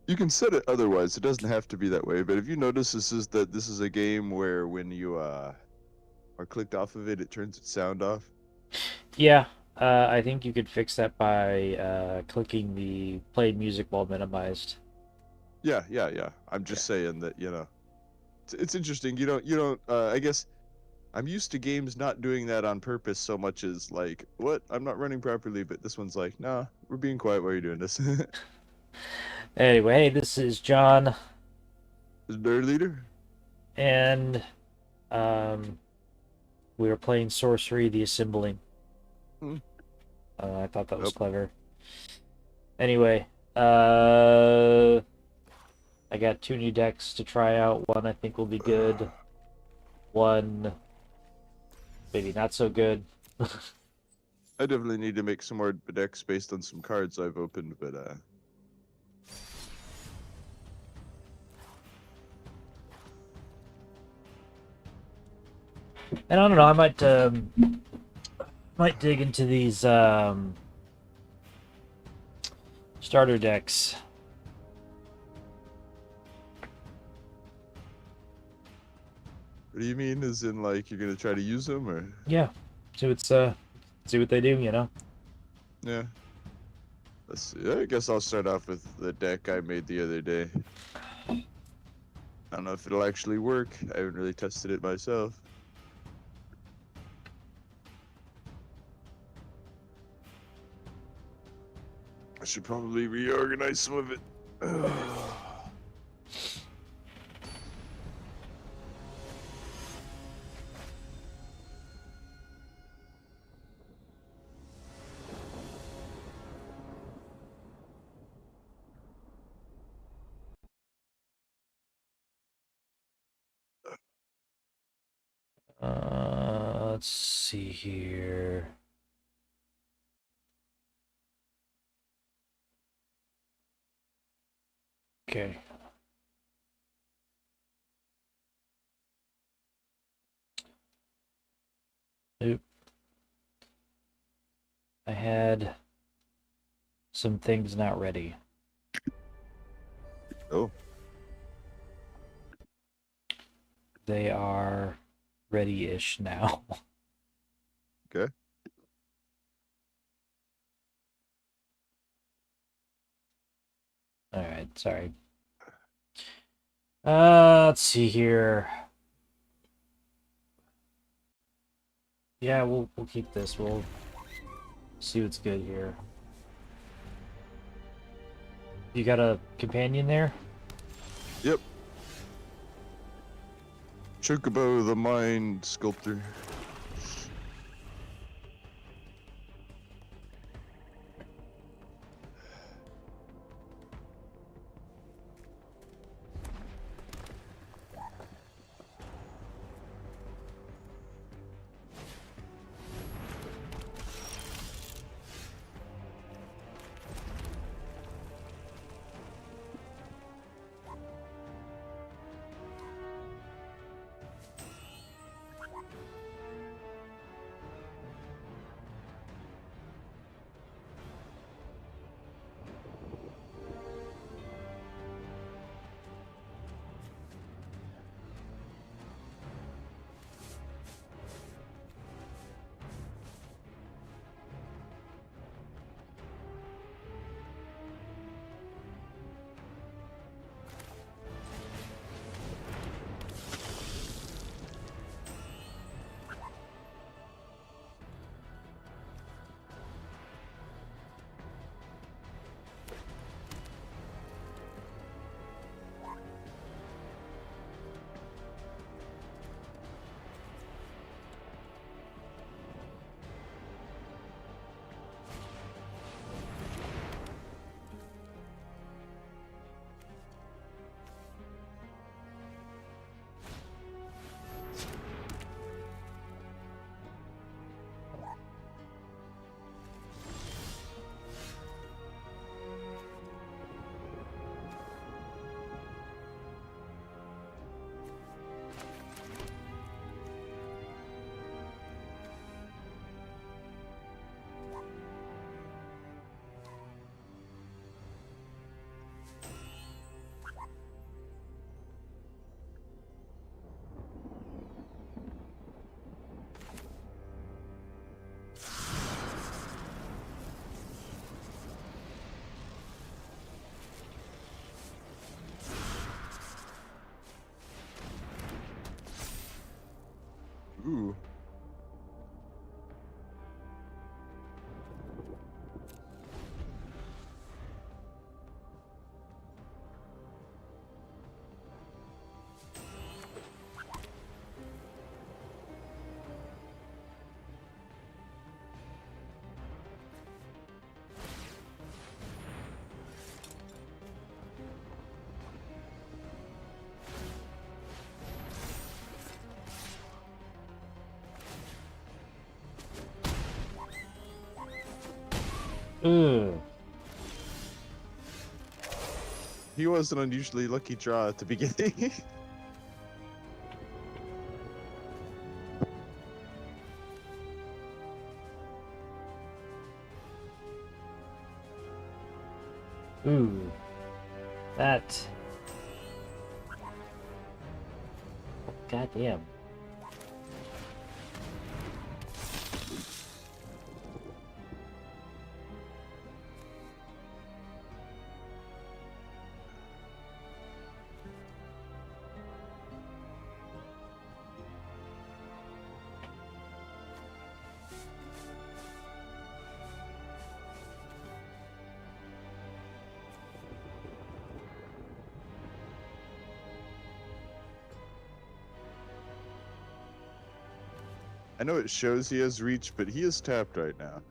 You can set it otherwise. It doesn't have to be that way. But if you notice, this is a game where when you are clicked off of it, it turns its sound off. Yeah, I think you could fix that by clicking the play music while minimized. Yeah, yeah, yeah. I'm Yeah. just saying that it's interesting. You don't. I guess I'm used to games not doing that on purpose so much as like, what? I'm not running properly, but this one's like, nah, we're being quiet while you're doing this. Anyway, this is John, Nerd leader. and um, we were playing Sorcery, the Assembling. Hmm. I thought that was Nope. clever. Anyway, uh, I got two new decks to try out. One I think will be good. One maybe not so good. I definitely need to make some more decks based on some cards I've opened, but And I don't know. I might dig into these starter decks. what do you mean? Is in like you're gonna try to use them or? Yeah, see what they do. You know. Yeah. Let's see. I guess I'll start off with the deck I made the other day. I don't know if it'll actually work. I haven't really tested it myself. I should probably reorganize some of it. Let's see here. Okay. Oop. I had some things not ready. Oh, They are ready-ish now. okay. All right, sorry. Let's see here. Yeah, we'll keep this. We'll see what's good here. You got a companion there? Yep. Chocobo the Mind Sculptor. Ooh. Ugh. He was an unusually lucky draw at the beginning. Ooh. That. Goddamn. I know it shows he has reach, but he is tapped right now.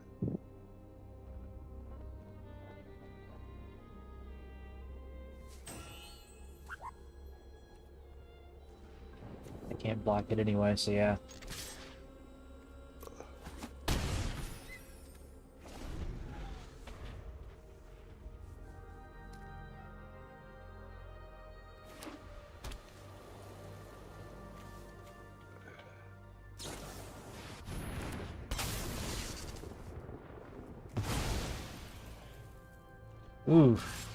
I can't block it anyway, so yeah. Oof.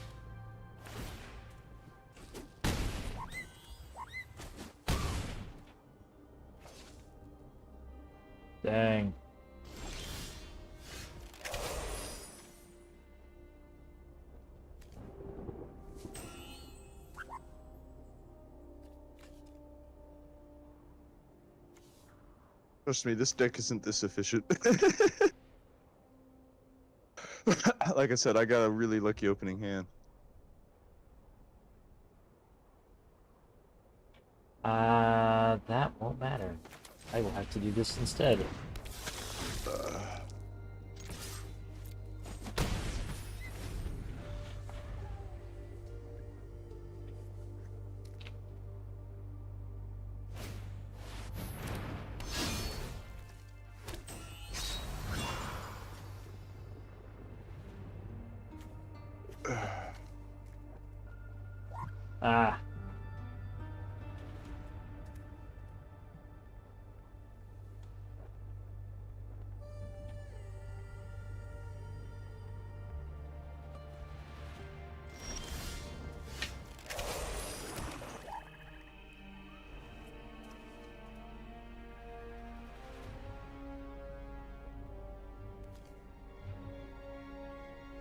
Dang. Trust me, this deck isn't this efficient. Like I said, I got a really lucky opening hand. That won't matter. I will have to do this instead. Uh, Ah.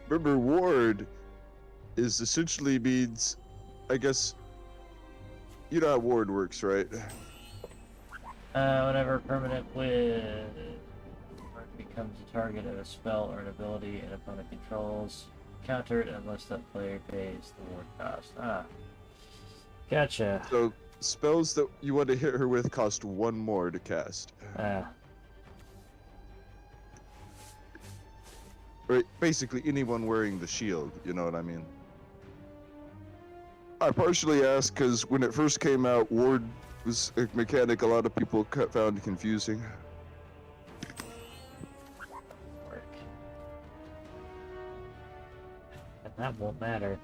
Remember, ward is essentially means, I guess, you know how ward works, right? Whenever a permanent with becomes a target of a spell or an ability an opponent controls, counter it unless that player pays the ward cost. Ah. Gotcha. So spells that you want to hit her with cost 1 more to cast. Ah. Right, basically anyone wearing the shield, you know what I mean? I partially asked because when it first came out, ward was a mechanic a lot of people found confusing. Work. And that won't matter.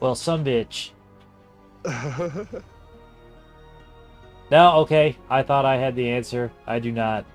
Well, some bitch. No, okay. I thought I had the answer. I do not.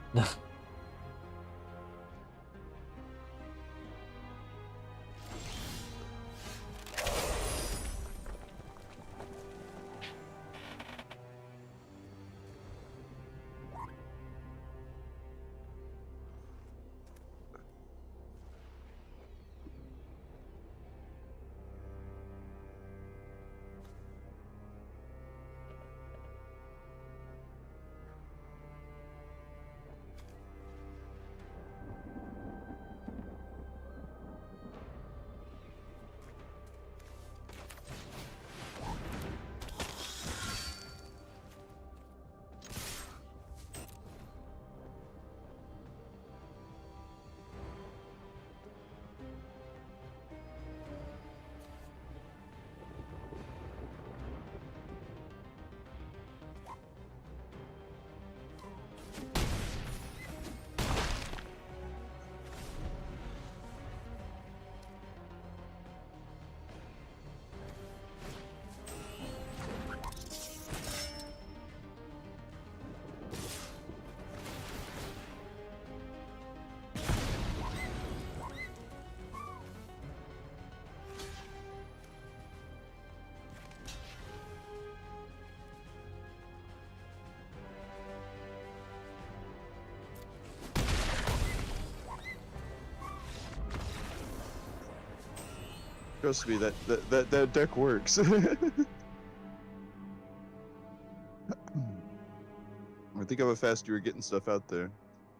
Trust me, that deck works. I think how fast you were getting stuff out there.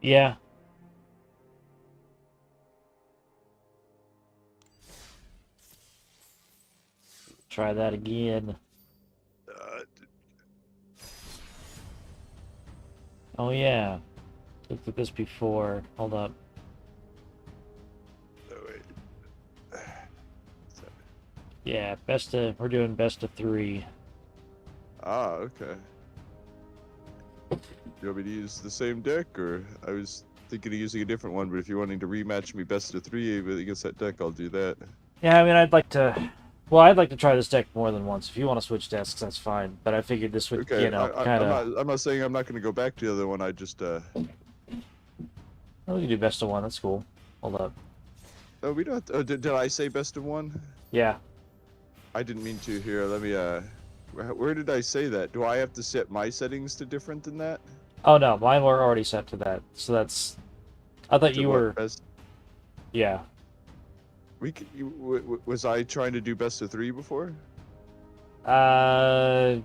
Yeah. Try that again. Oh yeah. Looked at this before. Hold up. Oh, wait. Yeah, we're doing best of 3. Ah, okay. You want me to use the same deck, or I was thinking of using a different one, but if you're wanting to rematch me best of 3 against that deck, I'll do that. Yeah, I mean, I'd like to. Well, I'd like to try this deck more than once. If you want to switch desks, that's fine. But I figured this would, Okay, kind of. I'm not saying I'm not going to go back to the other one. I just Oh, we can do best of 1. That's cool. Hold up. oh, we don't. Oh, did I say best of 1? Yeah. I didn't mean to. Here, let me. Where did I say that? Do I have to set my settings to different than that? Oh no, mine were already set to that. So that's. I thought To you what were. best? Yeah. Was I trying to do best of 3 before? No.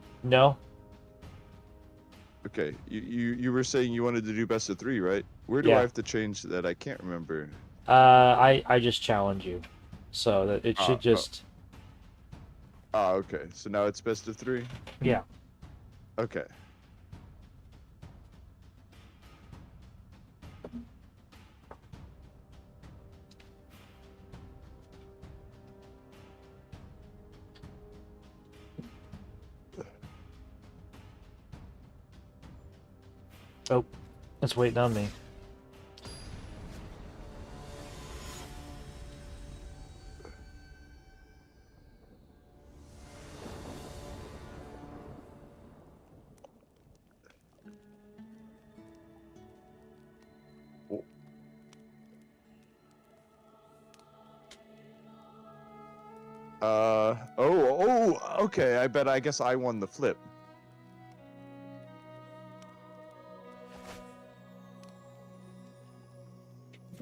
Okay, you were saying you wanted to do best of 3, right? Where do I Yeah. have to change that? I can't remember. I just challenge you, so that it Ah, should just. okay. So now it's best of 3. Yeah. Okay. Oh, it's waiting on me. Okay. I guess I won the flip.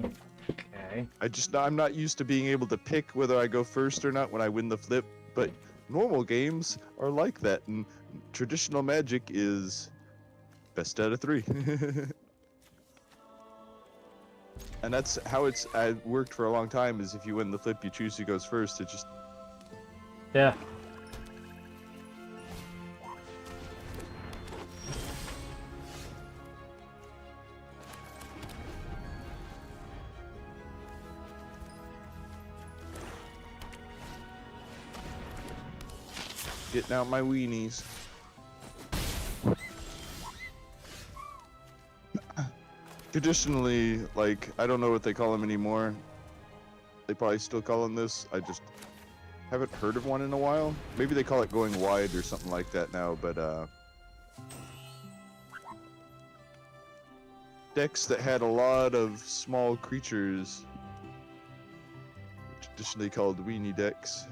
Okay. I'm not used to being able to pick whether I go first or not when I win the flip, but normal games are like that, and traditional Magic is best out of 3. And that's how it's worked for a long time. Is if you win the flip, you choose who goes first. It just Yeah. getting out my weenies. Traditionally, like, I don't know what they call them anymore. They probably still call them this. I just haven't heard of one in a while. Maybe they call it going wide or something like that now, but decks that had a lot of small creatures, traditionally called weenie decks.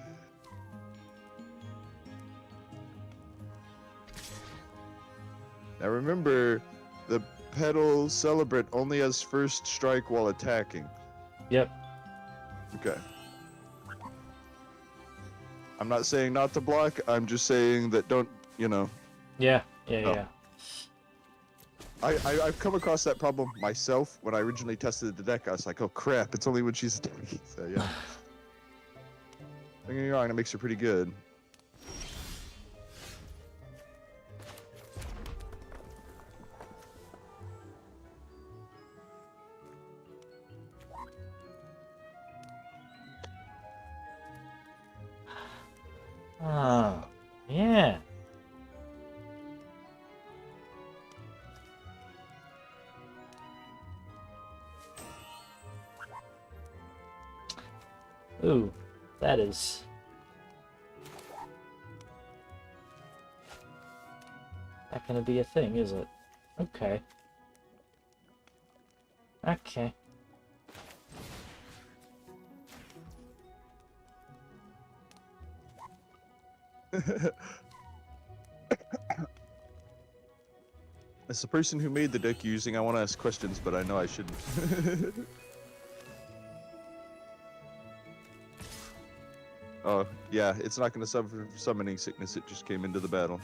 Now remember, the Petal Celebrant only has first strike while attacking. Yep. Okay. I'm not saying not to block, I'm just saying that don't, you know. Yeah. No. I've come across that problem myself when I originally tested the deck. I was like, oh crap, it's only when she's attacking. So yeah. Don't get me wrong, it makes her pretty good. Oh, yeah. Ooh, that is... not gonna be a thing, is it? Okay. Okay. As the person who made the deck you're using, I want to ask questions, but I know I shouldn't. Oh, yeah, it's not going to suffer from summoning sickness, it just came into the battle.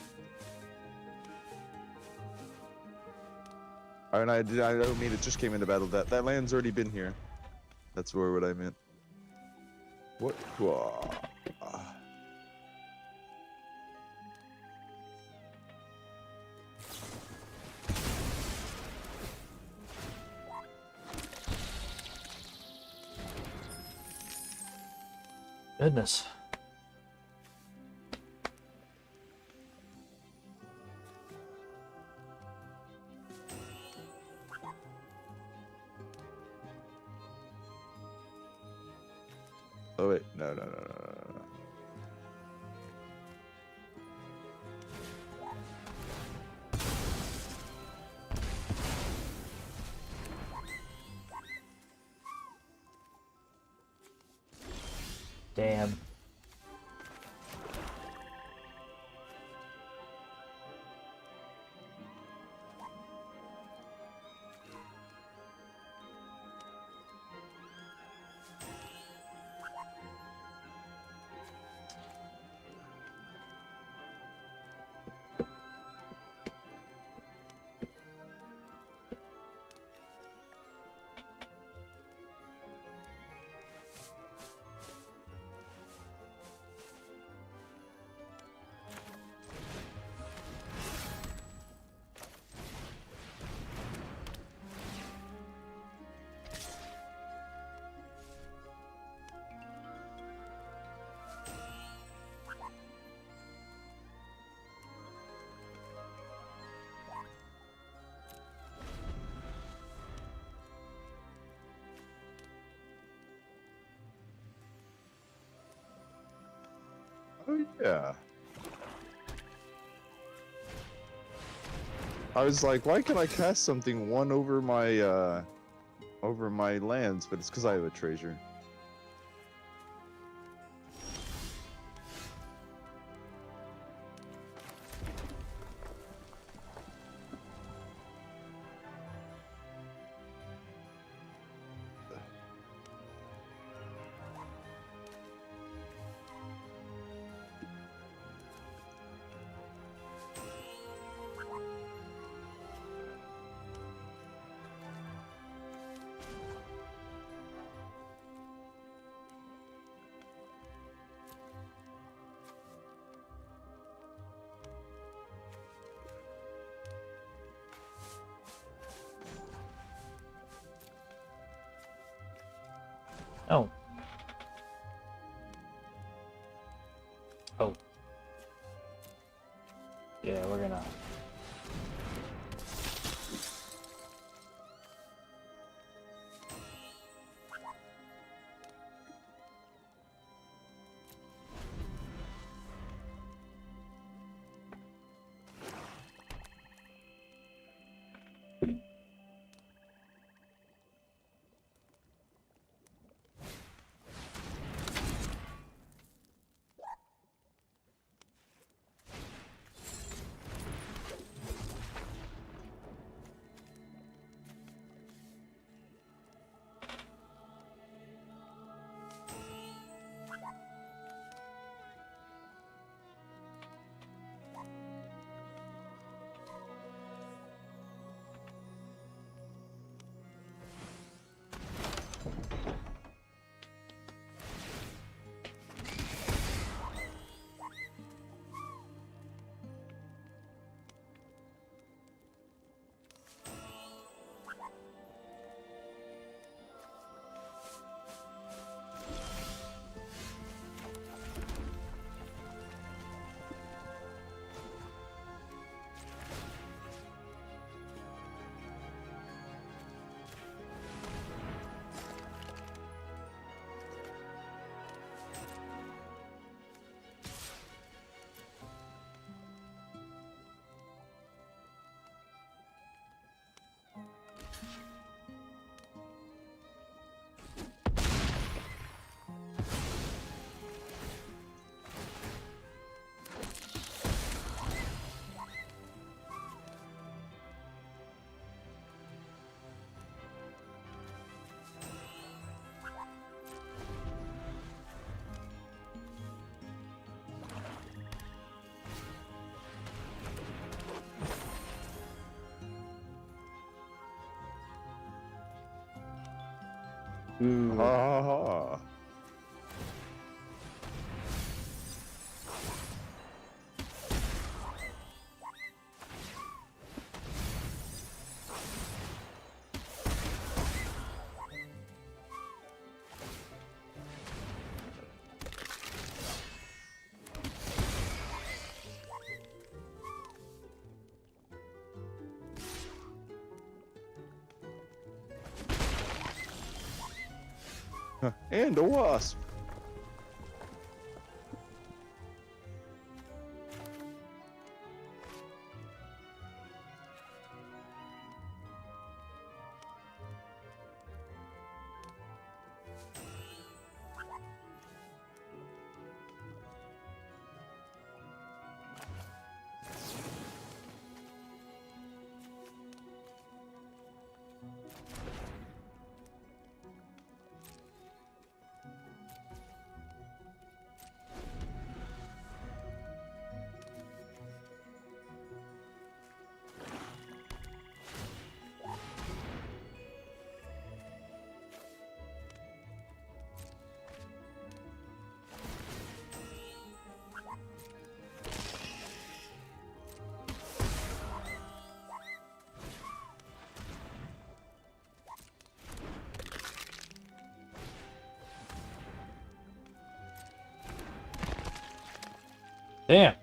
And I don't mean it just came into battle, that land's already been here. That's what I meant. What? Whoa. Goodness. Oh wait, no. Damn. Oh yeah. I was like, why can I cast something one over my lands? But it's because I have a treasure. Oh. Oh. Yeah, we're gonna... Ooh. Ha ha ha. Huh, and a wasp. Damn.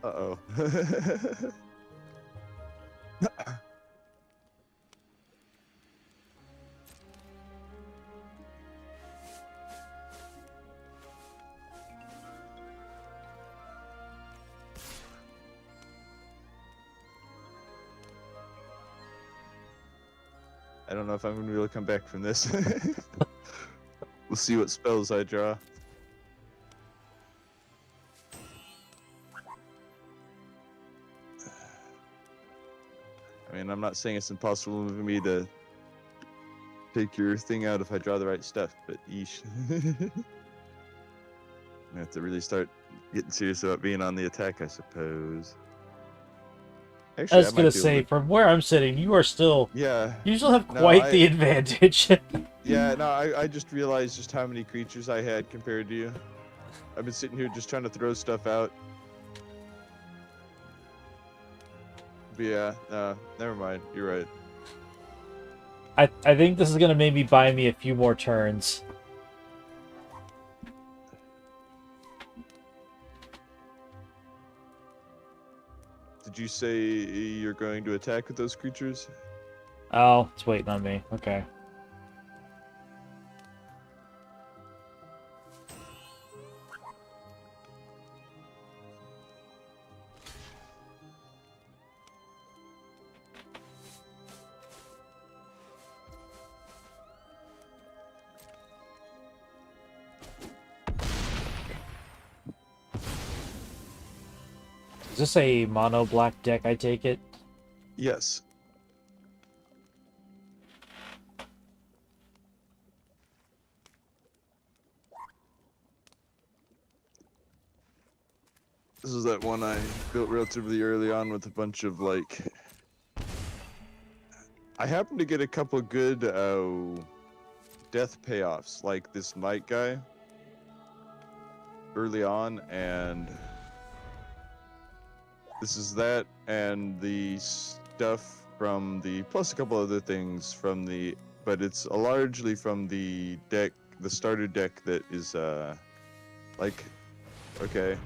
Uh-oh. I don't know if I'm gonna be able to come back from this. We'll see what spells I draw. I mean, I'm not saying it's impossible for me to take your thing out if I draw the right stuff, but yeesh. I have to really start getting serious about being on the attack, I suppose. I Actually, I was gonna might be able say, to. from where I'm sitting, you still Yeah. have No, quite the advantage. Yeah, no, I just realized just how many creatures I had compared to you. I've been sitting here just trying to throw stuff out. But yeah, never mind. You're right. I think this is gonna maybe buy me a few more turns. Did you say you're going to attack with those creatures? Oh, it's waiting on me. Okay. Is this a mono black deck, I take it? Yes. This is that one I built relatively early on with a bunch of like. I happened to get a couple good death payoffs, like this knight guy. early on, and this is that, and the stuff from the, plus a couple other things from the, but it's largely from the deck, the starter deck that is, like, okay,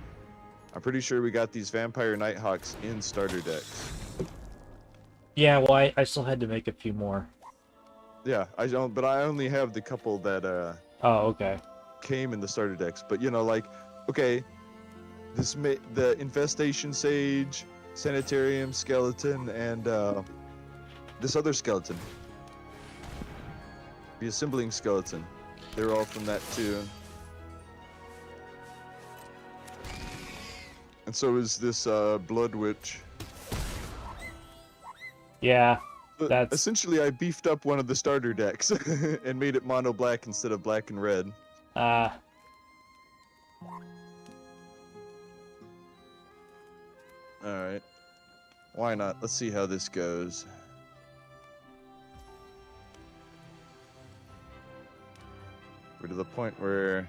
I'm pretty sure we got these Vampire Nighthawks in starter decks. Yeah, well, I still had to make a few more. Yeah, I don't, but I only have the couple that, Oh, okay. came in the starter decks, but you know, like, okay, the Infestation Sage, Sanitarium Skeleton, and this other skeleton, the Assembling Skeleton, they're all from that too. And so is this Blood Witch. Yeah, But that's... essentially, I beefed up one of the starter decks and made it mono black instead of black and red. Uh, Alright. Why not? Let's see how this goes. We're to the point where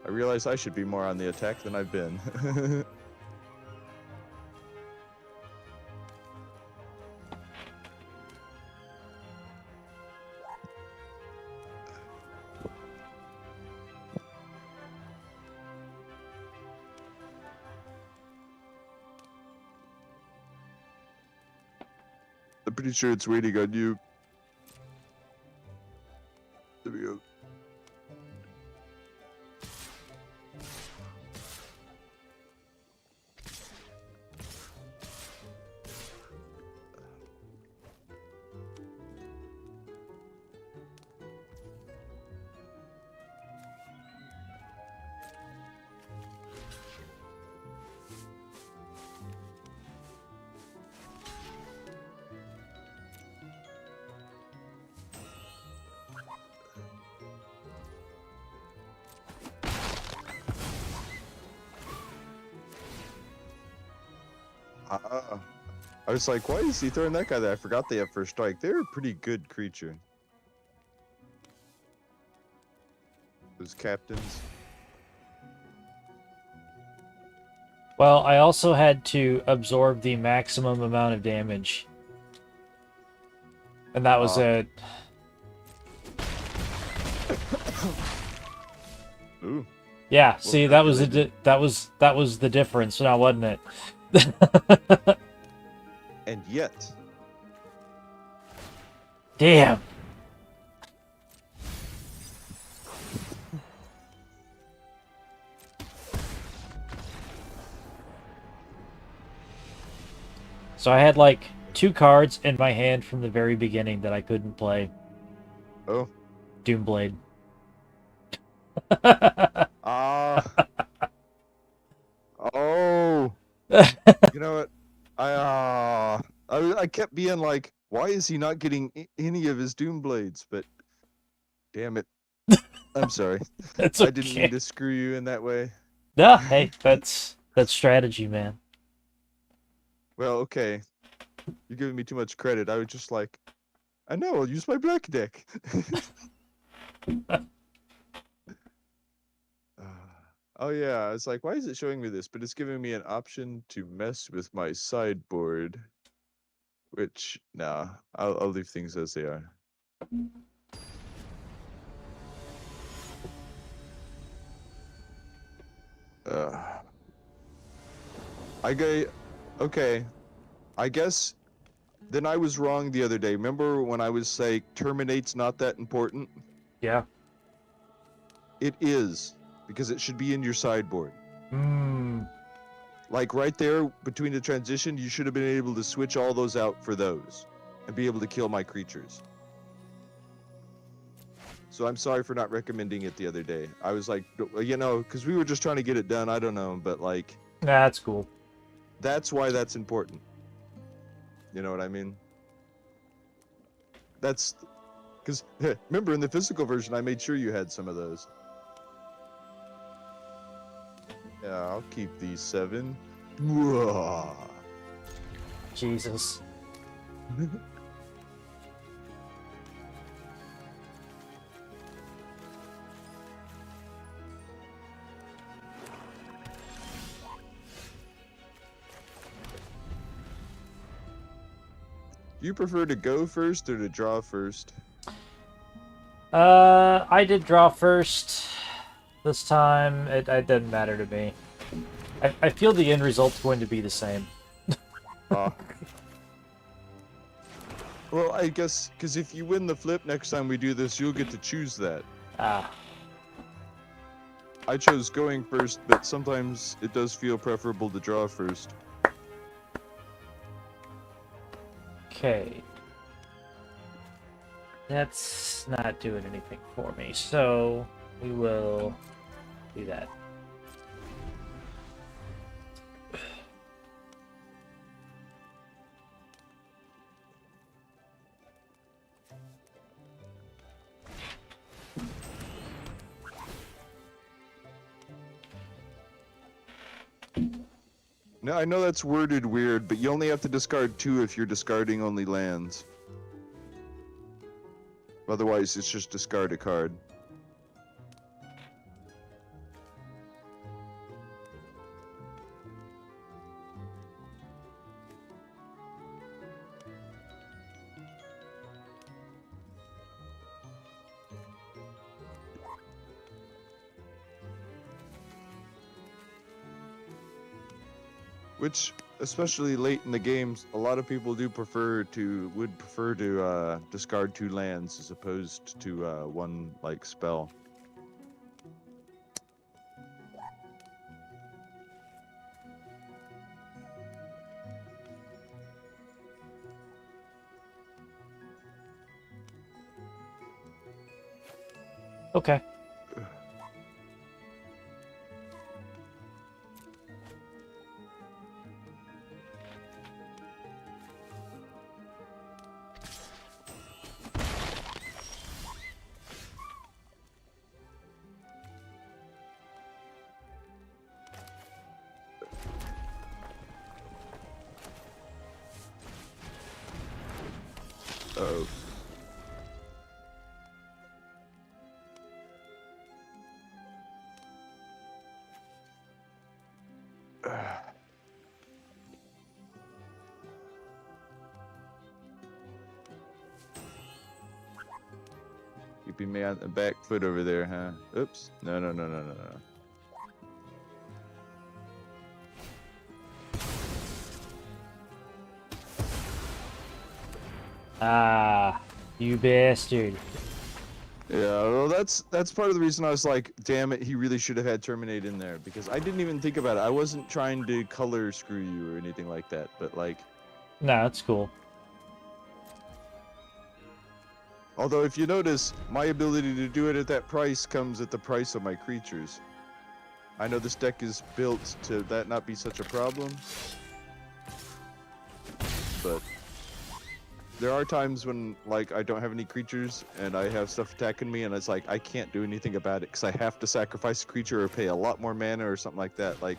I realize I should be more on the attack than I've been. I'm pretty sure it's waiting on you. There we go. I was like, why is he throwing that guy there? I forgot they have first strike. They're a pretty good creature. Those captains. well, I also had to absorb the maximum amount of damage. And that was it. Ooh. Yeah, see, that was calculated. that was the difference now, wasn't it? And yet, Damn. So I had like 2 cards in my hand from the very beginning that I couldn't play. oh, Doomblade. oh, you know what? I kept being like, why is he not getting any of his Doom Blades? But damn it, I'm sorry. That's I didn't mean okay. to screw you in that way. Nah, hey, that's strategy, man. Well, okay, you're giving me too much credit. I was just like, I know, I'll use my black deck. Oh yeah, I was like, why is it showing me this? But it's giving me an option to mess with my sideboard. Which, nah, I'll leave things as they are. Uh, okay, I guess then I was wrong the other day. Remember when I was like, terminate's not that important? Yeah. It is, because it should be in your sideboard. Hmm. Like right there between the transition, you should have been able to switch all those out for those and be able to kill my creatures. So I'm sorry for not recommending it the other day. I was like, you know, because we were just trying to get it done. I don't know, but like, That's cool. that's why that's important. You know what I mean? That's because remember in the physical version, I made sure you had some of those. Yeah, I'll keep these 7. Jesus. You prefer to go first or to draw first? I did draw first this time. It didn't matter to me. I feel the end result's going to be the same. Ah. Well, I guess, because if you win the flip next time we do this, you'll get to choose that. Ah. I chose going first, but sometimes it does feel preferable to draw first. Okay. That's not doing anything for me, so we will do that. Now, I know that's worded weird, but you only have to discard 2 if you're discarding only lands. Otherwise, it's just discard a card. Which, especially late in the games, a lot of people would prefer to discard 2 lands as opposed to one like spell. Okay. Uh-oh. Keeping me on the back foot over there, huh? Oops. No. Ah, you bastard. Yeah, well, that's part of the reason I was like, damn it, he really should have had Terminate in there, because I didn't even think about it. I wasn't trying to color screw you or anything like that, but like... No, that's cool. Although, if you notice, my ability to do it at that price comes at the price of my creatures. I know this deck is built to that not be such a problem, but there are times when, like, I don't have any creatures and I have stuff attacking me, and it's like, I can't do anything about it because I have to sacrifice a creature or pay a lot more mana or something like that. Like,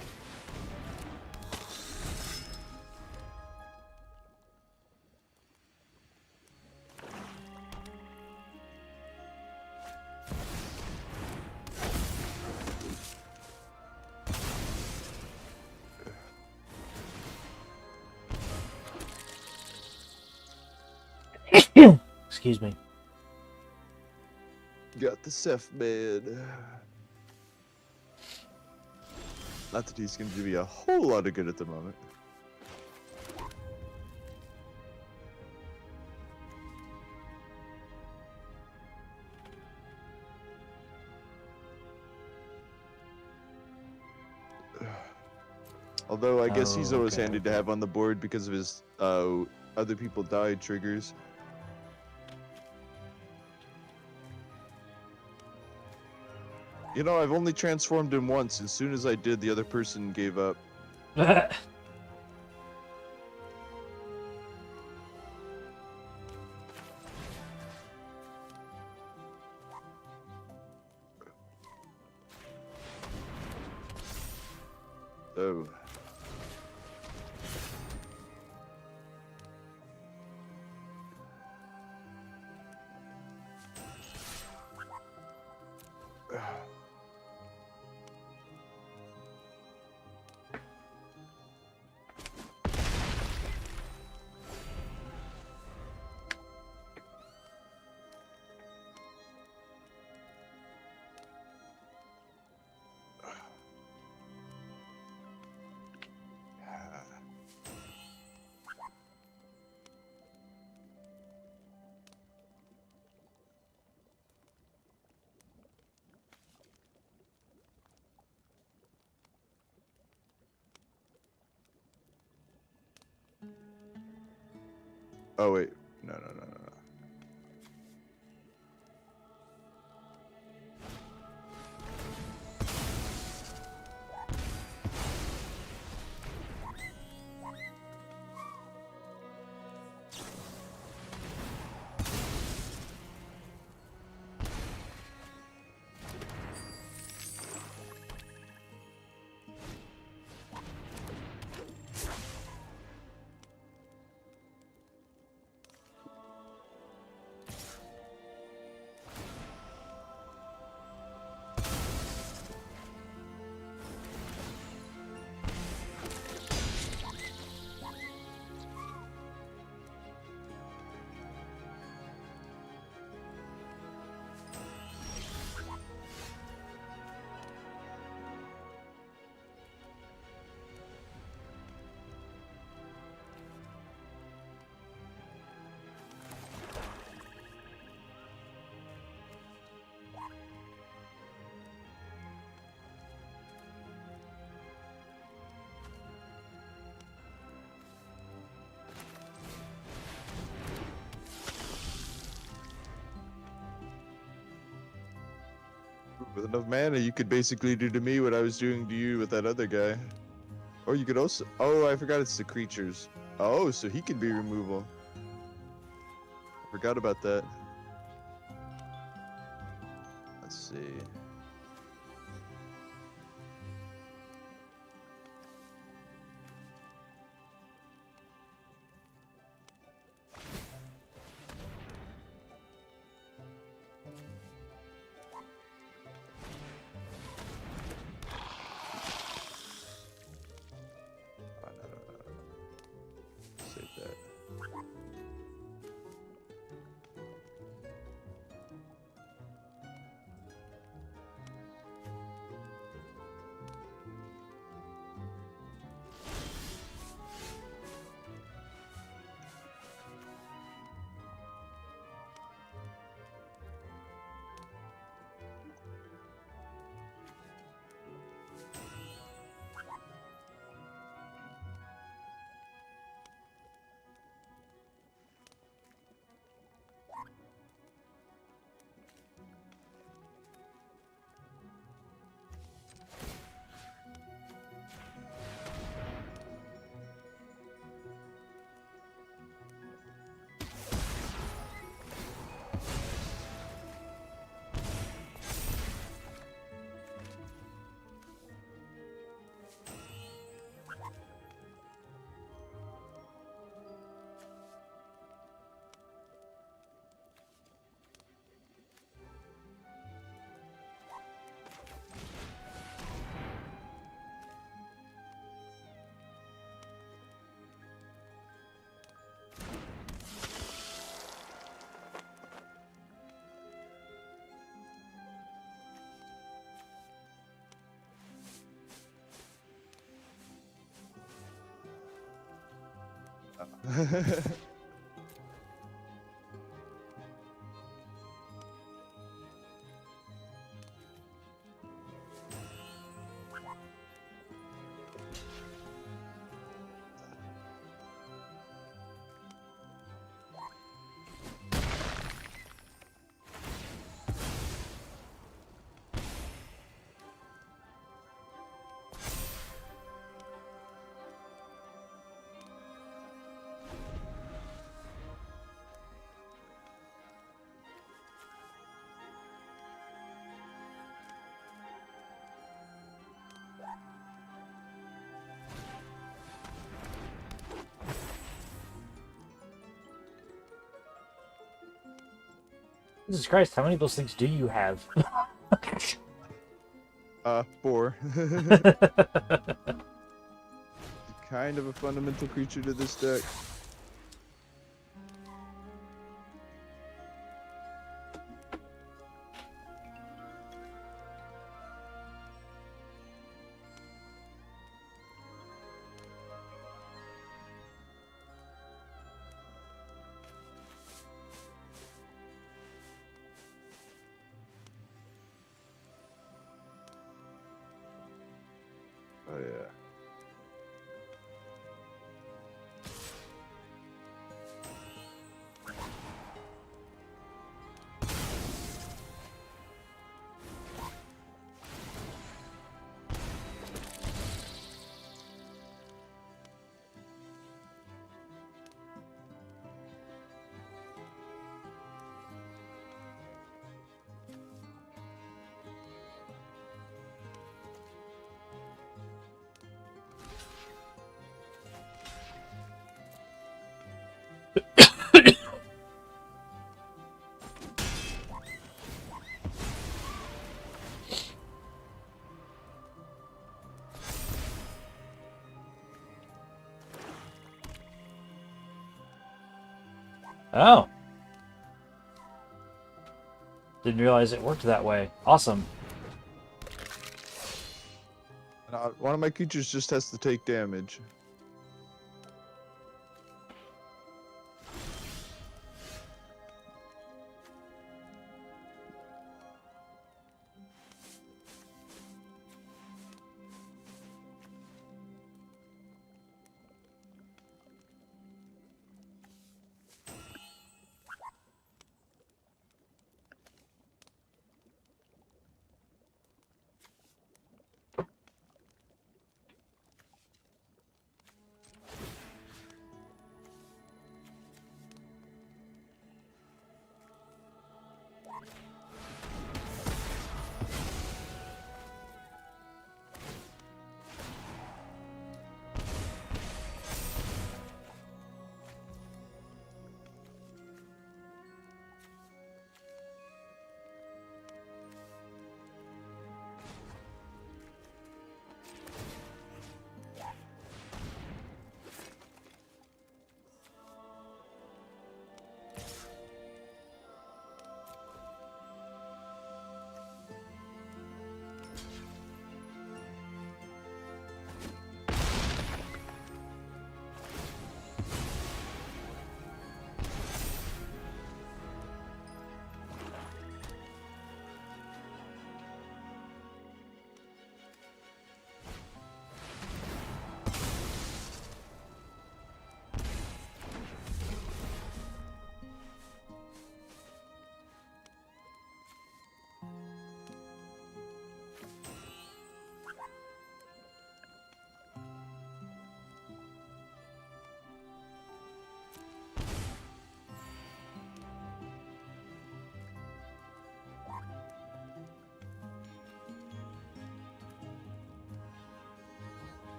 Excuse me. got the Seth bed. Not that he's going to do me a whole lot of good at the moment. Although I guess he's always handy to have on the board because of his other people died triggers. You know, I've only transformed him once. As soon as I did, the other person gave up. Oh. Oh wait, no. With enough mana, you could basically do to me what I was doing to you with that other guy. Or you could also... Oh, I forgot it's the creatures. Oh, so he could be removal. I forgot about that. Let's see. Oh, no. Save that. Jesus Christ, how many of those things do you have? 4. Kind of a fundamental creature to this deck. Oh yeah. Oh. Didn't realize it worked that way. Awesome. One of my creatures just has to take damage.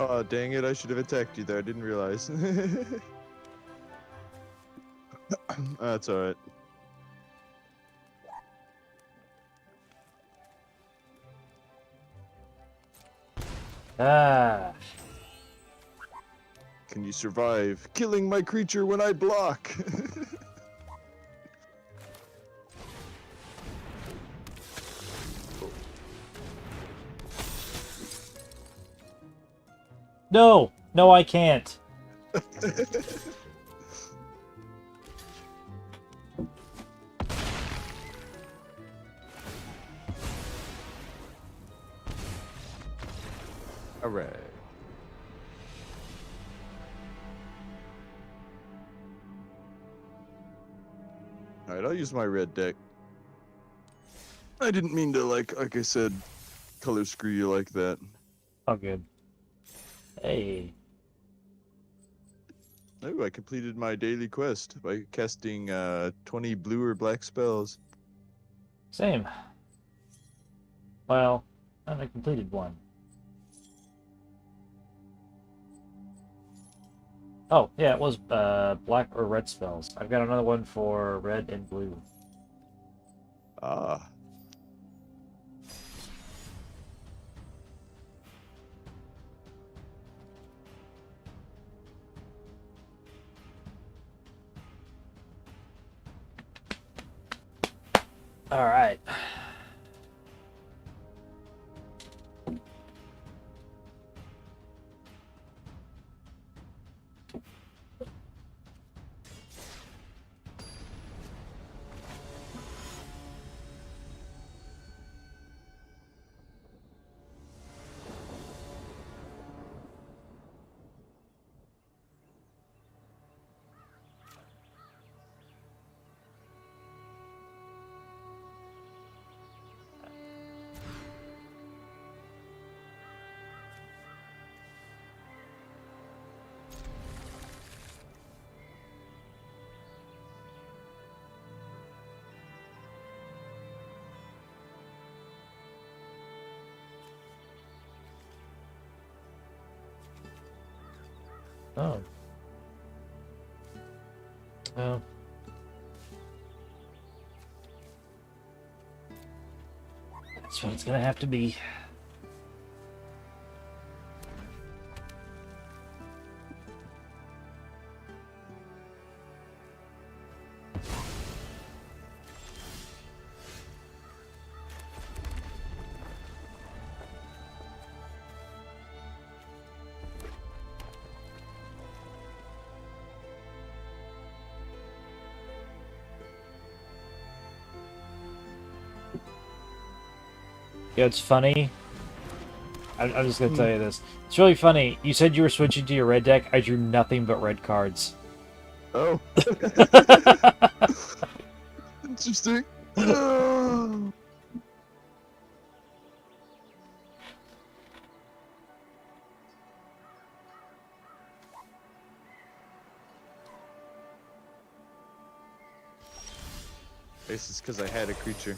Oh, dang it, I should have attacked you there, I didn't realize. That's alright. Ah. Can you survive killing my creature when I block? No! No, I can't. Alright. Alright, I'll use my red deck. I didn't mean to, like I said, color screw you like that. Oh, good. Hey. Oh, I completed my daily quest by casting 20 blue or black spells. Same. Well, I completed one. Oh, yeah, it was black or red spells. I've got another one for red and blue. Ah. All right. Oh. Oh. That's what it's gonna have to be. Yeah, it's funny. I'm just gonna tell you this. It's really funny. You said you were switching to your red deck. I drew nothing but red cards. Oh. Interesting. This is because I had a creature.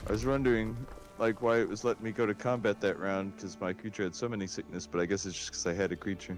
I was wondering, like, why it was letting me go to combat that round, because my creature had summoning sickness, but I guess it's just because I had a creature.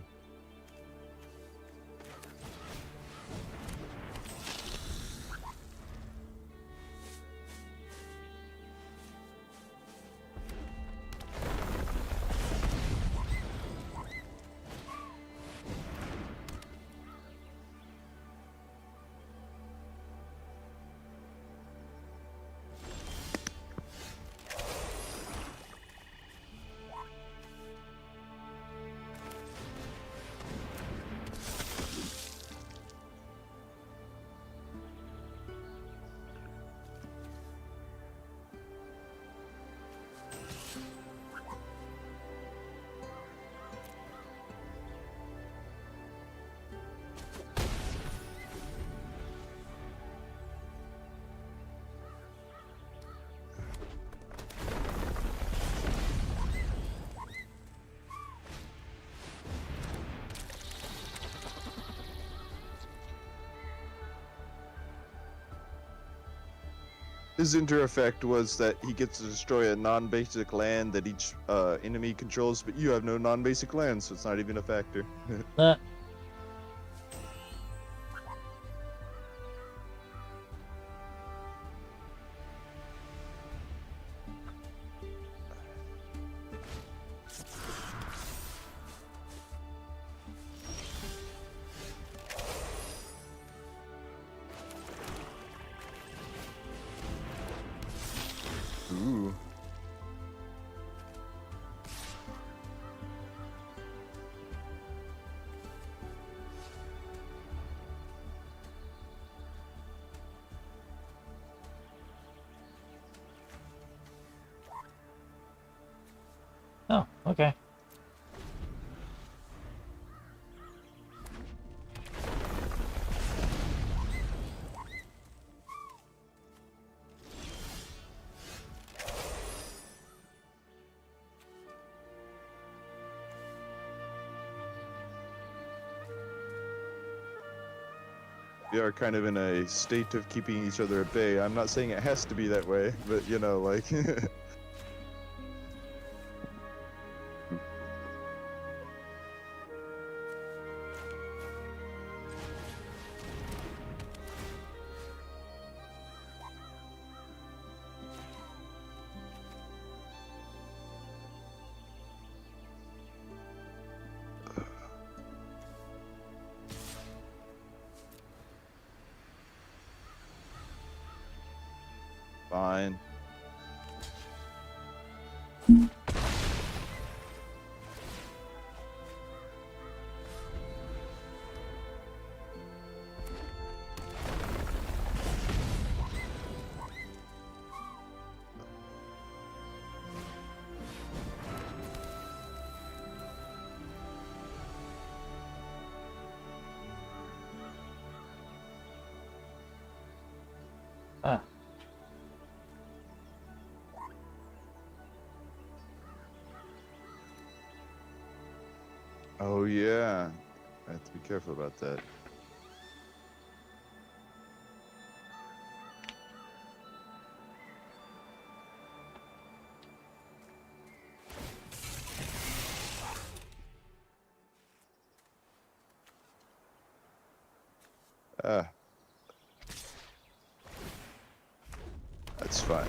His inter effect was that he gets to destroy a non-basic land that each enemy controls, but you have no non-basic land, so it's not even a factor. Nah. Ooh. Oh, okay. We are kind of in a state of keeping each other at bay. I'm not saying it has to be that way, but you know, like. Fine. Ah. Oh yeah. I have to be careful about that. Ah. That's fine.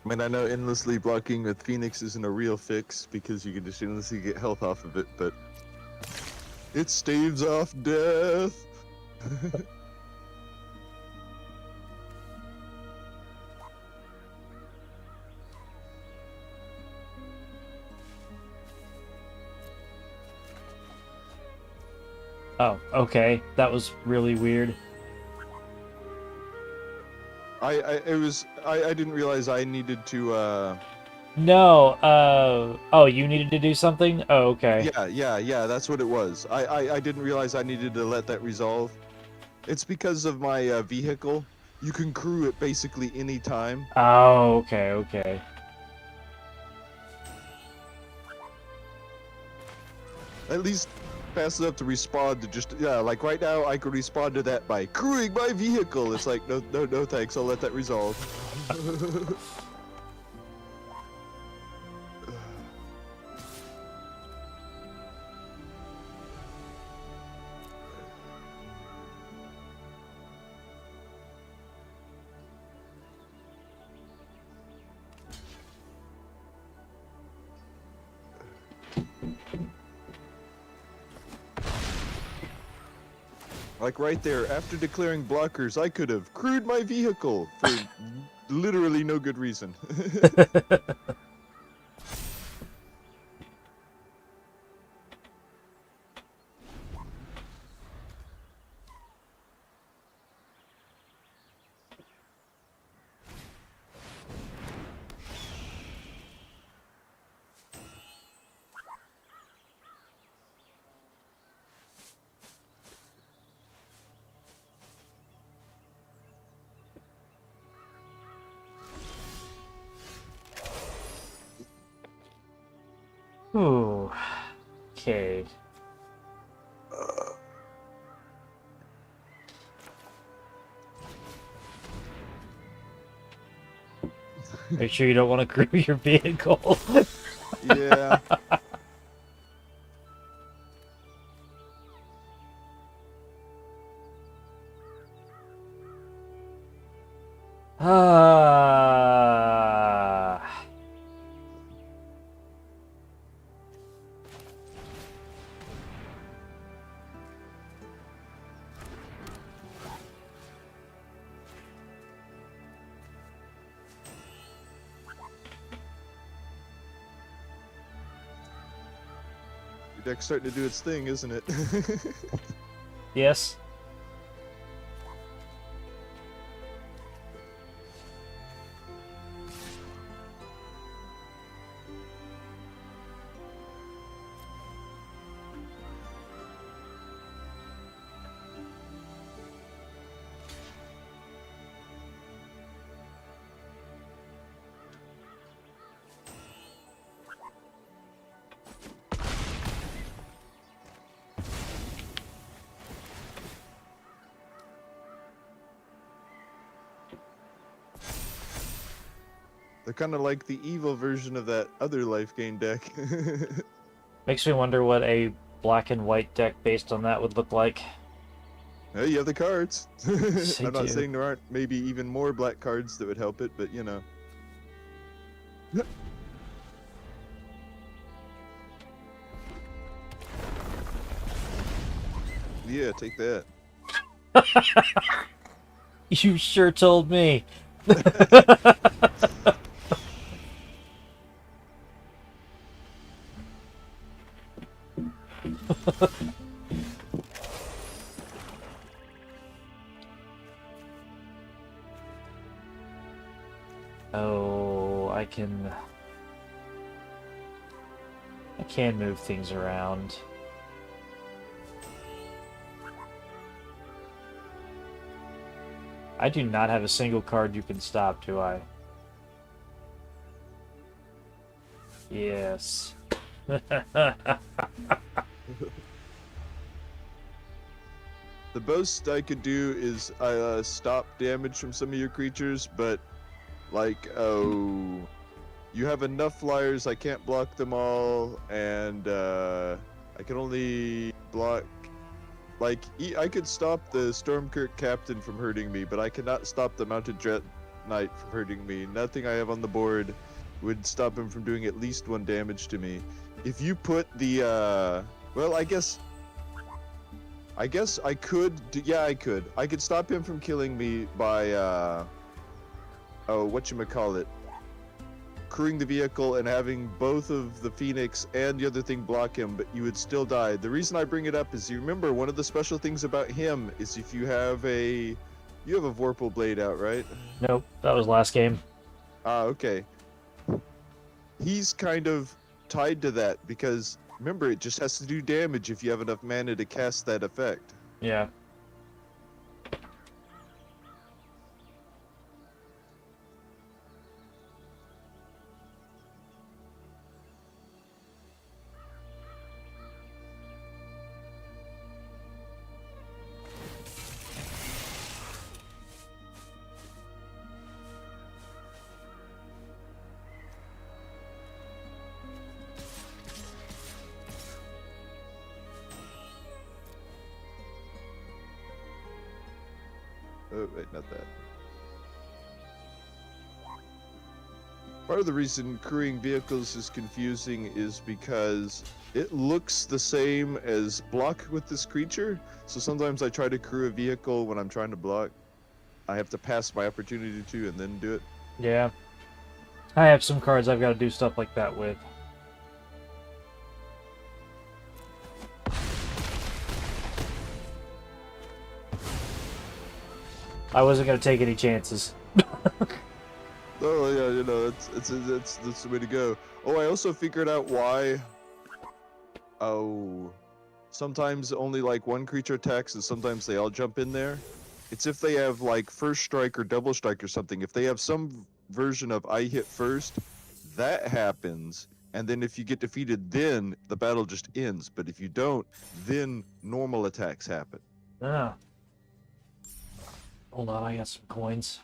I mean, I know endlessly blocking with Phoenix isn't a real fix because you can just endlessly get health off of it, but it staves off death. Oh, okay. That was really weird. I didn't realize I needed to No, oh, you needed to do something? Oh, okay. yeah, that's what it was. I didn't realize I needed to let that resolve. It's because of my vehicle. You can crew it basically any time. Oh, okay, okay. At least fast enough to respond to just like right now I could respond to that by crewing my vehicle. It's like no thanks. I'll let that resolve. Like right there, after declaring blockers, I could have crewed my vehicle for literally no good reason. Ooh. Okay. Make sure you don't want to crew your vehicle. Yeah. Ah. Your deck's starting to do its thing, isn't it? Yes. They're kind of like the evil version of that other life gain deck. Makes me wonder what a black and white deck based on that would look like. Hey, you have the cards. Yes, I I'm not do. saying there aren't maybe even more black cards that would help it, but you know. Yeah, take that. You sure told me. Oh, I can move things around. I do not have a single card you can stop, do I? Yes. The most I could do is stop damage from some of your creatures, but like, oh, you have enough flyers, I can't block them all, and I can only block. Like, I could stop the Stormkirk captain from hurting me, but I cannot stop the mounted jet knight from hurting me. Nothing I have on the board would stop him from doing at least 1 damage to me. If you put the well, I guess I could yeah, I could stop him from killing me by oh, whatchamacallit, crewing the vehicle and having both of the Phoenix and the other thing block him, but you would still die. The reason I bring it up is, you remember one of the special things about him is if you have a Vorpal blade out, right? Nope, that was last game. Ah, okay. He's kind of tied to that because remember, it just has to do damage if you have enough mana to cast that effect. Yeah. Oh, wait, not that. Part of the reason crewing vehicles is confusing is because it looks the same as block with this creature. So sometimes I try to crew a vehicle when I'm trying to block. I have to pass my opportunity to and then do it. Yeah. I have some cards I've got to do stuff like that with. I wasn't going to take any chances. Oh yeah, you know, that's the way to go. Oh, I also figured out why. Oh, sometimes only like one creature attacks, and sometimes they all jump in there. It's if they have like first strike or double strike or something. If they have some version of I hit first, that happens, and then if you get defeated, then the battle just ends. But if you don't, then normal attacks happen. Ah. Hold on, I got some coins.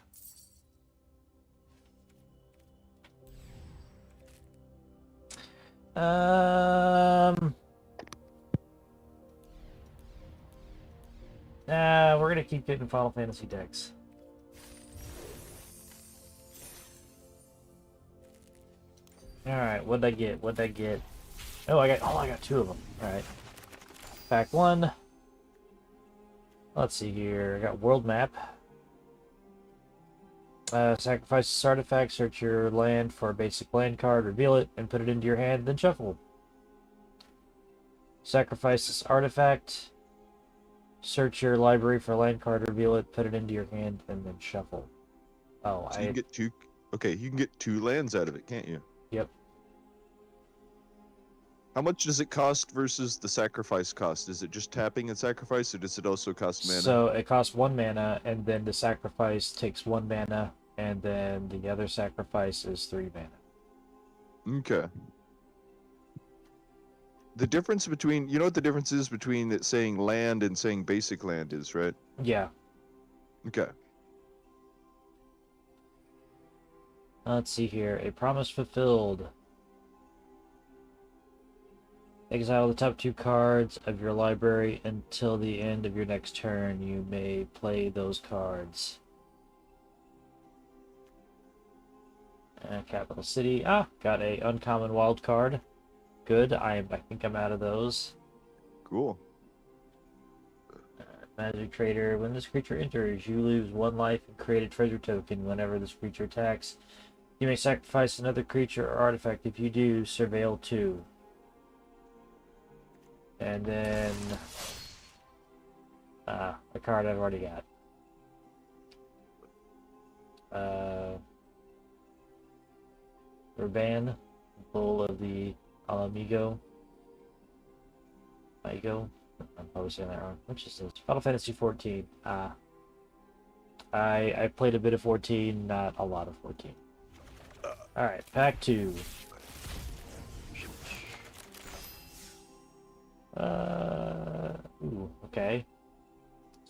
We're gonna keep getting Final Fantasy decks. Alright, what'd I get? What'd I get? Oh, I got 2 of them. Alright. Pack 1. Let's see here. I got World Map. Sacrifice this artifact, search your land for a basic land card, reveal it, and put it into your hand, then shuffle. Sacrifice this artifact, search your library for a land card, reveal it, put it into your hand, and then shuffle. Oh, So you can get 2. Okay, you can get 2 lands out of it, can't you? Yep. How much does it cost versus the sacrifice cost? Is it just tapping and sacrifice, or does it also cost mana? So it costs 1 mana, and then the sacrifice takes 1 mana, and then the other sacrifice is 3 mana. Okay. The difference between, you know what the difference is between it saying land and saying basic land is, right? Yeah. Okay. Let's see here. A promise fulfilled. Exile the top 2 cards of your library until the end of your next turn. You may play those cards. Capital City. Ah, got a uncommon wild card. Good. I think I'm out of those. Cool. Magic Trader. When this creature enters, you lose 1 life and create a treasure token. Whenever this creature attacks, you may sacrifice another creature or artifact. If you do, surveil 2. And then a card I've already got. Urban, Bull of the Alamigo. Igo. I'm probably saying that wrong. Which is this? Final Fantasy 14. I played a bit of 14, not a lot of 14. Alright, pack 2. Ooh, okay.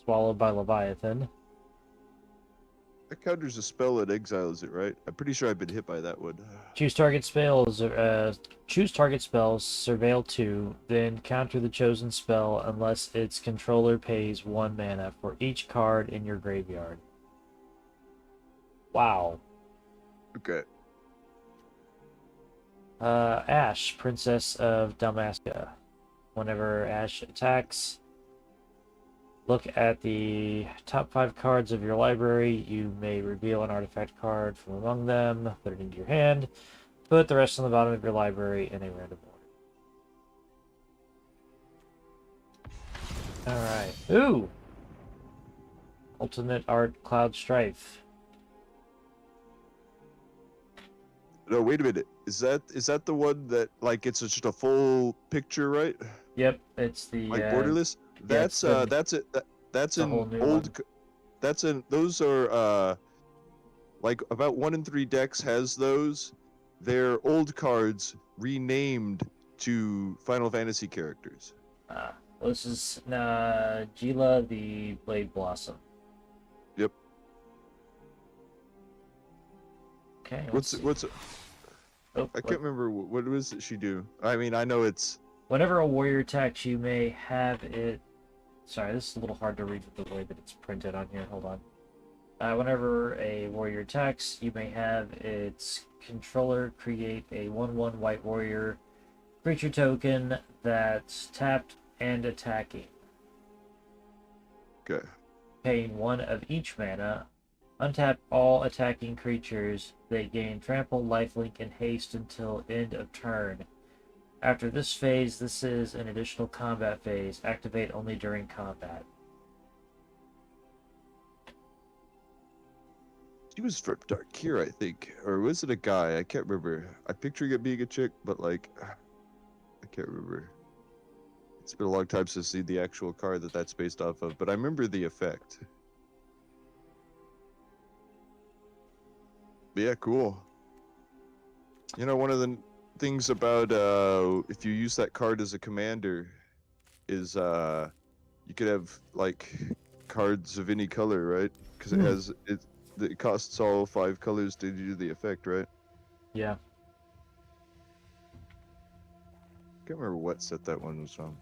Swallowed by Leviathan. That counters a spell at exile, is it right? I'm pretty sure I've been hit by that one. Choose target spells. Choose target spells. Surveil 2. Then counter the chosen spell unless its controller pays 1 mana for each card in your graveyard. Wow. Okay. Ash, Princess of Dalmasca. Whenever Ash attacks, look at the top 5 cards of your library. You may reveal an artifact card from among them, put it into your hand, put the rest on the bottom of your library in a random order. Alright. Ooh! Ultimate Art Cloud Strife. No, wait a minute. Is that the one that like it's just a full picture, right? Yep, it's the Like borderless. yeah, it's That's it. That's a whole an new old. one. That's in. Those are like about 1 in 3 decks has those. They're old cards renamed to Final Fantasy characters. This is Gila the Blade Blossom. Yep. Okay, What's see. I can't remember what was it she do. I mean, I know it's whenever a warrior attacks, you may have it. Sorry, this is a little hard to read with the way that it's printed on here. Hold on. Whenever a warrior attacks, you may have its controller create a 1/1 white warrior creature token that's tapped and attacking. okay. Paying 1 of each mana. Untap all attacking creatures. They gain trample, lifelink, and haste until end of turn. After this phase, this is an additional combat phase. Activate only during combat. She was from Darkir, I think, or was it a guy? I can't remember. I picture it being a chick, but like, I can't remember. It's been a long time since I've seen the actual card that's based off of, but I remember the effect. But yeah, cool. You know, one of the things about if you use that card as a commander is you could have like cards of any color, right? Because it costs all 5 colors to do the effect, right? Yeah. Can't remember what set that one was from.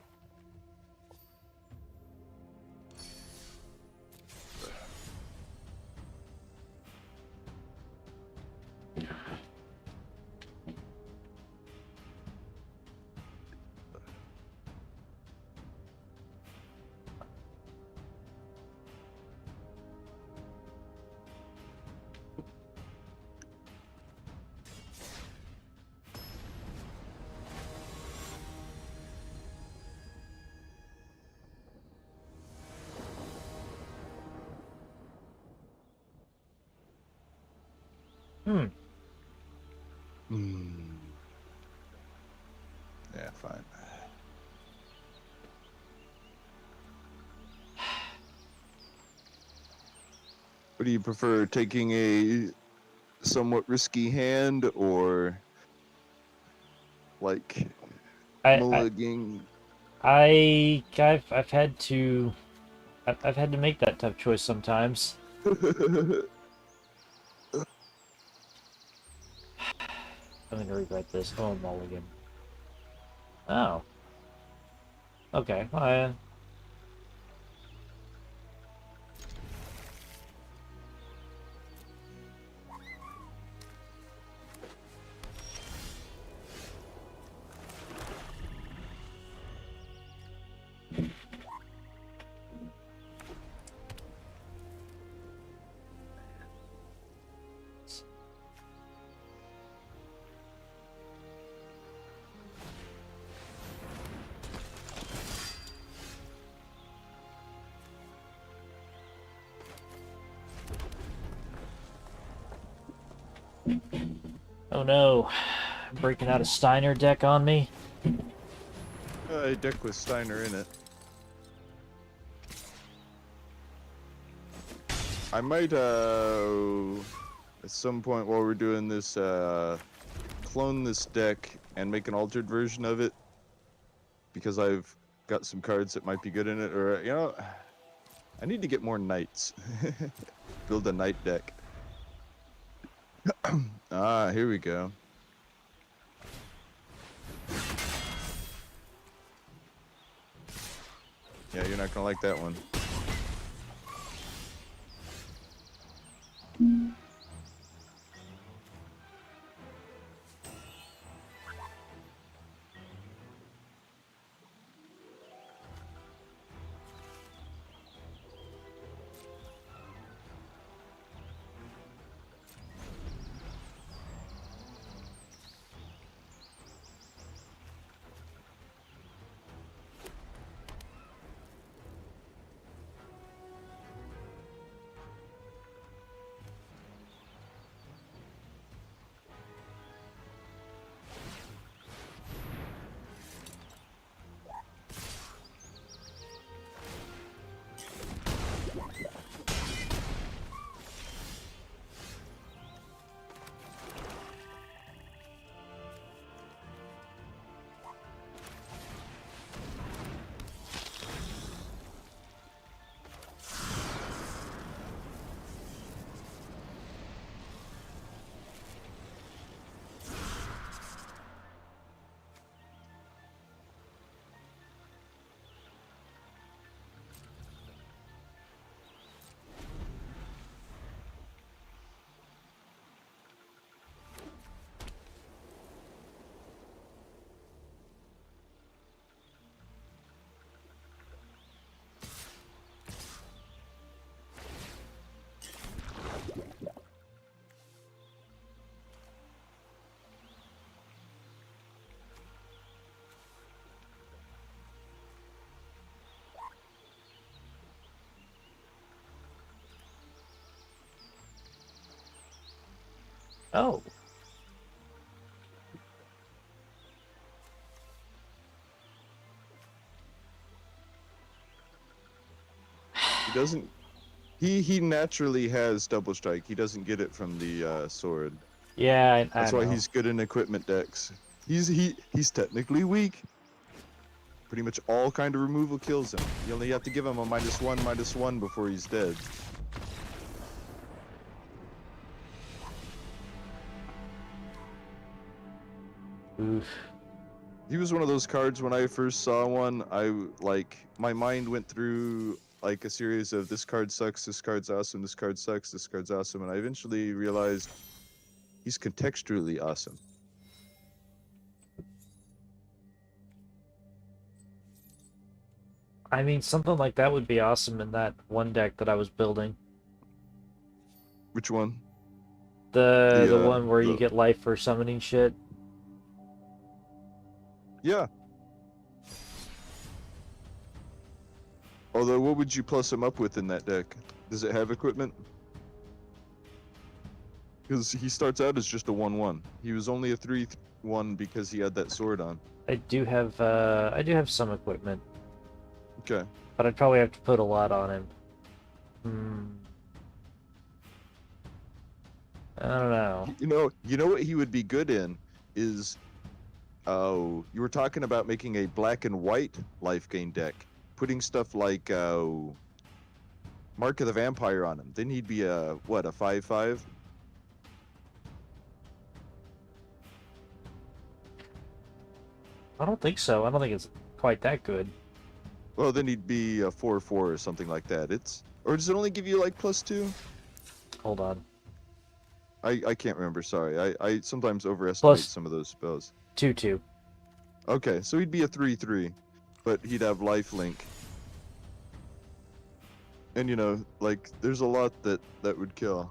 Hmm. Yeah, fine. What do you prefer, taking a somewhat risky hand or like I mulliganing? I've had to I've had to make that tough choice sometimes. I'm gonna regret this. Oh, mulligan. Oh. Okay. Well, oh no. Breaking out a Steiner deck on me. A deck with Steiner in it. I might at some point while we're doing this clone this deck and make an altered version of it, because I've got some cards that might be good in it, or you know, I need to get more knights. Build a knight deck. Ah, here we go. Yeah, you're not gonna like that one. Oh. He doesn't. He naturally has double strike. He doesn't get it from the sword. Yeah, I That's why know. he's good in equipment decks. He's technically weak. Pretty much all kind of removal kills him. You only have to give him a -1/-1 before he's dead. Oof. He was one of those cards when I first saw one. My mind went through like a series of this card sucks, this card's awesome, this card sucks, this card's awesome, and I eventually realized he's contextually awesome. I mean, something like that would be awesome in that one deck that I was building. Which one? The The one where you get life for summoning shit. yeah. Although, what would you plus him up with in that deck? Does it have equipment? Because he starts out as just a 1/1. He was only a 3/1 because he had that sword on. I do have some equipment, Okay. but I'd probably have to put a lot on him. Hmm. I don't know. You know what he would be good in is, oh, you were talking about making a black and white life gain deck, putting stuff like Mark of the Vampire on him. Then he'd be a 5/5. I don't think so. I don't think it's quite that good. Well, then he'd be a 4/4 or something like that. Or does it only give you like +2? Hold on. I can't remember. Sorry, I sometimes overestimate Plus some of those spells. 2/2. Okay, so he'd be a 3/3, but he'd have life link. And like there's a lot that would kill.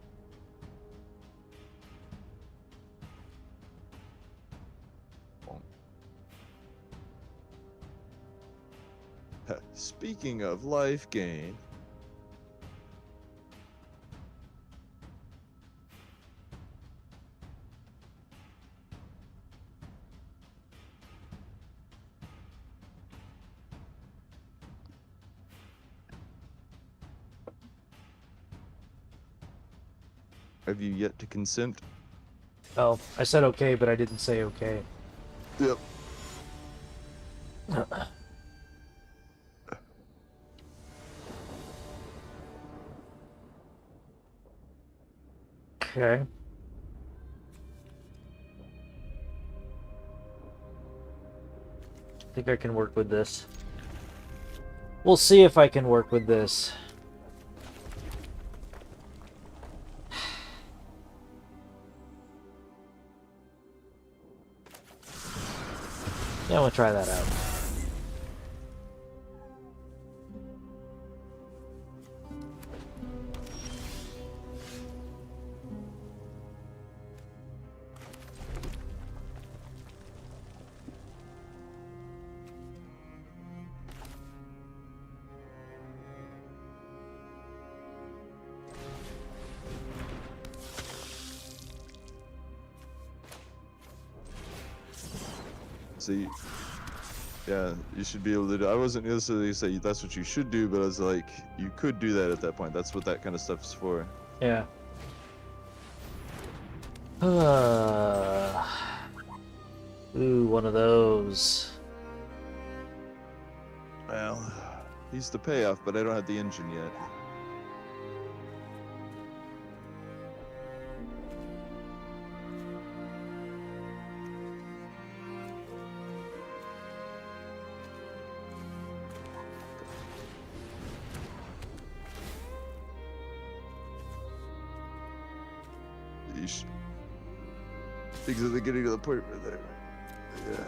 Speaking of life gain, have you yet to consent? Oh, I said okay, but I didn't say okay. Yep. Okay. I think I can work with this. We'll see if I can work with this. Yeah, we'll try that out. See, yeah, you should be able to do. I wasn't necessarily say that's what you should do, but I was like, you could do that at that point. That's what that kind of stuff is for. Yeah. Ooh, one of those. Well, he's the payoff, but I don't have the engine yet. Yeesh. Things are getting to the point where they're. Yeah.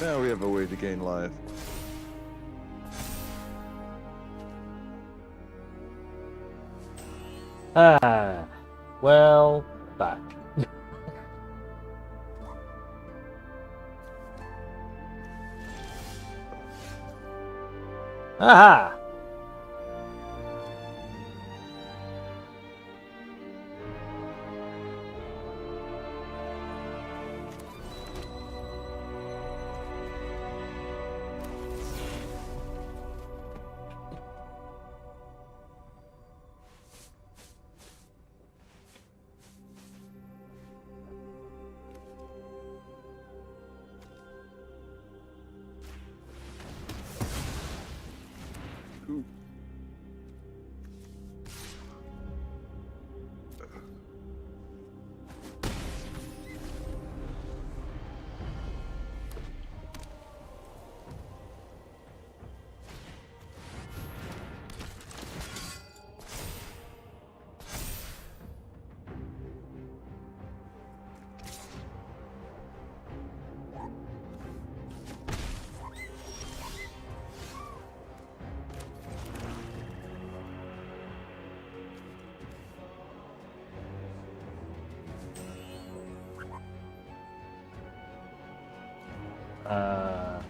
Now we have a way to gain life. Ah, well, fuck. Aha! Ooh. Uh,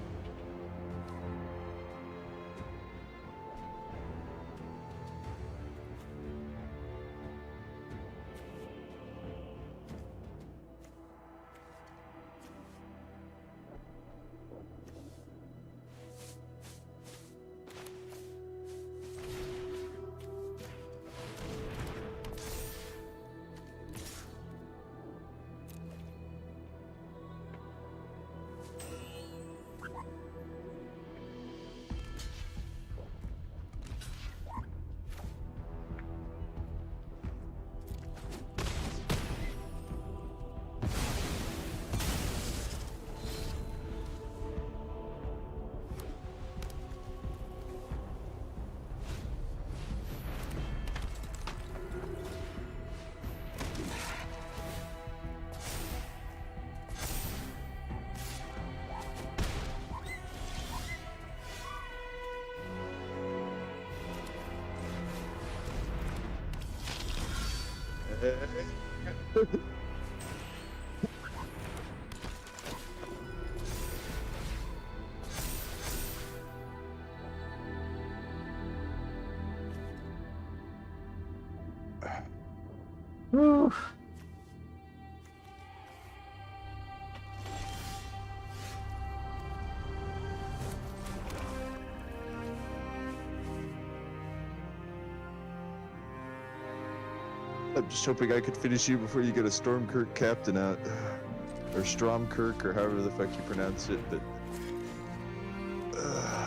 whew. I'm just hoping I could finish you before you get a Stormkirk captain out. Or Stromkirk, or however the fuck you pronounce it, but... Uh...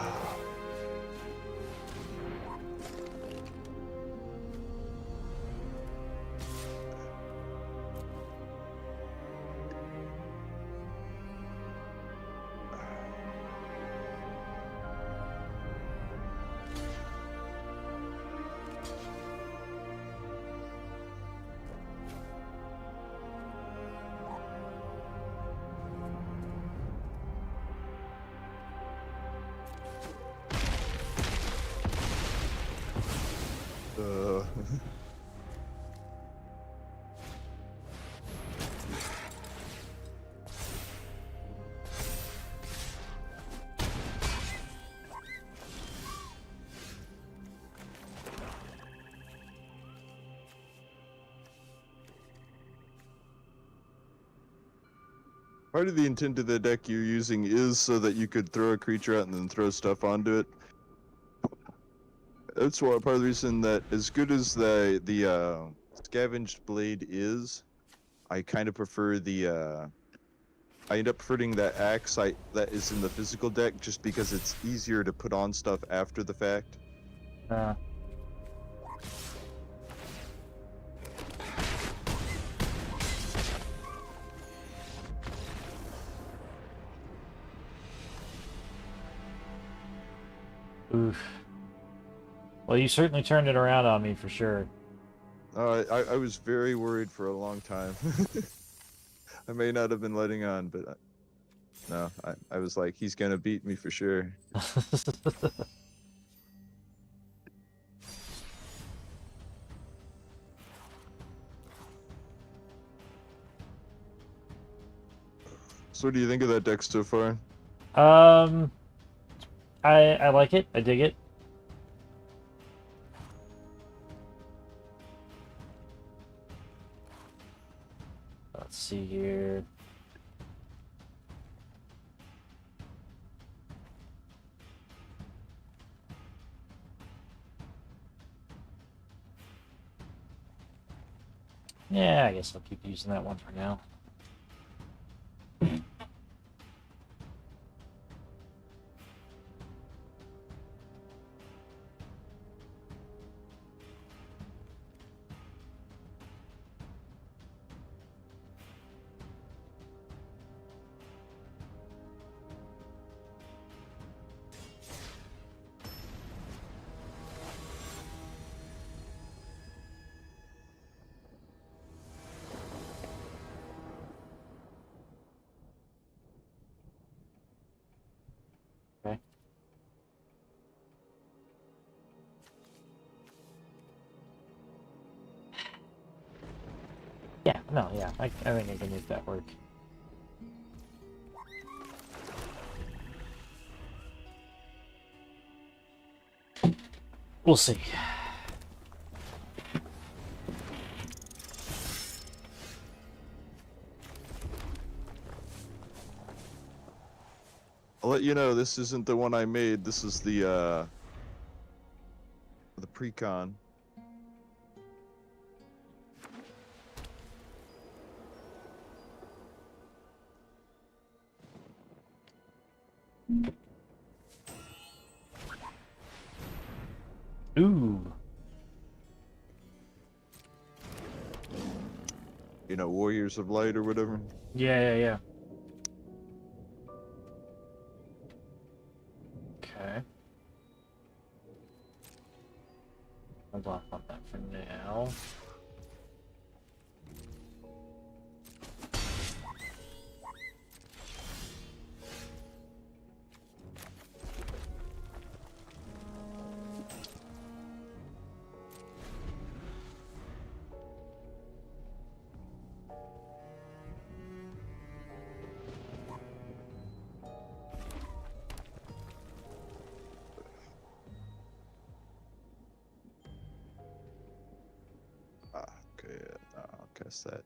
Part of the intent of the deck you're using is so that you could throw a creature out and then throw stuff onto it. That's why part of the reason that, as good as the scavenged blade is, I kind of prefer the I end up preferring that axe that is in the physical deck just because it's easier to put on stuff after the fact. Uh, oof. Well, you certainly turned it around on me for sure. I was very worried for a long time. I may not have been letting on, but no, I was like, he's gonna beat me for sure. So what do you think of that deck so far? um, I like it. I dig it. Let's see here. Yeah, I guess I'll keep using that one for now. Okay. Yeah, no, yeah, I think I can make that work. We'll see. I'll let you know this isn't the one I made. This is the pre-con. Ooh. You know, Warriors of Light or whatever. Yeah. Okay. Hold off on that for now. Okay, I'll cast that.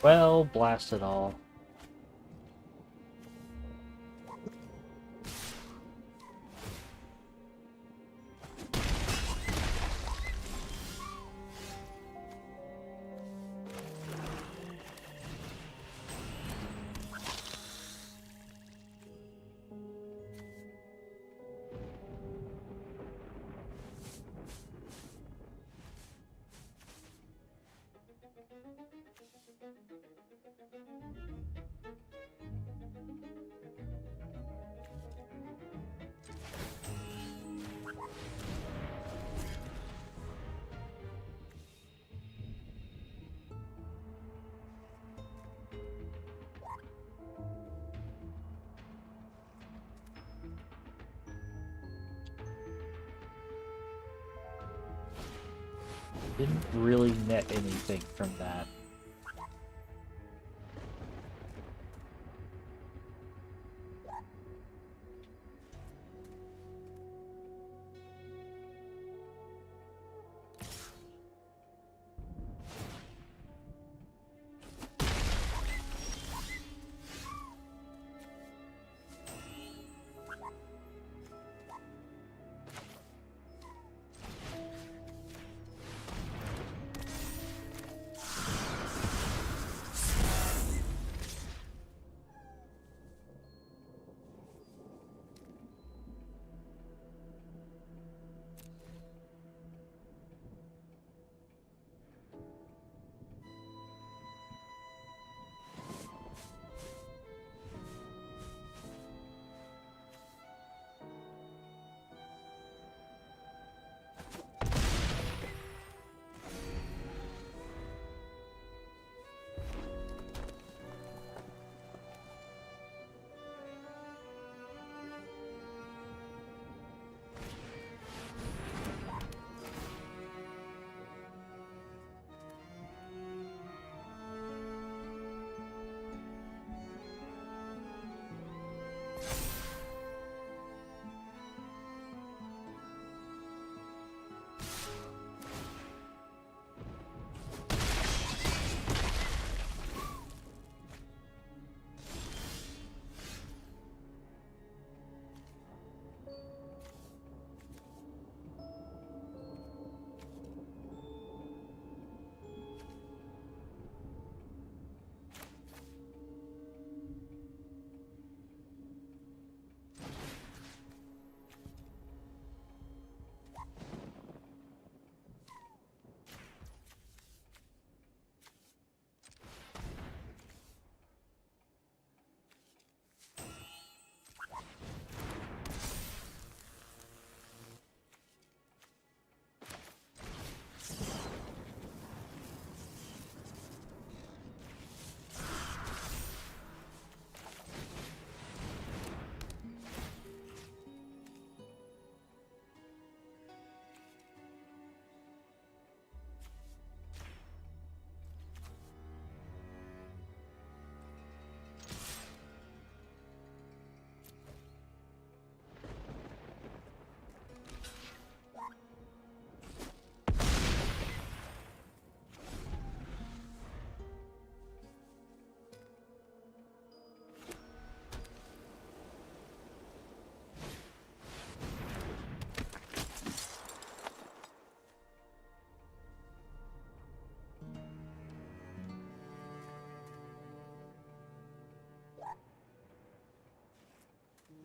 Well, blast it all. Didn't really net anything from that.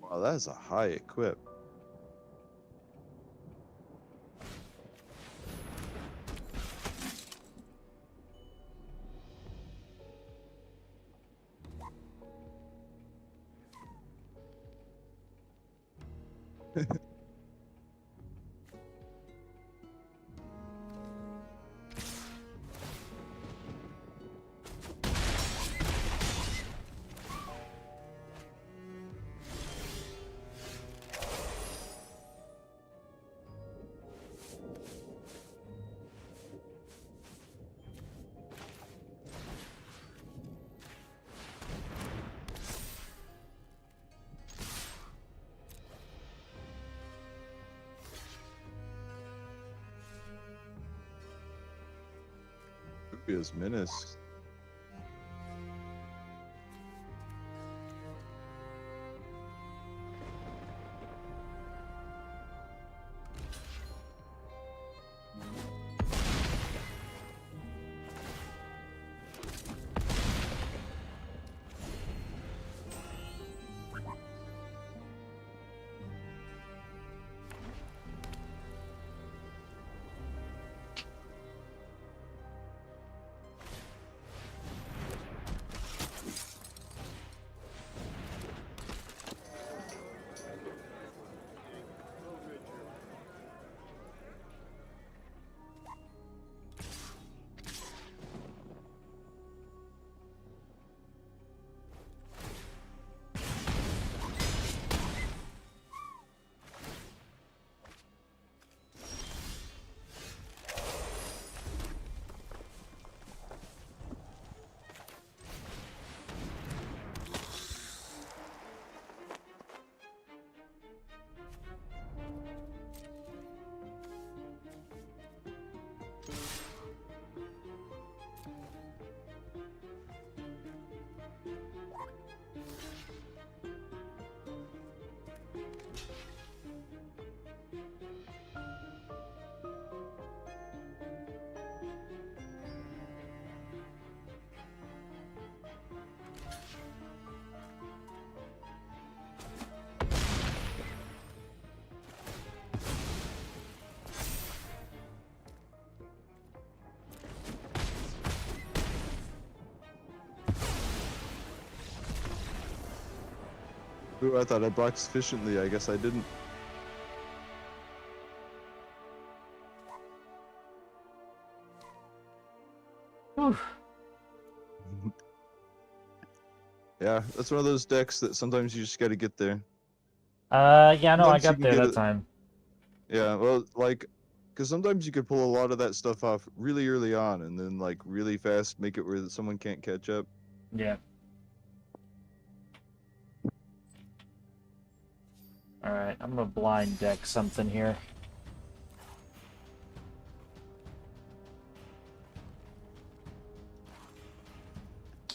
Wow, that is a high equip. Rubia's Menace. Ooh, I thought I blocked sufficiently. I guess I didn't. Whew. Yeah, that's one of those decks that sometimes you just got to get there. Yeah, no, I Sometimes you got can there get that it. time. Yeah, well, like, because sometimes you could pull a lot of that stuff off really early on, and then like really fast make it where someone can't catch up. Yeah. Alright, I'm gonna blind deck something here.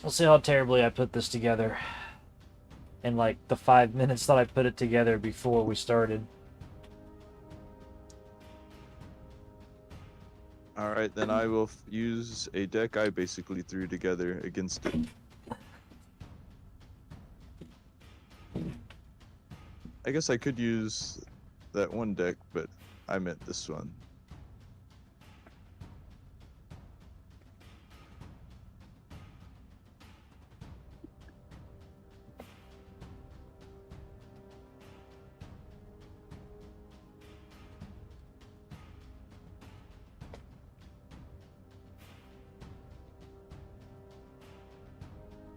We'll see how terribly I put this together in like the 5 minutes that I put it together before we started. All right, then I will use a deck I basically threw together against it. I guess I could use that one deck, but I meant this one.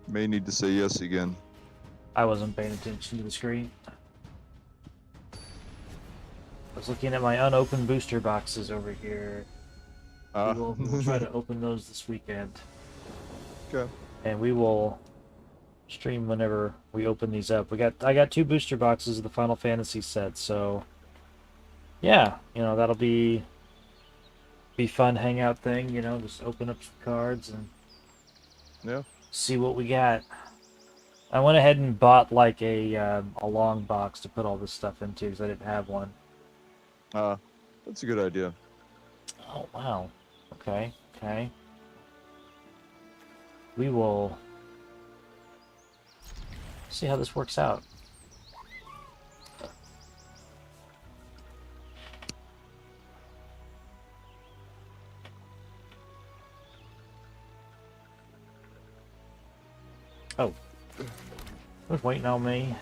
May need to say yes again. I wasn't paying attention to the screen. I was looking at my unopened booster boxes over here. We will try to open those this weekend. Okay. And we will stream whenever we open these up. I got 2 booster boxes of the Final Fantasy set, so yeah, that'll be fun hangout thing, just open up some cards and Yeah. see what we got. I went ahead and bought like a long box to put all this stuff into because I didn't have one. That's a good idea. Oh wow. Okay. Okay. We will see how this works out. Oh, was waiting on me.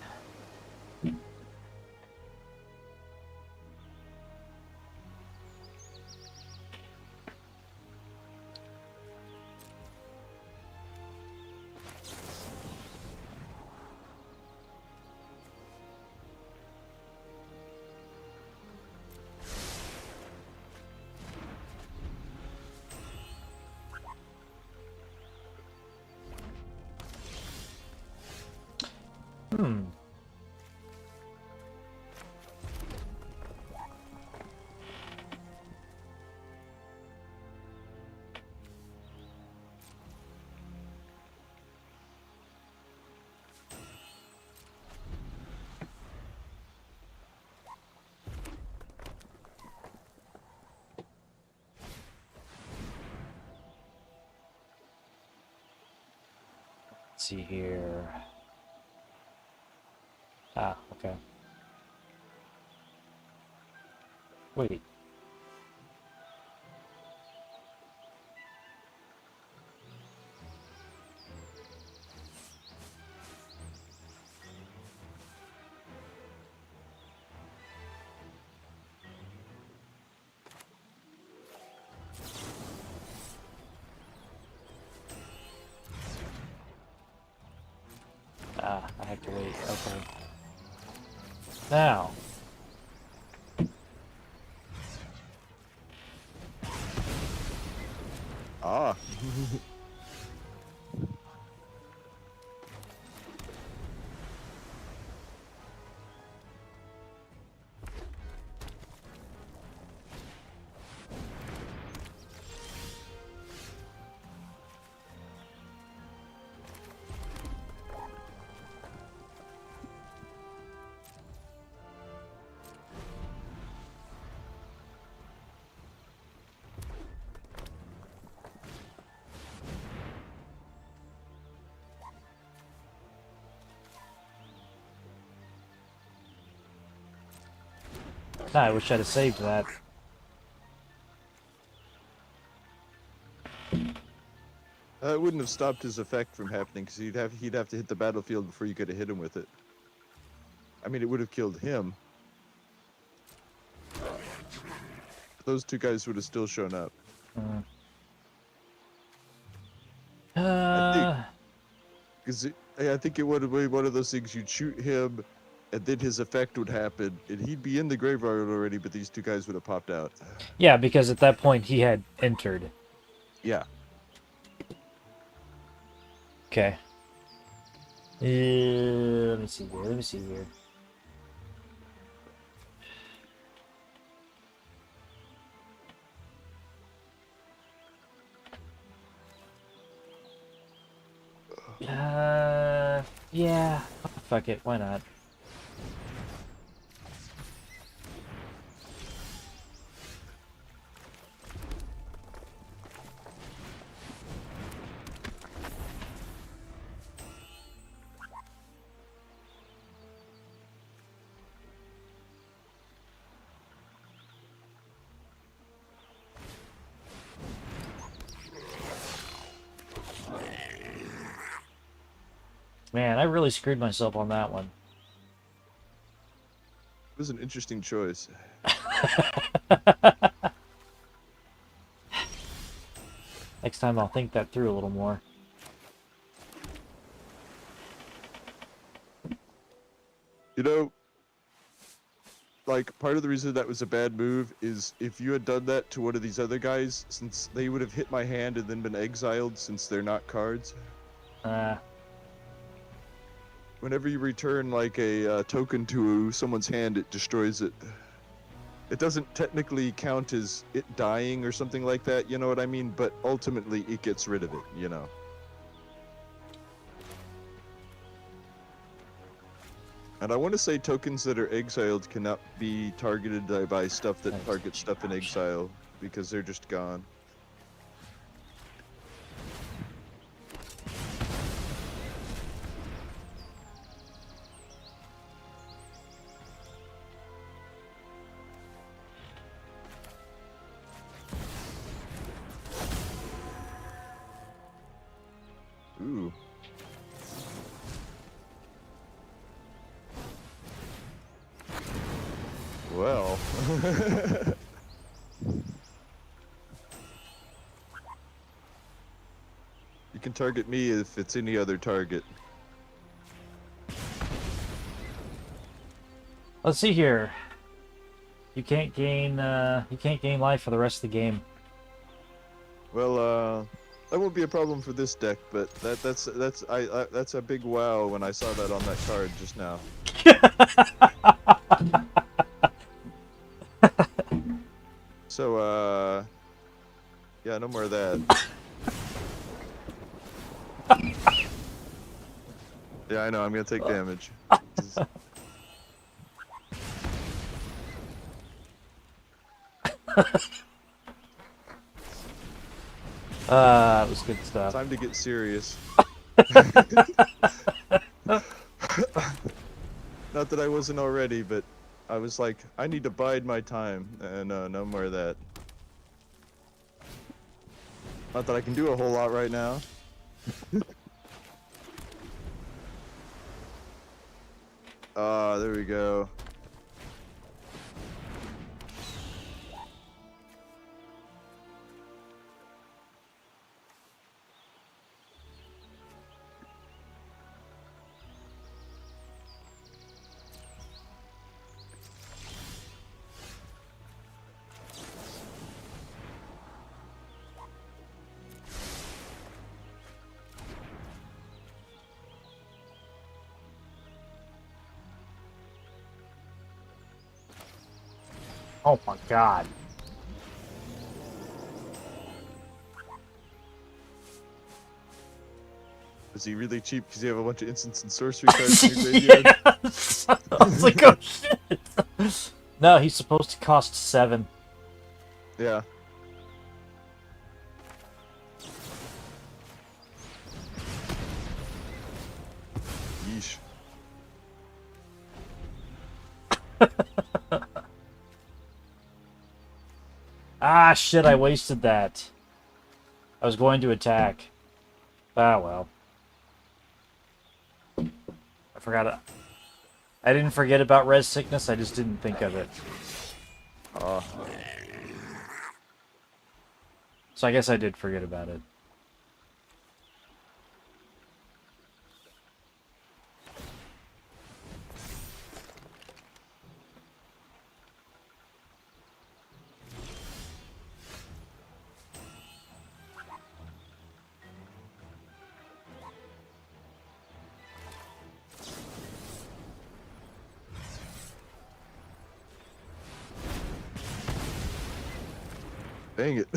Hmm. Let's see here. Ah, okay. Wait. Ah, I have to wait. Okay. Now. Ah. Nah, I wish I'd have saved that. It wouldn't have stopped his effect from happening because he'd have to hit the battlefield before you could have hit him with it. I mean, it would have killed him. Those two guys would have still shown up. Mm. I think, because I think it would have been one of those things. You'd shoot him, and then his effect would happen, and he'd be in the graveyard already. But these two guys would have popped out. Yeah, because at that point he had entered. Yeah. Okay. Let me see here. Let me see here. Yeah. Fuck it. Why not? Man, I really screwed myself on that one. It was an interesting choice. Next time I'll think that through a little more. You know, like, part of the reason that was a bad move is if you had done that to one of these other guys, since they would have hit my hand and then been exiled since they're not cards. Whenever you return, like, a token to someone's hand, it destroys it. It doesn't technically count as it dying or something like that, you know what I mean? But ultimately, it gets rid of it, you know? And I want to say tokens that are exiled cannot be targeted by stuff that targets stuff in exile, because they're just gone. Ooh. Well. You can target me if it's any other target. Let's see here. You can't gain life for the rest of the game. Well, that won't be a problem for this deck, but that's a big wow when I saw that on that card just now. So, yeah, no more of that. Yeah, I know, I'm gonna take damage. That was good stuff. Time to get serious. Not that I wasn't already, but I was like, I need to bide my time, and no more of that. Not that I can do a whole lot right now. There we go. Oh my god. Is he really cheap because you have a bunch of instants and sorcery cards in your graveyard? Yes! I was like, oh shit! No, he's supposed to cost 7. Yeah. Yeesh. Ah, shit, I wasted that. I was going to attack. Ah, well. I I didn't forget about res sickness. I just didn't think of it. Ah, So I guess I did forget about it. dang it.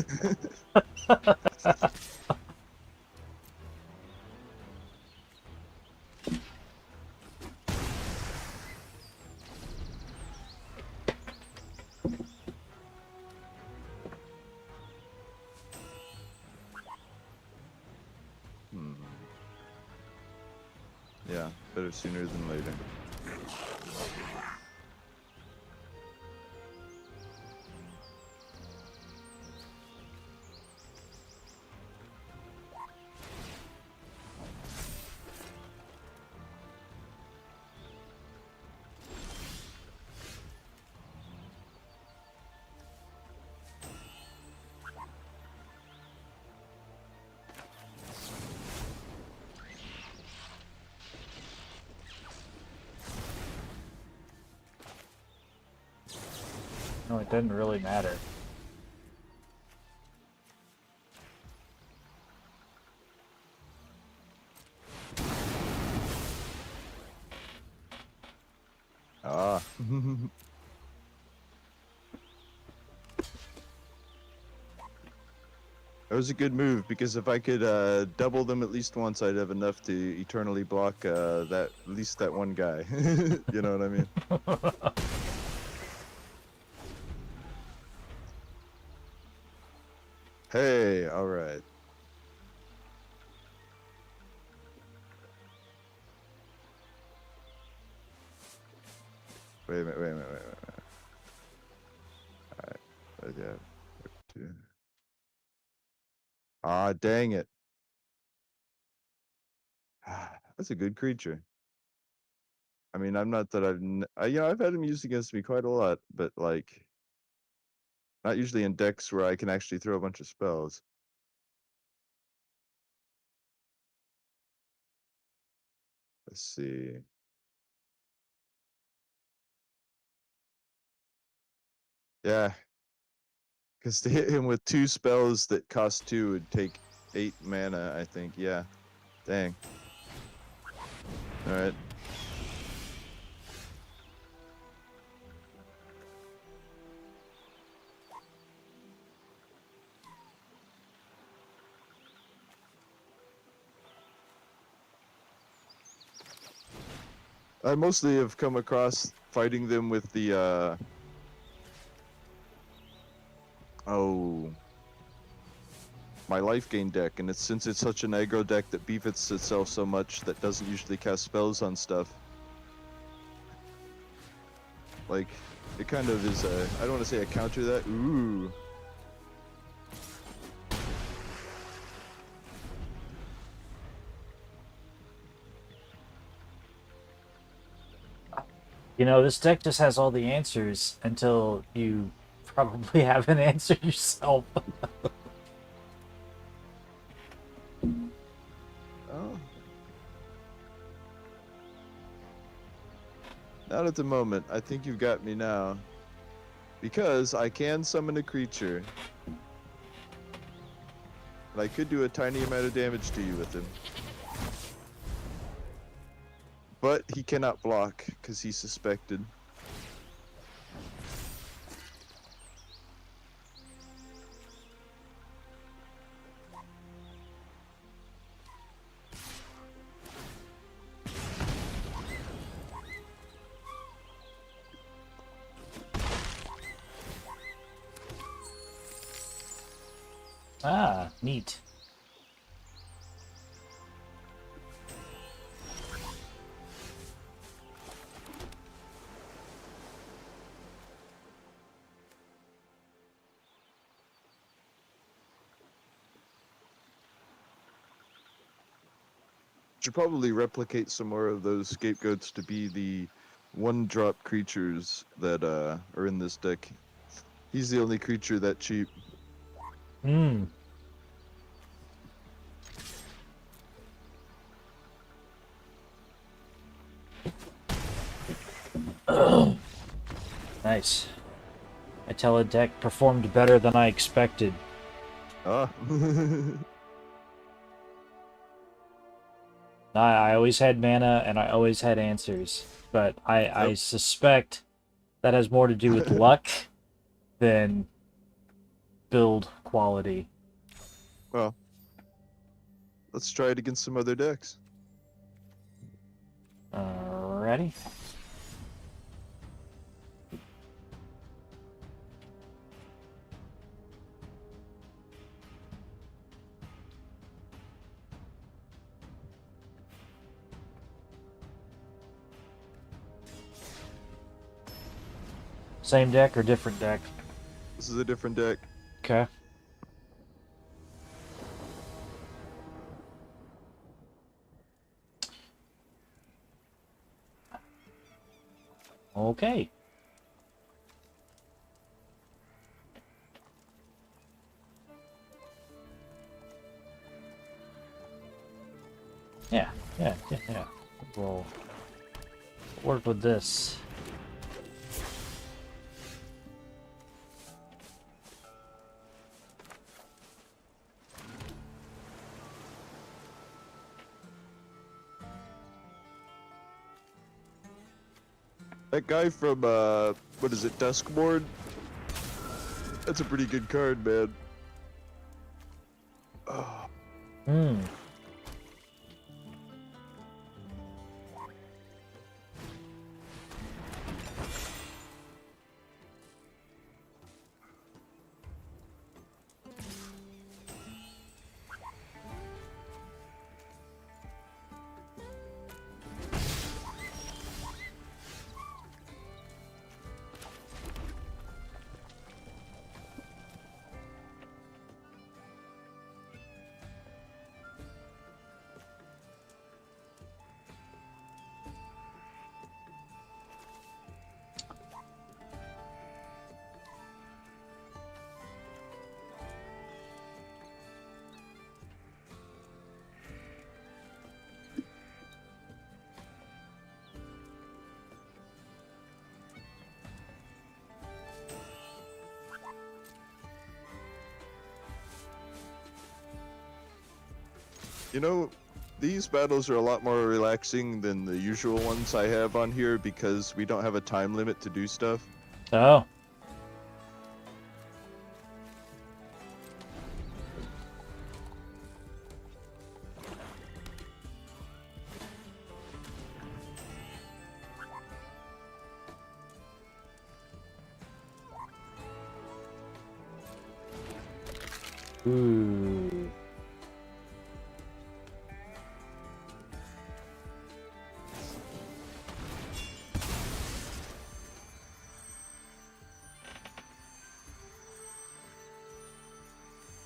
Hmm. Yeah, better sooner than later. No, it doesn't really matter. Ah. That was a good move because if I could double them at least once, I'd have enough to eternally block that at least that one guy. You know what I mean? Hey, all right. Wait a minute. Wait a minute. Wait a minute. All right. Yeah. Two. Ah, dang it. That's a good creature. I mean, I'm not that yeah, I've had him used against me quite a lot, but like not usually in decks where I can actually throw a bunch of spells. Let's see. Yeah, because to hit him with 2 spells that cost 2 would take 8 mana, I think. Yeah. Dang. All right. I mostly have come across fighting them with the oh, my life gain deck, and since it's such an aggro deck that beefs itself so much that doesn't usually cast spells on stuff. Like it kind of is a, I don't want to say a counter that. Ooh. You know, this deck just has all the answers until you probably have an answer yourself. Oh. Not at the moment. I think you've got me now. Because I can summon a creature. And I could do a tiny amount of damage to you with him. But he cannot block because he's suspected. Ah, neat. Should probably replicate some more of those scapegoats to be the one-drop creatures that are in this deck. He's the only creature that cheap. Hmm. Nice. I tell a deck performed better than I expected. Ah. I always had mana and I always had answers, but I Yep. suspect that has more to do with luck than build quality. Well, let's try it against some other decks. Ready? Same deck or different deck? This is a different deck. Okay. Okay. Yeah. We'll work with this. That guy from what is it, Duskboard? That's a pretty good card, man. Oh, Hmm. you know, these battles are a lot more relaxing than the usual ones I have on here because we don't have a time limit to do stuff. Oh. Ooh.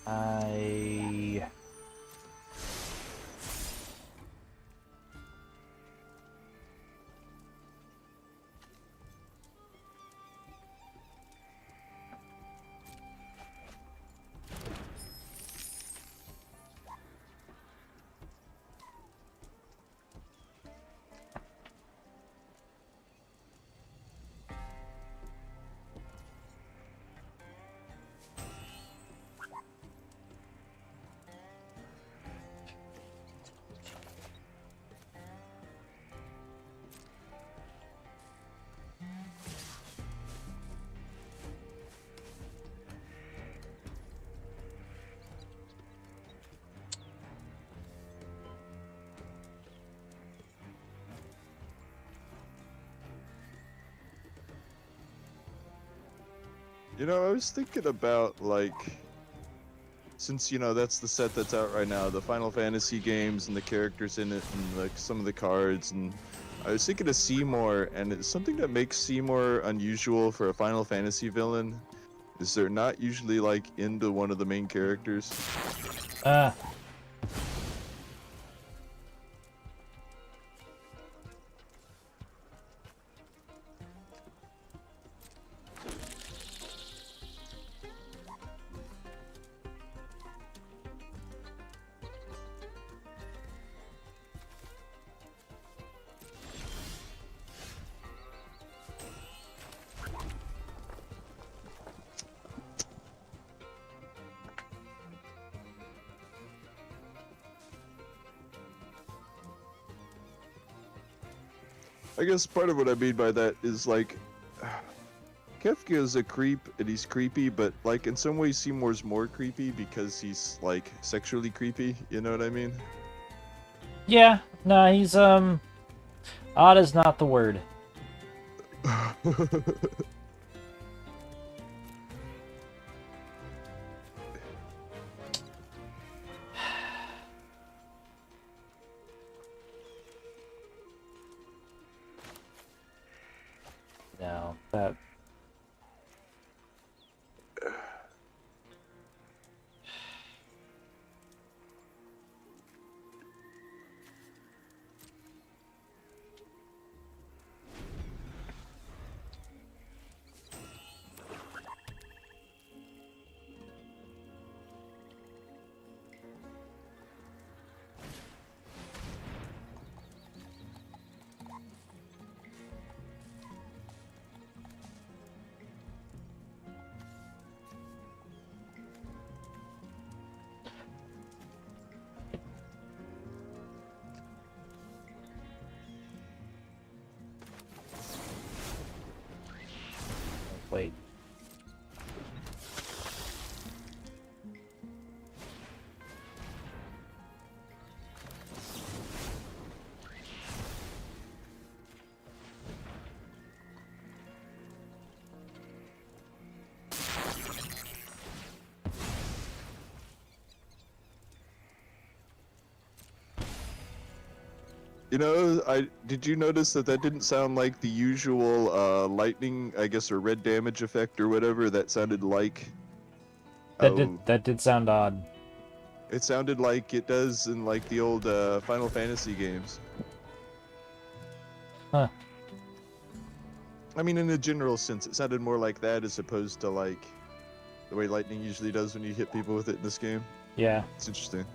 I You know, I was thinking about, like, since, you know, that's the set that's out right now, the Final Fantasy games and the characters in it and, like, some of the cards, and I was thinking of Seymour, and it's something that makes Seymour unusual for a Final Fantasy villain is they're not usually, like, into one of the main characters. ah. I guess part of what I mean by that is like Kefka is a creep and he's creepy, but like in some ways Seymour's more creepy because he's like sexually creepy, you know what I mean? Yeah, no, he's odd is not the word. No, that wait. You know, I did you notice that that didn't sound like the usual lightning, I guess, or red damage effect or whatever? That sounded like oh, That did sound odd. it sounded like it does in like the old Final Fantasy games. Huh. I mean, in a general sense, it sounded more like that as opposed to like the way lightning usually does when you hit people with it in this game. Yeah. It's interesting.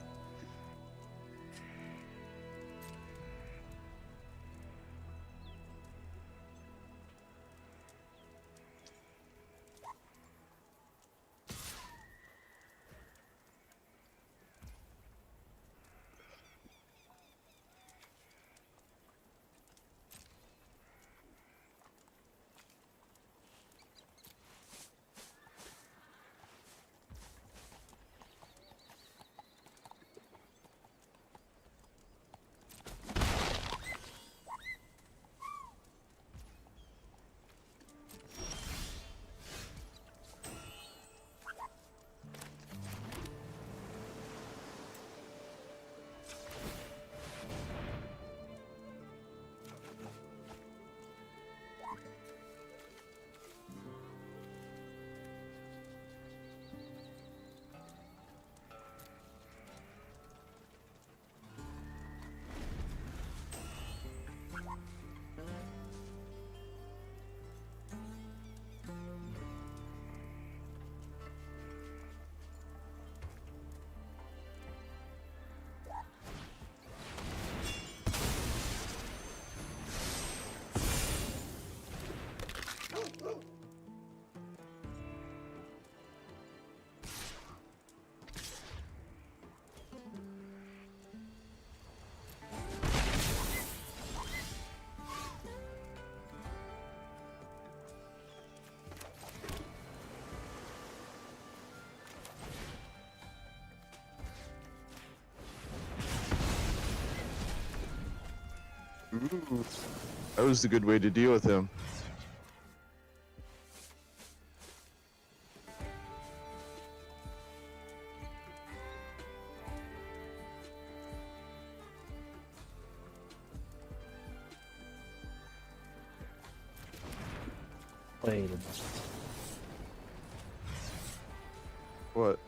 Ooh, that was a good way to deal with him. Wait a minute. What?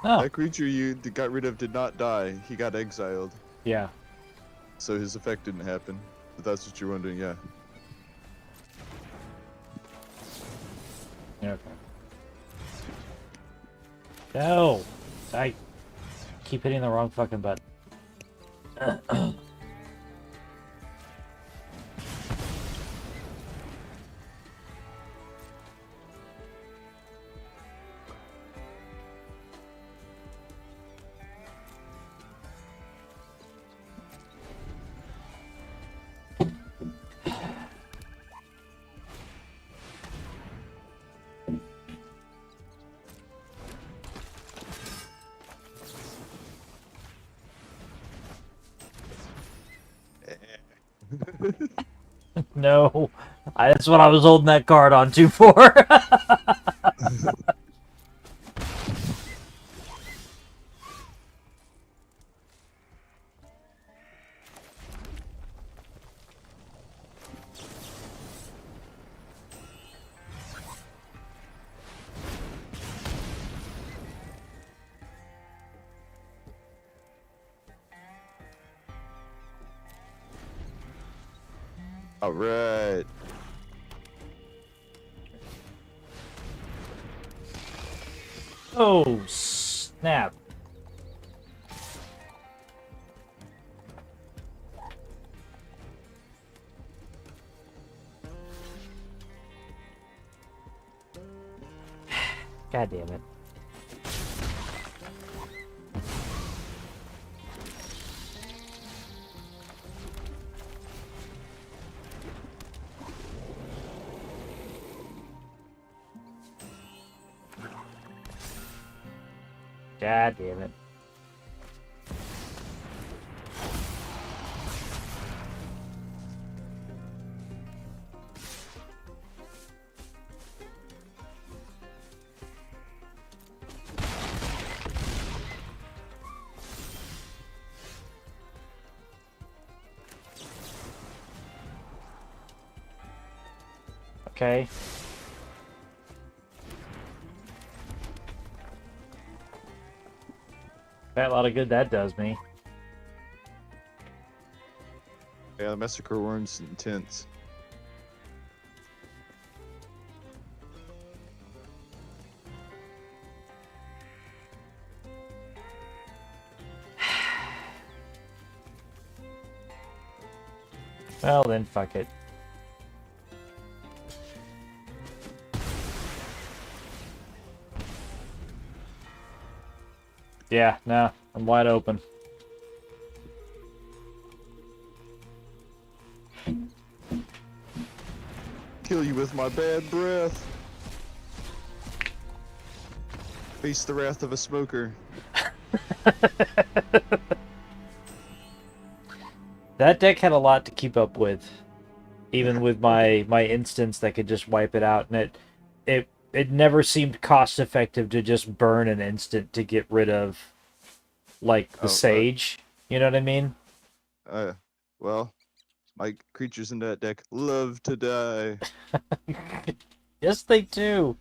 Oh, That creature you got rid of did not die. He got exiled, yeah. so his effect didn't happen. If that's what you're wondering, yeah. Okay. No! I keep hitting the wrong fucking button. No, that's what I was holding that card on to for. All right. Oh, snap. God damn it. God damn it. Okay. Got a lot of good that does me. Yeah, the massacre one's intense. Well, then fuck it. Yeah, no, I'm wide open. Kill you with my bad breath. Face the wrath of a smoker. That deck had a lot to keep up with, even with my instance that could just wipe it out, and it never seemed cost effective to just burn an instant to get rid of like the Oh, sage. You know what I mean? well, my creatures in that deck love to die. Yes, they do.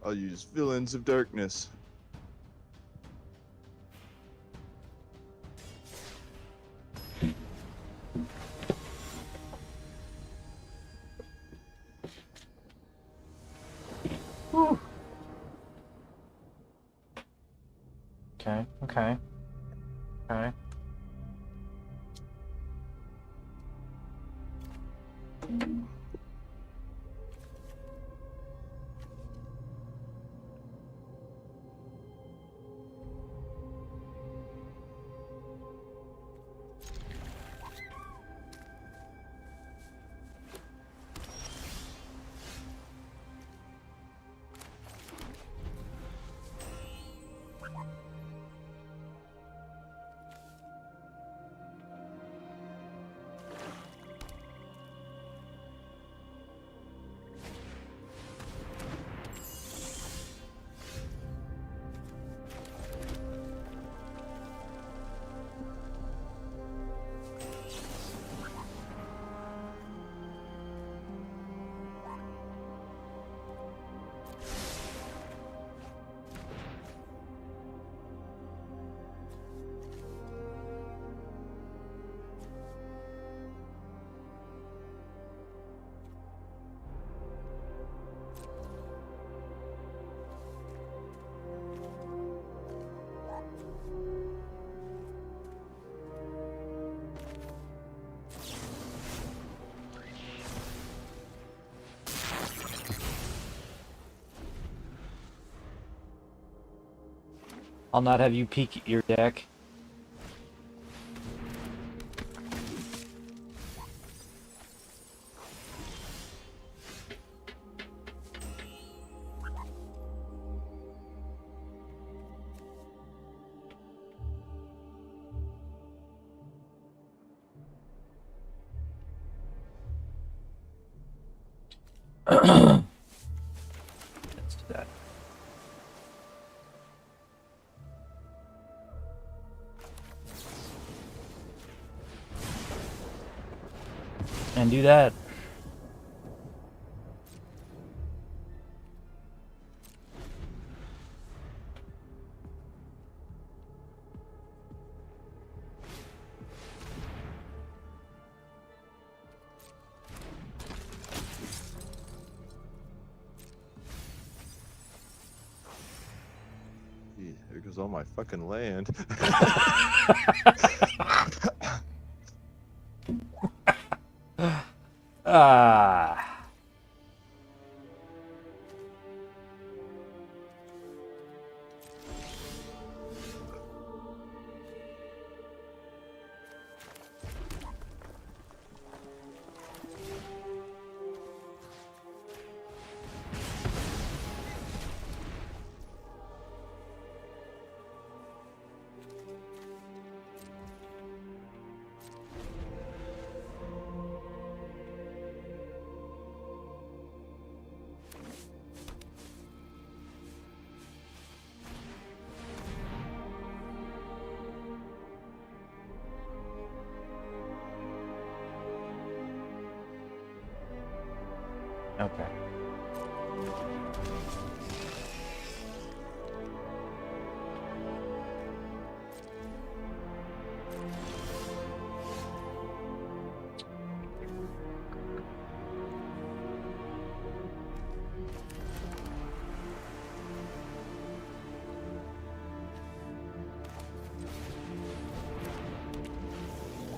I'll use Villains of Darkness. Whew. Okay, okay, okay. I'll not have you peek at your deck. Let's do that. And do that. Gee, there goes all my fucking land. Ah. Okay.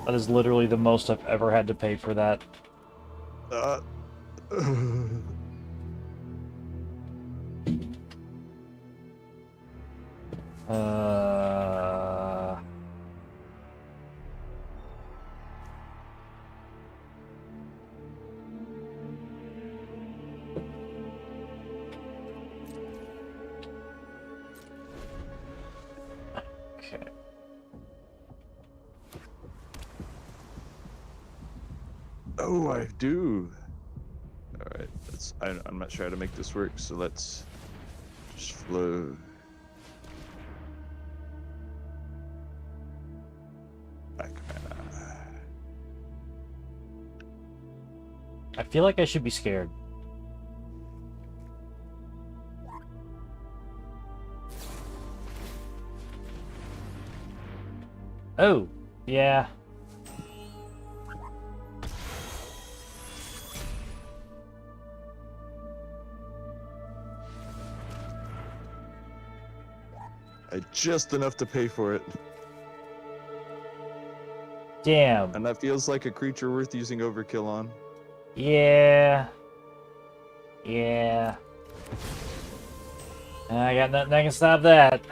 That is literally the most I've ever had to pay for that. Uh, Uh... Okay. oh, I do. All right, I'm not sure how to make this work, so let's just flow. Back mana. I feel like I should be scared. Oh, yeah. Just enough to pay for it. Damn. And that feels like a creature worth using overkill on. Yeah. Yeah. I got nothing that can stop that.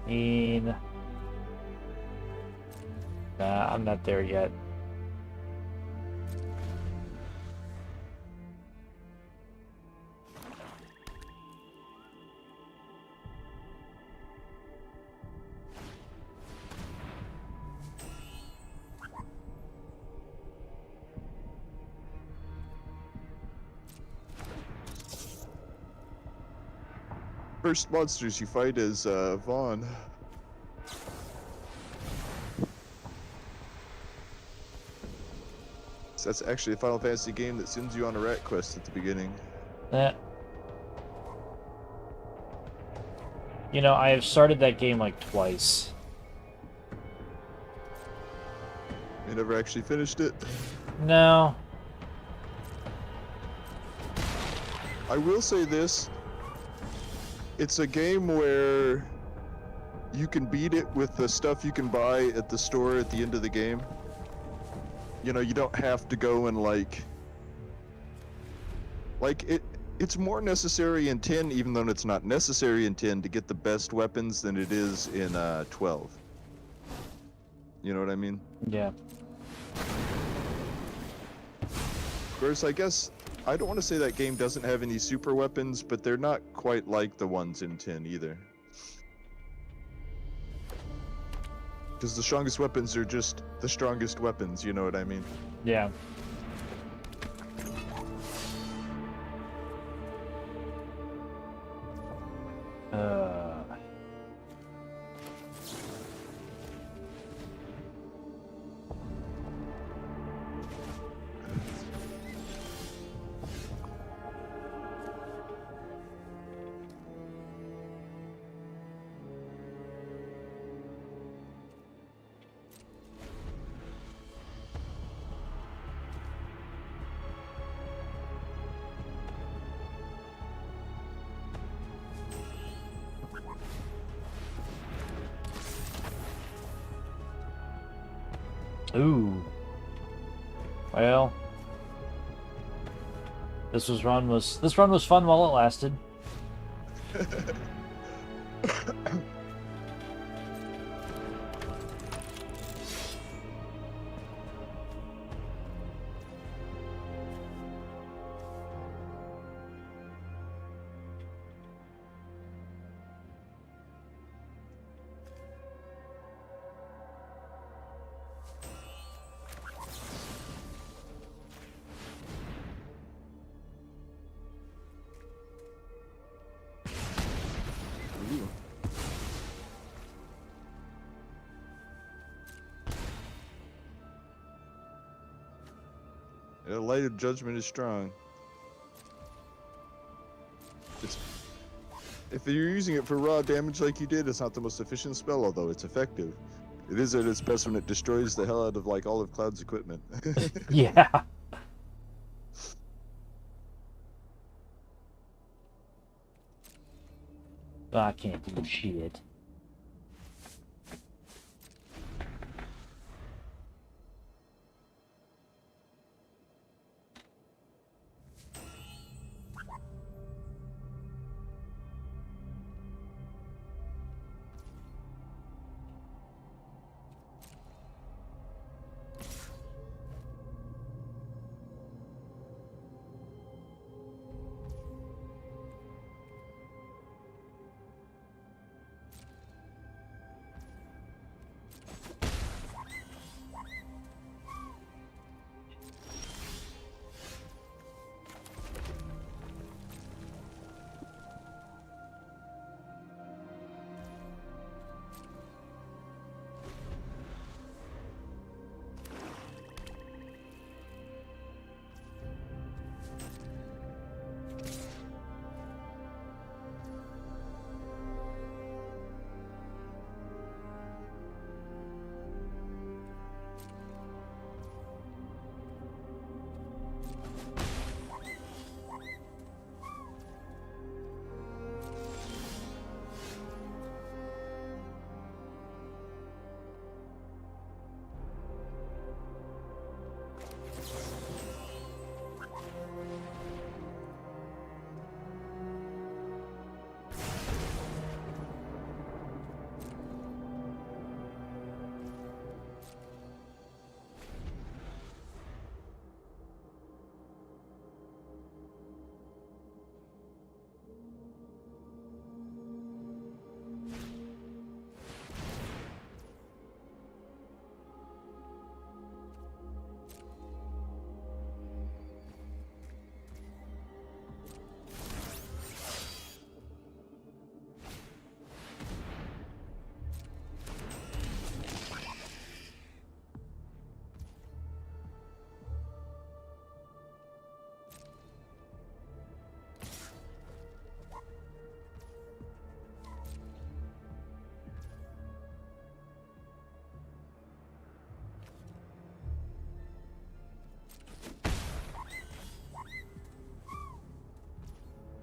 I mean... Nah, I'm not there yet. First monsters you fight is Vaughn. So that's actually a Final Fantasy game that sends you on a rat quest at the beginning. You know, I have started that game like twice. You never actually finished it. No. I will say this. It's a game where you can beat it with the stuff you can buy at the store at the end of the game. You know, you don't have to go and like Like it's more necessary in 10, even though it's not necessary in 10 to get the best weapons than it is in 12. You know what I mean? Yeah. Whereas I guess I don't want to say that game doesn't have any super weapons, but they're not quite like the ones in 10 either. Because the strongest weapons are just the strongest weapons, you know what I mean? Yeah. Ooh. Well, this run was fun while it lasted. Ooh. Yeah, Light of Judgment is strong. If you're using it for raw damage like you did, it's not the most efficient spell, although it's effective. It is at its best when it destroys the hell out of like all of Cloud's equipment. Yeah. I can't do shit.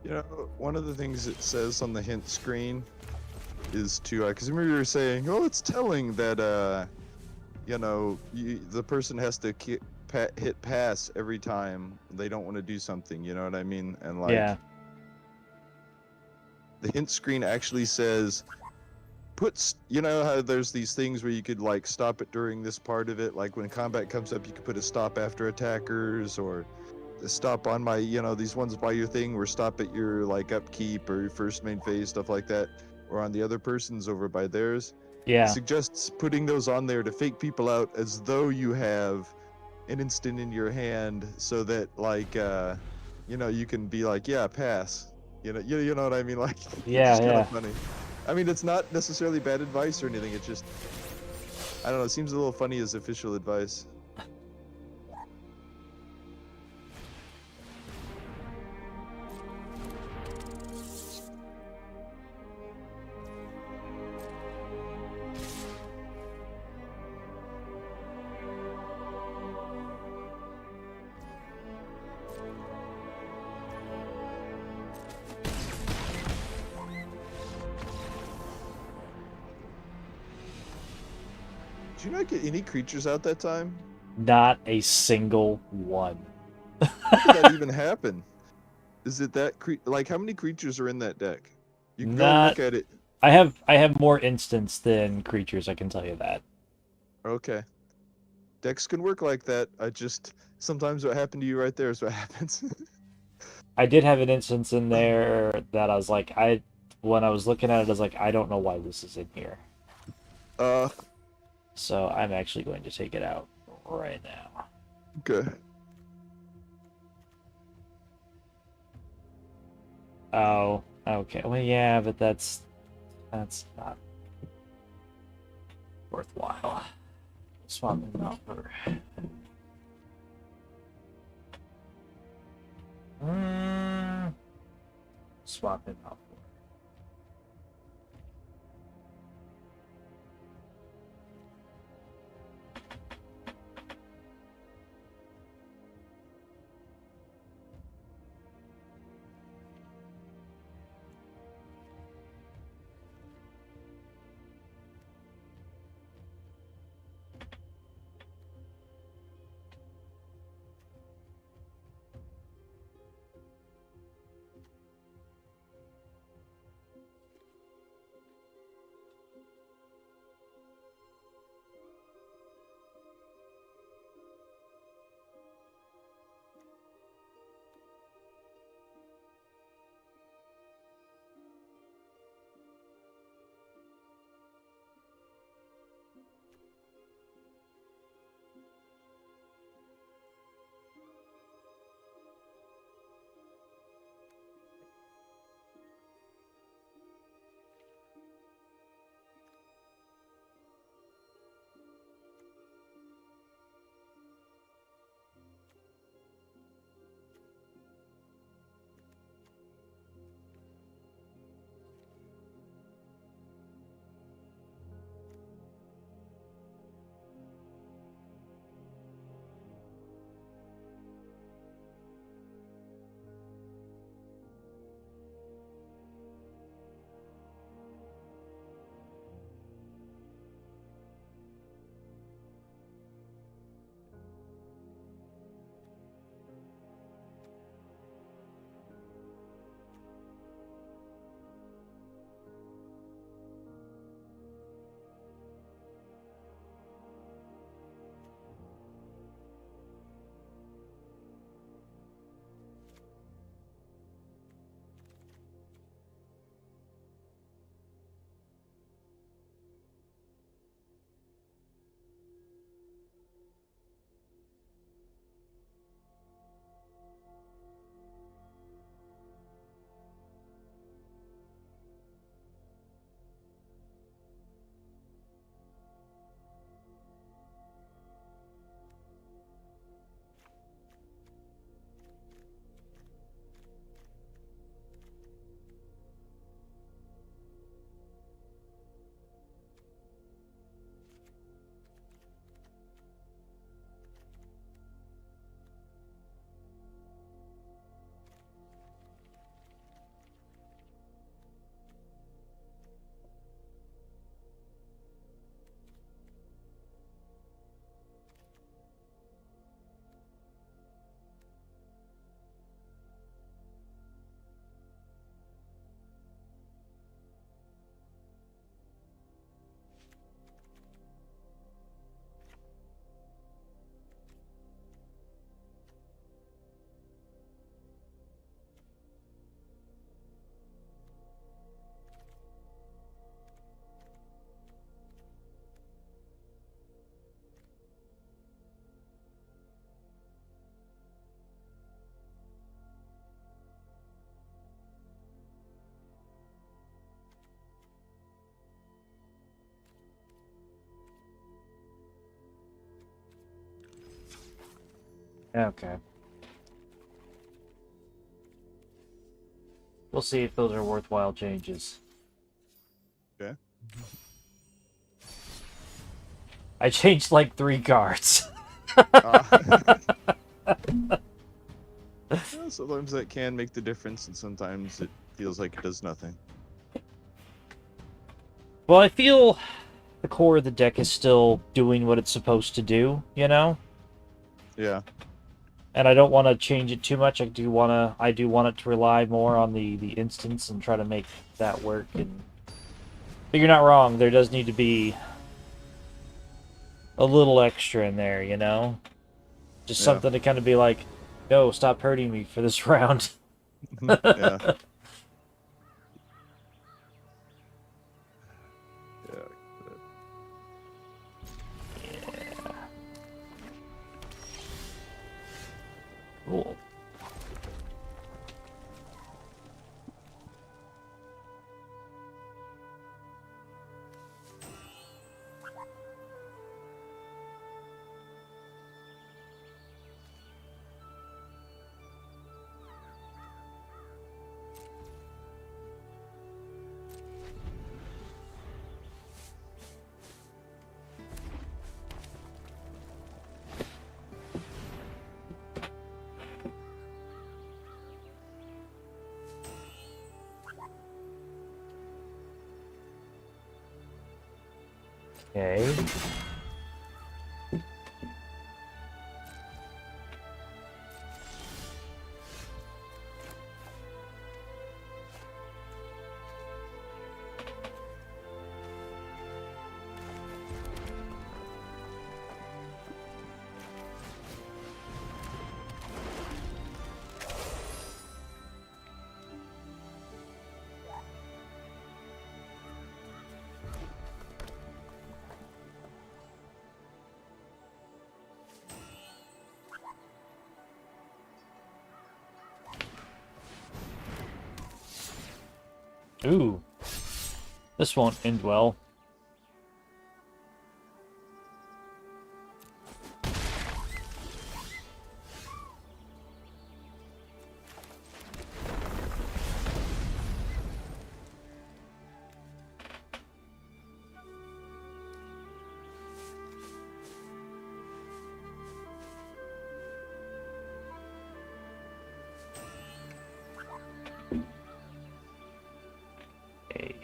You know, one of the things it says on the hint screen is to, because remember you were saying, oh, it's telling that, you know, the person has to hit pass every time they don't want to do something. You know what I mean? And like Yeah. the hint screen actually says, you know how there's these things where you could like stop it during this part of it, like when combat comes up, you could put a stop after attackers, or a stop on my, these ones by your thing, or stop at your like upkeep or your first main phase, stuff like that, or on the other person's over by theirs. It Yeah. suggests putting those on there to fake people out as though you have an instant in your hand, so that like you can be like, yeah, pass. You know what I mean? Like, it's Yeah, just kind of yeah. funny. I mean, it's not necessarily bad advice or anything. It's just, I don't know. It seems a little funny as official advice. Did you not get any creatures out that time? Not a single one. How did that even happen? Is it that like how many creatures are in that deck? You can go Not look at it. I have more instants than creatures, I can tell you that. Okay. Decks can work like that. I just sometimes what happened to you right there is what happens. I did have an instance in there that I was like, when I was looking at it, I was like, I don't know why this is in here. uh So I'm actually going to take it out right now. okay. Oh, okay. Well, yeah, but that's not worthwhile. Swap them out for. Swap him out for. Okay. We'll see if those are worthwhile changes. Okay. I changed like 3 cards. Uh, yeah, sometimes that can make the difference, and sometimes it feels like it does nothing. Well, I feel the core of the deck is still doing what it's supposed to do, you know? Yeah. And I don't want to change it too much. I do want it to rely more on the instance and try to make that work. But you're not wrong. There does need to be a little extra in there, you know? Just Yeah. something to kind of be like, no, stop hurting me for this round. Yeah. Yeah. Cool. Okay. Ooh. This won't end well. Okay.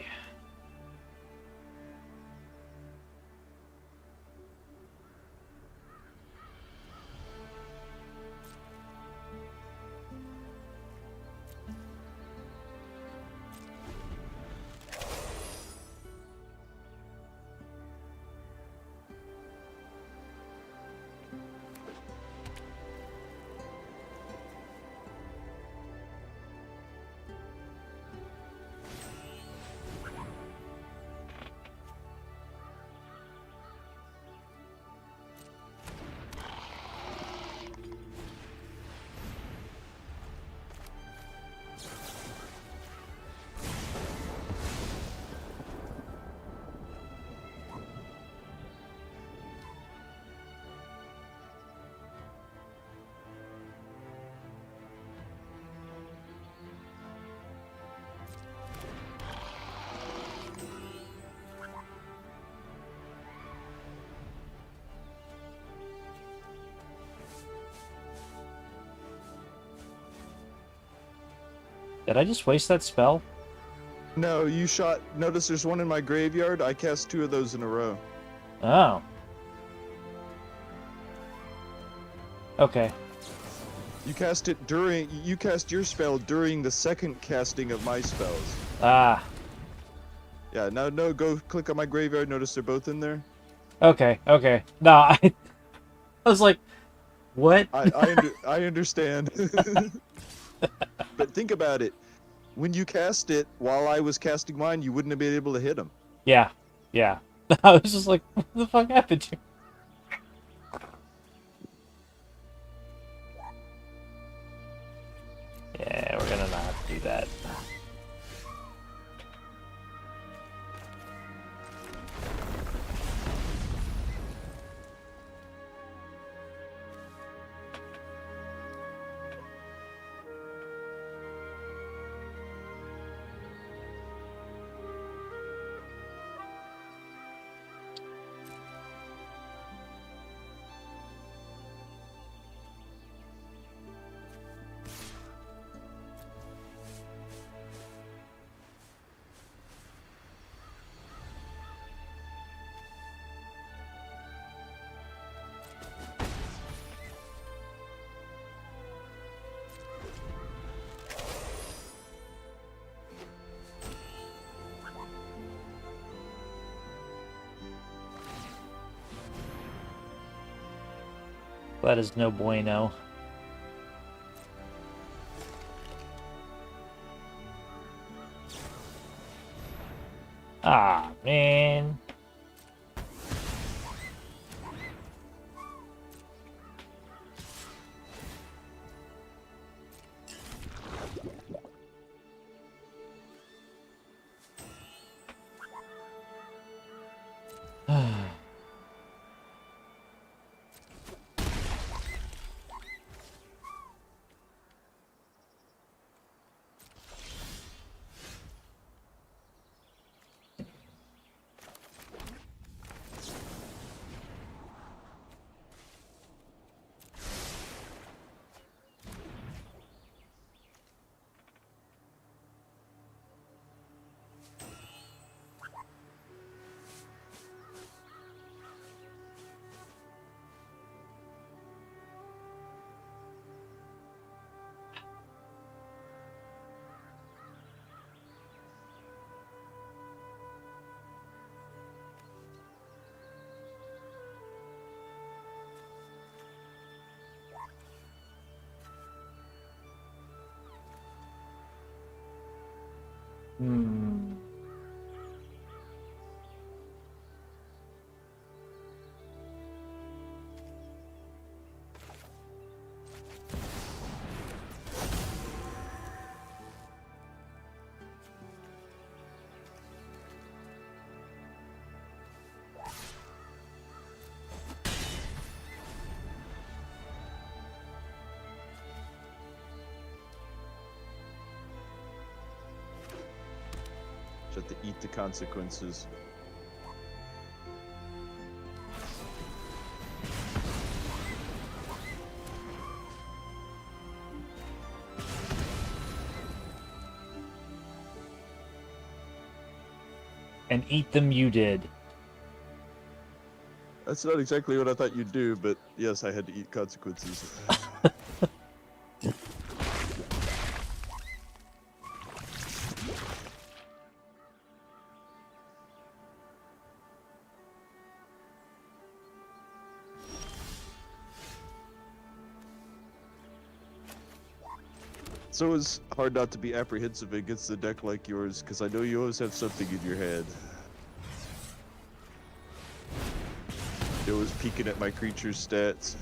Did I just waste that spell? No, you shot. Notice there's one in my graveyard. I cast 2 of those in a row. Oh. Okay. You cast it during. You cast your spell during the second casting of my spells. Ah. Yeah. Now, no. Go click on my graveyard. Notice they're both in there. Okay. Okay. No, I was like, what? I understand. But think about it. When you cast it while I was casting mine, you wouldn't have been able to hit him. Yeah. Yeah. I was just like, what the fuck happened to you? Yeah, we're gonna not do that. That is no bueno. Ah, man. Hmm. Just have to eat the consequences. And eat them you did. That's not exactly what I thought you'd do, but yes, I had to eat consequences. It's always hard not to be apprehensive against a deck like yours, because I know you always have something in your head. You're always peeking at my creature's stats.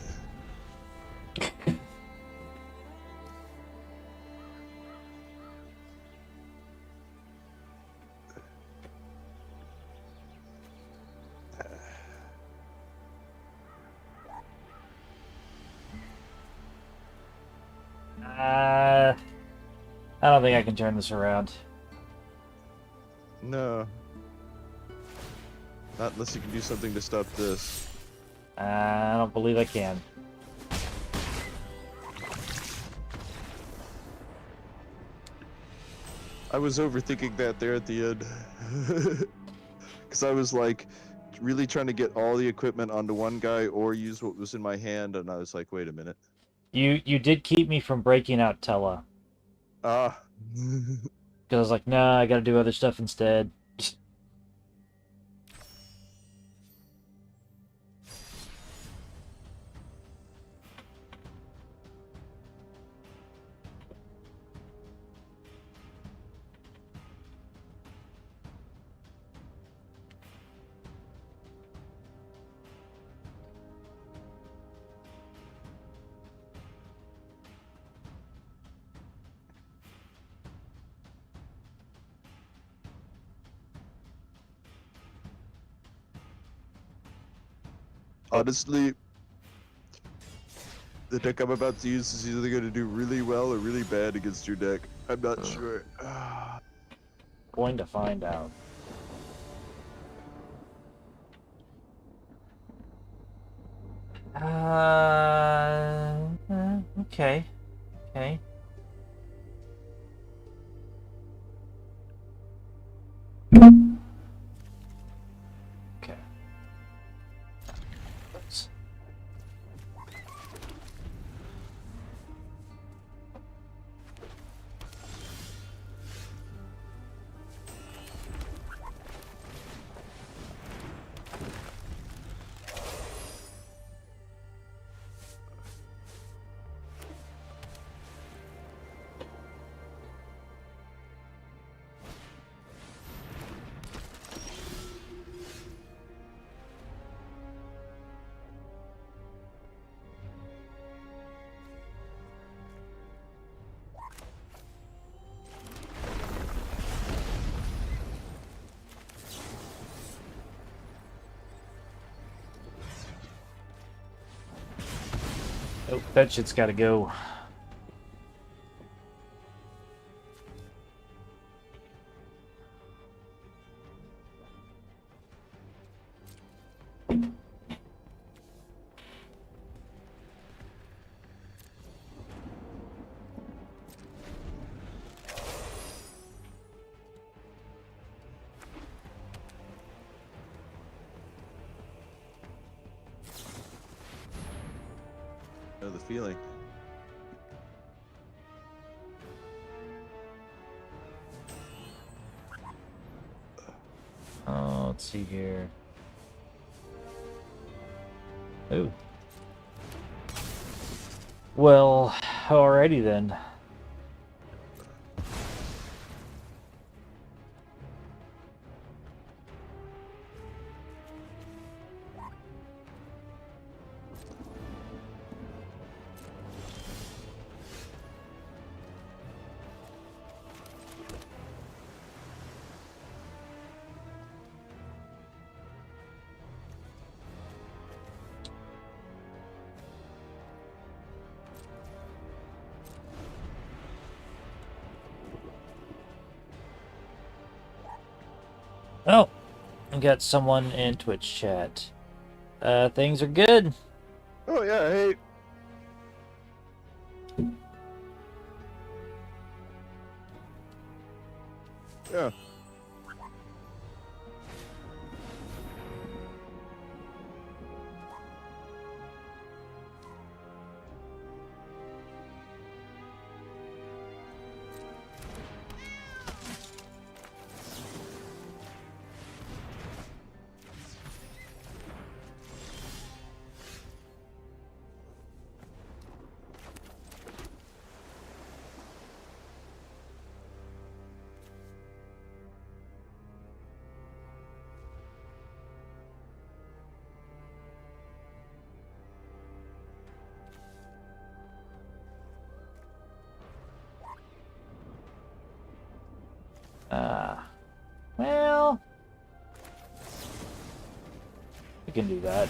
I don't think I can turn this around. No. Not unless you can do something to stop this. I don't believe I can. I was overthinking that there at the end. Because I was like really trying to get all the equipment onto one guy or use what was in my hand, and I was like, wait a minute. You did keep me from breaking out Tella. Ah. Because I was like, nah, I gotta do other stuff instead. Honestly, the deck I'm about to use is either going to do really well or really bad against your deck. I'm not sure. Going to find out. Okay. Okay. Okay. Oops. Oh, that shit's gotta go. I know the feeling. Oh, let's see here. Ooh. Well, alrighty then. Oh, I got someone in Twitch chat. Things are good. Oh yeah, hey. Yeah. Well, we can do that.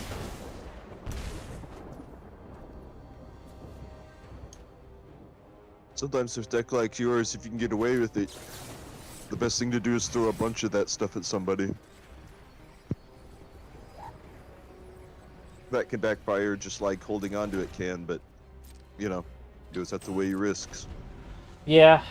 Sometimes with deck like yours, if you can get away with it, the best thing to do is throw a bunch of that stuff at somebody. That can backfire just like holding on to it can, but, you know, you always have to weigh your risks. Yeah.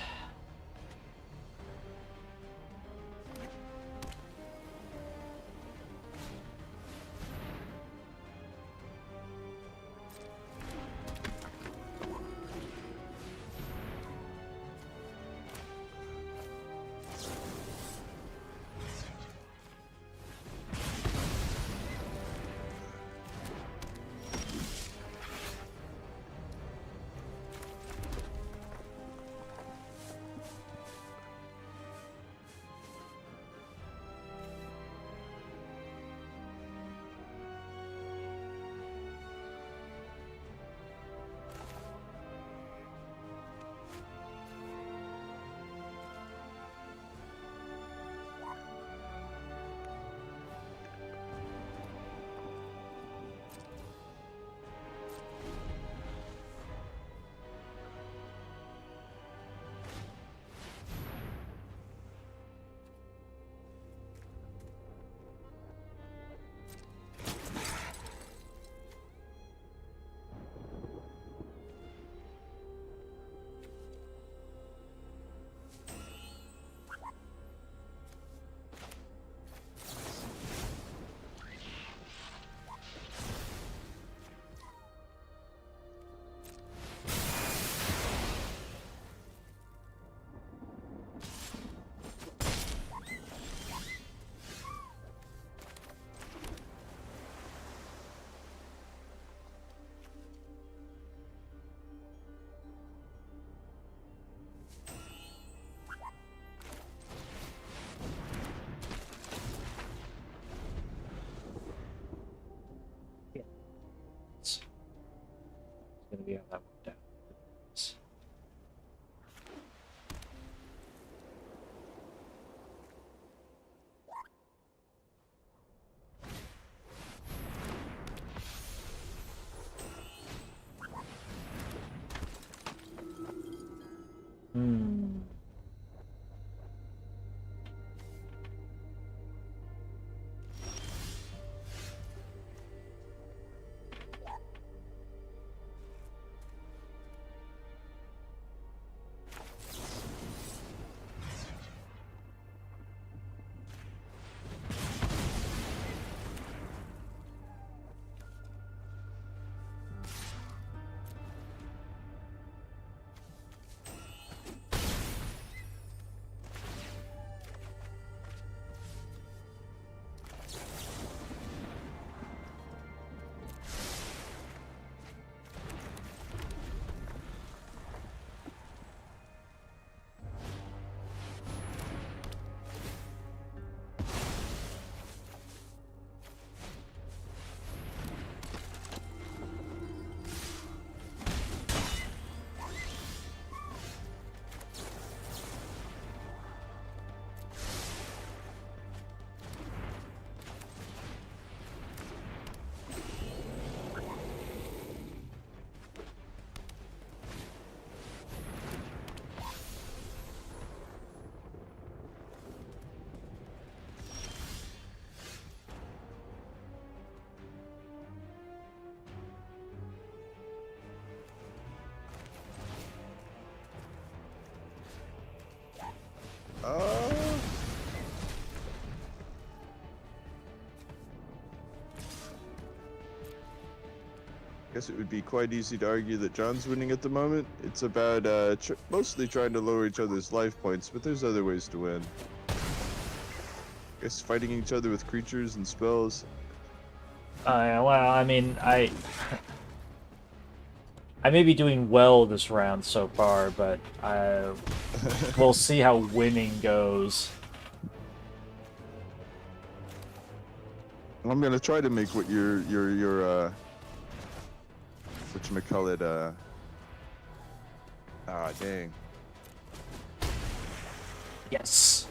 It's gonna be how that worked out. Uh, guess it would be quite easy to argue that John's winning at the moment. It's about mostly trying to lower each other's life points, but there's other ways to win. Guess fighting each other with creatures and spells. Well, I mean, I may be doing well this round so far, but we'll see how winning goes. I'm gonna try to make what your whatchamacallit, dang. Yes.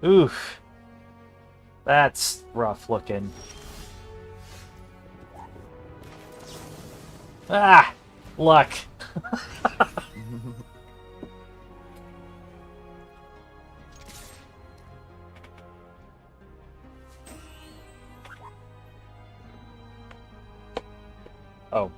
Oof. That's rough looking. Ah! Luck. Oh.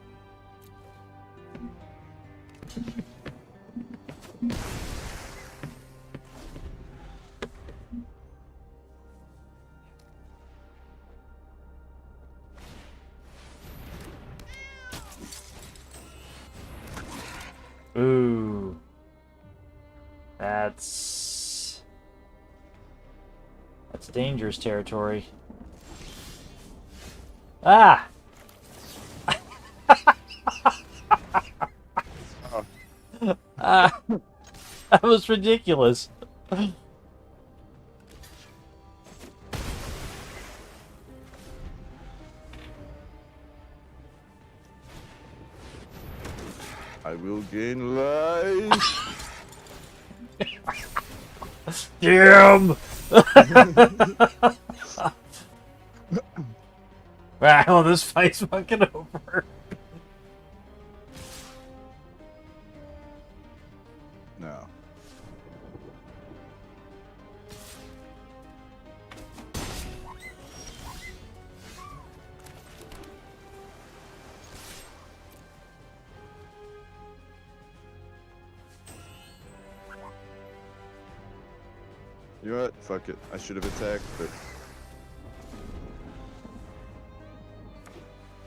Ooh. That's dangerous territory. Ah! Ah! That was ridiculous. I will gain life. Damn! Wow, this fight's fucking over. No. You know what? Fuck it. I should have attacked, but...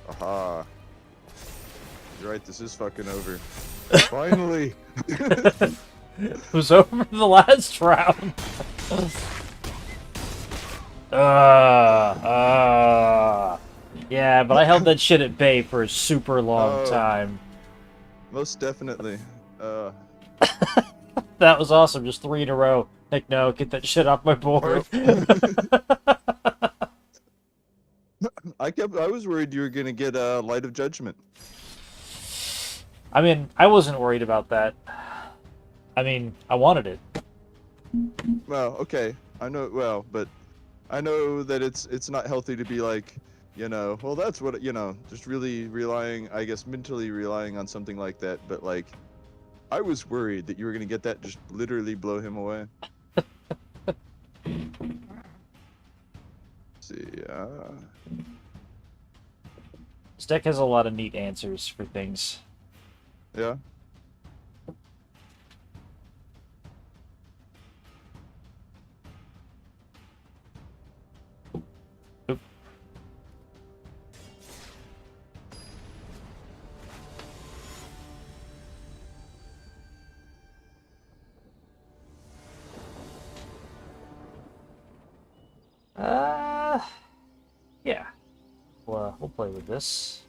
Aha. You're right, this is fucking over. Finally! It was over the last round. Yeah, but I held that shit at bay for a super long time. Most definitely. That was awesome. Just 3 in a row. Like, no, get that shit off my board. I was worried you were gonna get Light of Judgment. I mean, I wasn't worried about that. I mean, I wanted it. Well, okay. I know, well, but I know that it's not healthy to be like, well, that's what, just really relying, I guess, mentally relying on something like that. But, like, I was worried that you were going to get that, just literally blow him away. See, This deck has a lot of neat answers for things. yeah. Oop. Yeah. We'll play with this.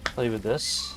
Play with this.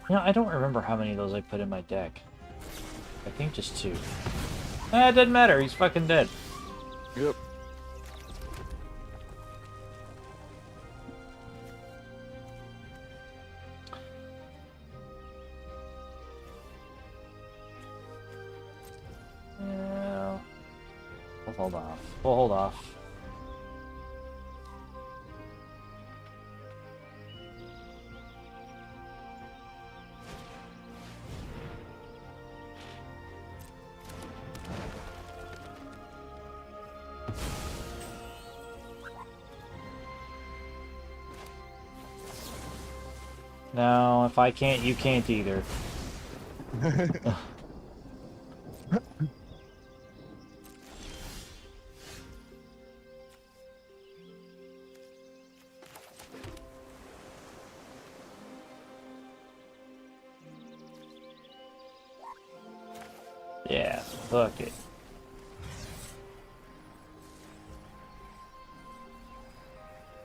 You know, I don't remember how many of those I put in my deck. I think just 2. Eh, it doesn't matter. He's fucking dead. Yep. Yeah. We'll hold off. We'll hold off. No, if I can't, you can't either. Yeah, fuck it.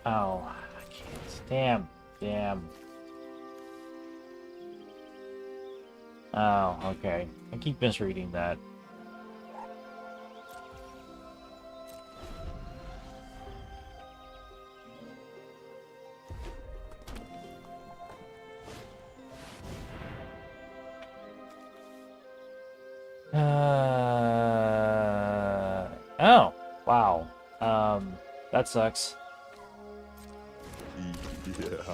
Oh, I can't. Damn. Damn. Oh, okay. I keep misreading that. Oh, wow. That sucks. Yeah.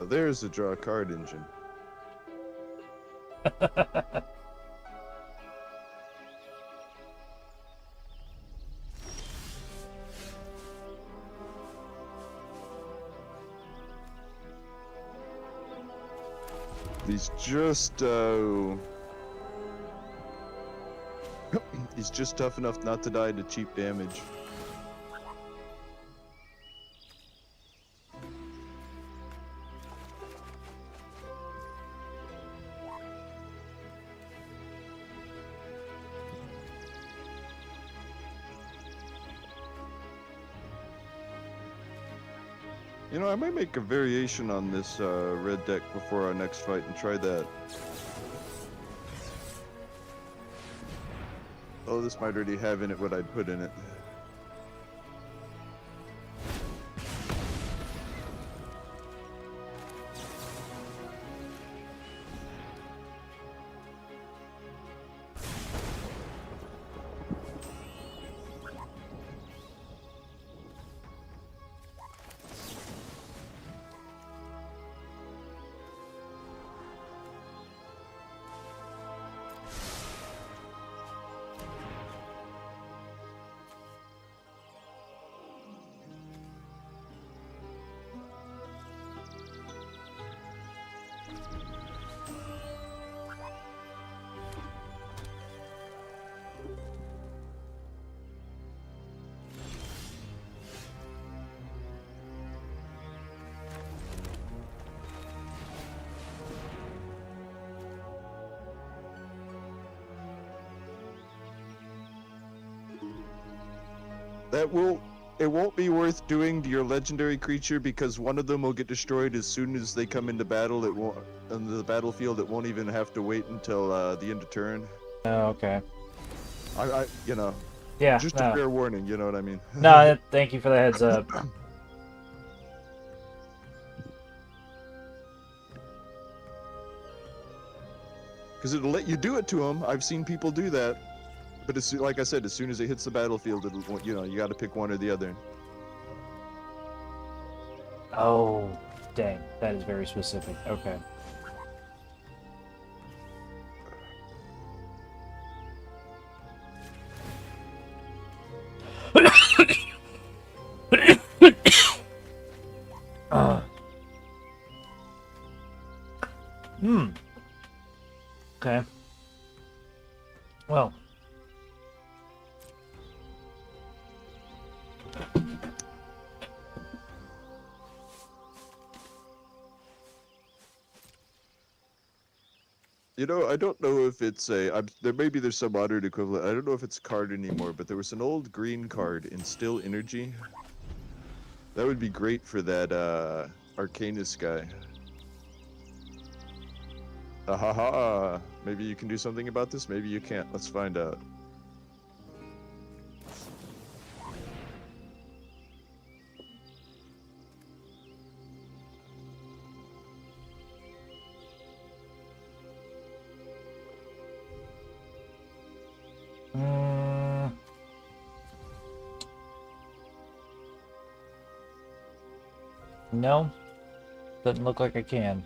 Oh, there's the draw card engine. He's just he's just tough enough not to die to cheap damage. You know, I might make a variation on this red deck before our next fight and try that. Oh, this might already have in it what I'd put in it. That will it won't be worth doing to your legendary creature because one of them will get destroyed as soon as they come into battle. It won't on the battlefield. It won't even have to wait until the end of turn. Oh, okay. You know, Yeah, just a no. fair warning. You know what I mean? No, thank you for the heads up. Because it'll let you do it to them. I've seen people do that. But it's like I said, as soon as it hits the battlefield, it'll, you know, you got to pick one or the other. Oh, dang. That is very specific. Okay. Hmm. Okay. Well. You know, I don't know if it's there maybe there's some modern equivalent. I don't know if it's a card anymore, but there was an old green card in Still Energy. That would be great for that Arcanist guy. Ahaha! Maybe you can do something about this. Maybe you can't. Let's find out. Mm, no. Doesn't look like I can.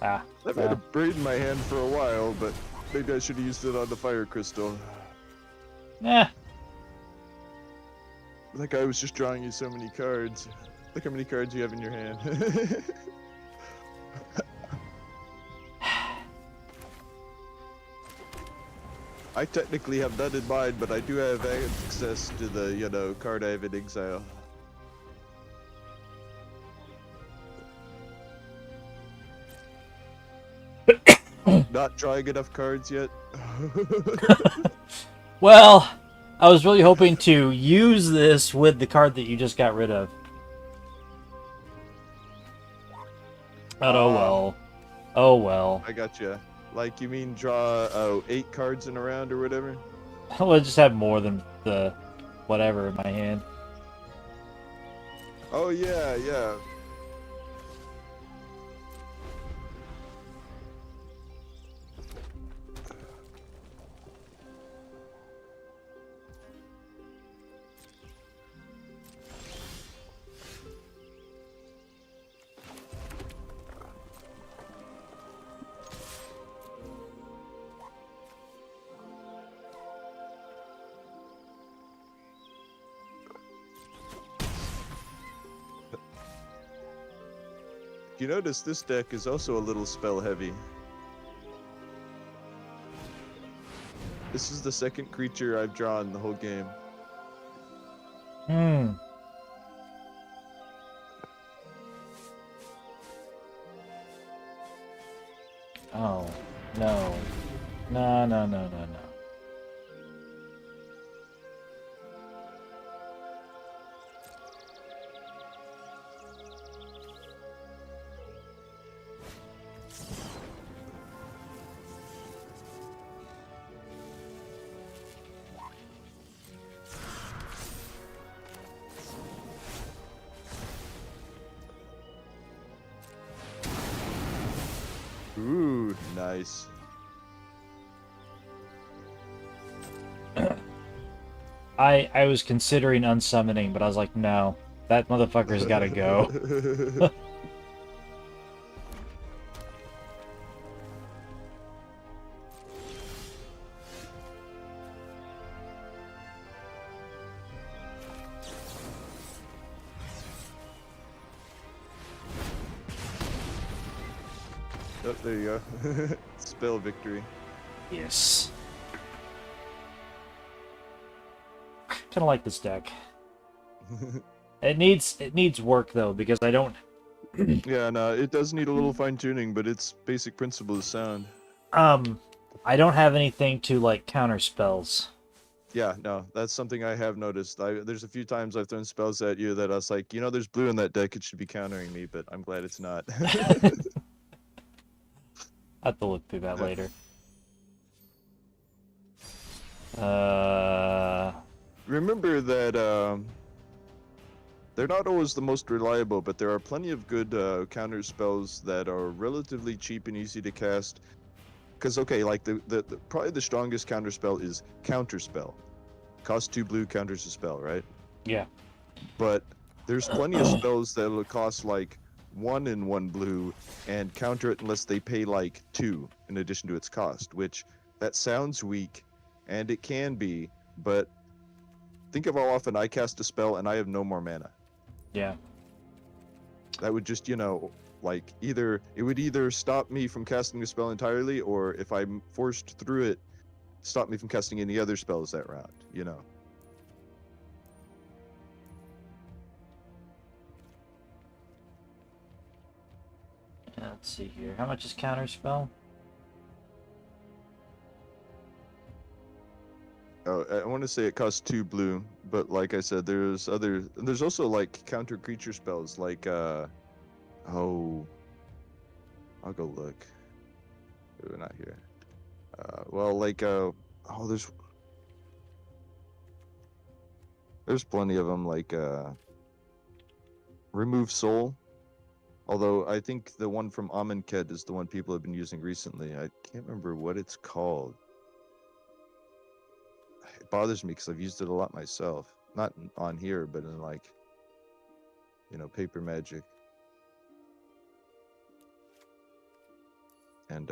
Ah. I've had a braid in my hand for a while, but maybe I should have used it on the fire crystal. Eh. Like I was just drawing you so many cards. Look how many cards you have in your hand. I technically have none in mind, but I do have access to the, you know, card I have in exile. Not drawing enough cards yet. Well, I was really hoping to use this with the card that you just got rid of. But oh well. Oh well. I got you. Like, you mean draw 8 cards in a round or whatever? I'll just have more than the whatever in my hand. Oh yeah, yeah. You notice this deck is also a little spell heavy. This is the second creature I've drawn the whole game. Hmm. Oh. No. No, no, no, no, no. Ooh, nice. I was considering unsummoning, but I was like, no. That motherfucker's gotta go. Oh, there you go. Spell victory. Yes. Kinda like this deck. It needs work though, because I don't Yeah, no, it does need a little fine tuning, but its basic principle is sound. I don't have anything to like counter spells. Yeah, no, that's something I have noticed. There's a few times I've thrown spells at you that I was like, there's blue in that deck, it should be countering me, but I'm glad it's not. I have to look through that Yeah. later. Uh, Remember that they're not always the most reliable, but there are plenty of good counter spells that are relatively cheap and easy to cast. Because okay, like the probably the strongest counter spell is counter spell. Cost 2 blue, counters a spell, right? yeah. But there's plenty of spells that'll cost like 1 and 1 blue and counter it unless they pay like 2 in addition to its cost, which that sounds weak, and it can be, but think of how often I cast a spell and I have no more mana. Yeah. That would just, like it would either stop me from casting the spell entirely, or if I'm forced through it, stop me from casting any other spells that round. Let's see here. How much is counter spell? Oh, I want to say it costs 2 blue, but like I said, there's also like counter creature spells like oh, I'll go look. Ooh, not here. Well, like oh, there's plenty of them like remove soul. Although I think the one from Amonkhet is the one people have been using recently. I can't remember what it's called. It bothers me because I've used it a lot myself. Not on here, but in like, paper magic. And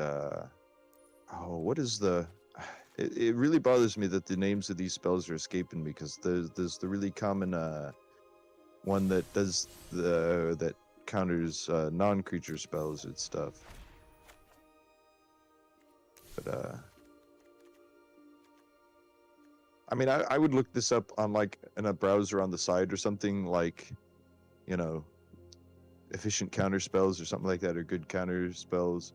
what is the? It really bothers me that the names of these spells are escaping me, because there's the really common one that does that counters non-creature spells and stuff. But I mean, I would look this up on like in a browser on the side or something, like, efficient counter spells or something like that, or good counter spells.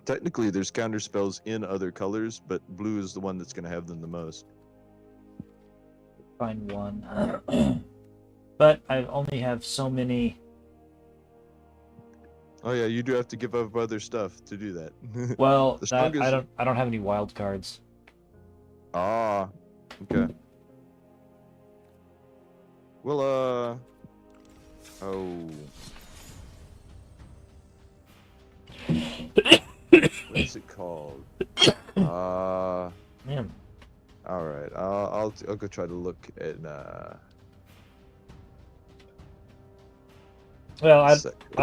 Technically, there's counter spells in other colors, but blue is the one that's going to have them the most. Find one. But I only have so many. Oh yeah, you do have to give up other stuff to do that. Well, The that strongest. I don't have any wild cards. Ah, okay. Well, oh, what is it called? Man. All right. I'll go try to look at Well, I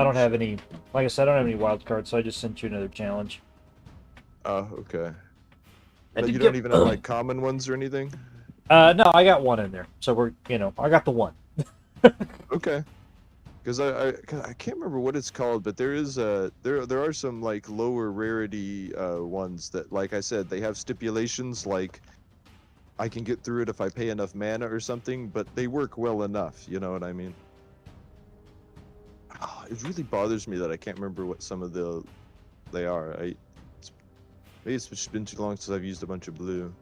don't have second. any. Like I said, I don't have any wild cards, so I just sent you another challenge. Oh, okay. I But did you don't get. even have like common ones or anything? No, I got one in there, so I got the one. Okay. Because 'cause I can't remember what it's called, but there is there are some like lower rarity ones that, like I said, they have stipulations like I can get through it if I pay enough mana or something, but they work well enough, you know what I mean? It really bothers me that I can't remember what some of they are. Maybe it's just been too long since I've used a bunch of blue.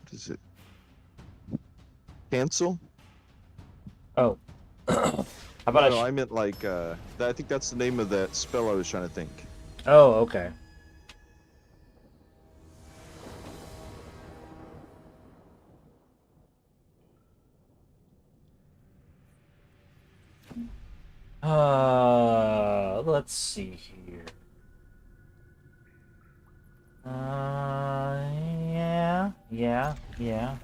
What is it? Cancel? Oh. How about No, I meant like I think that's the name of that spell I was trying to think. Oh, okay. Let's see here. Yeah.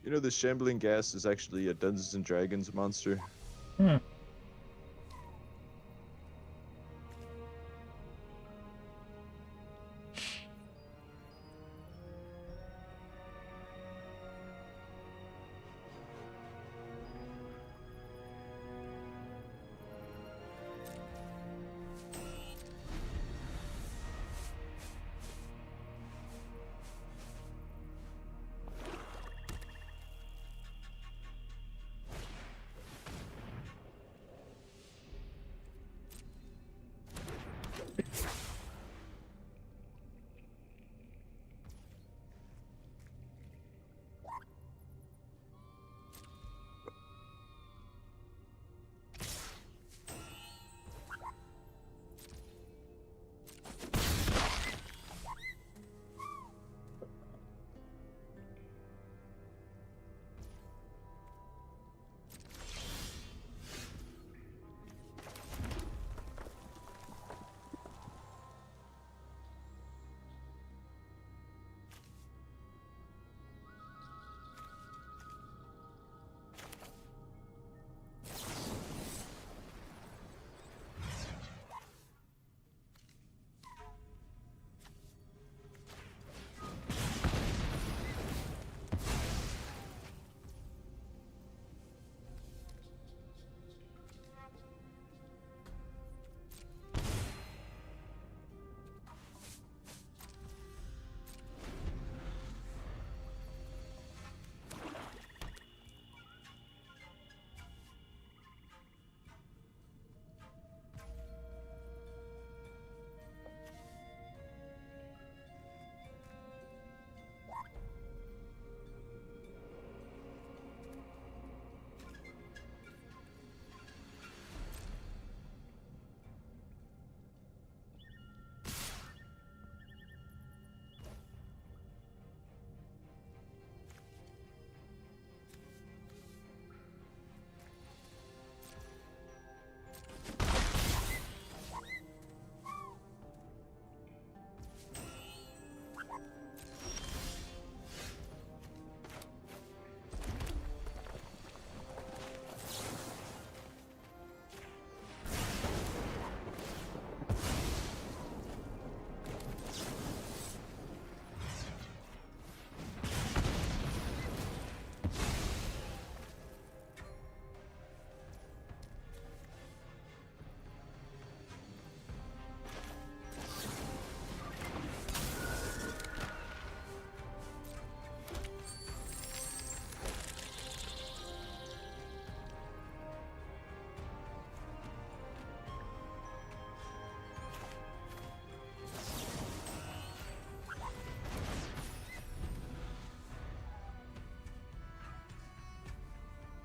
You know, the shambling gas is actually a Dungeons and Dragons monster. Hmm.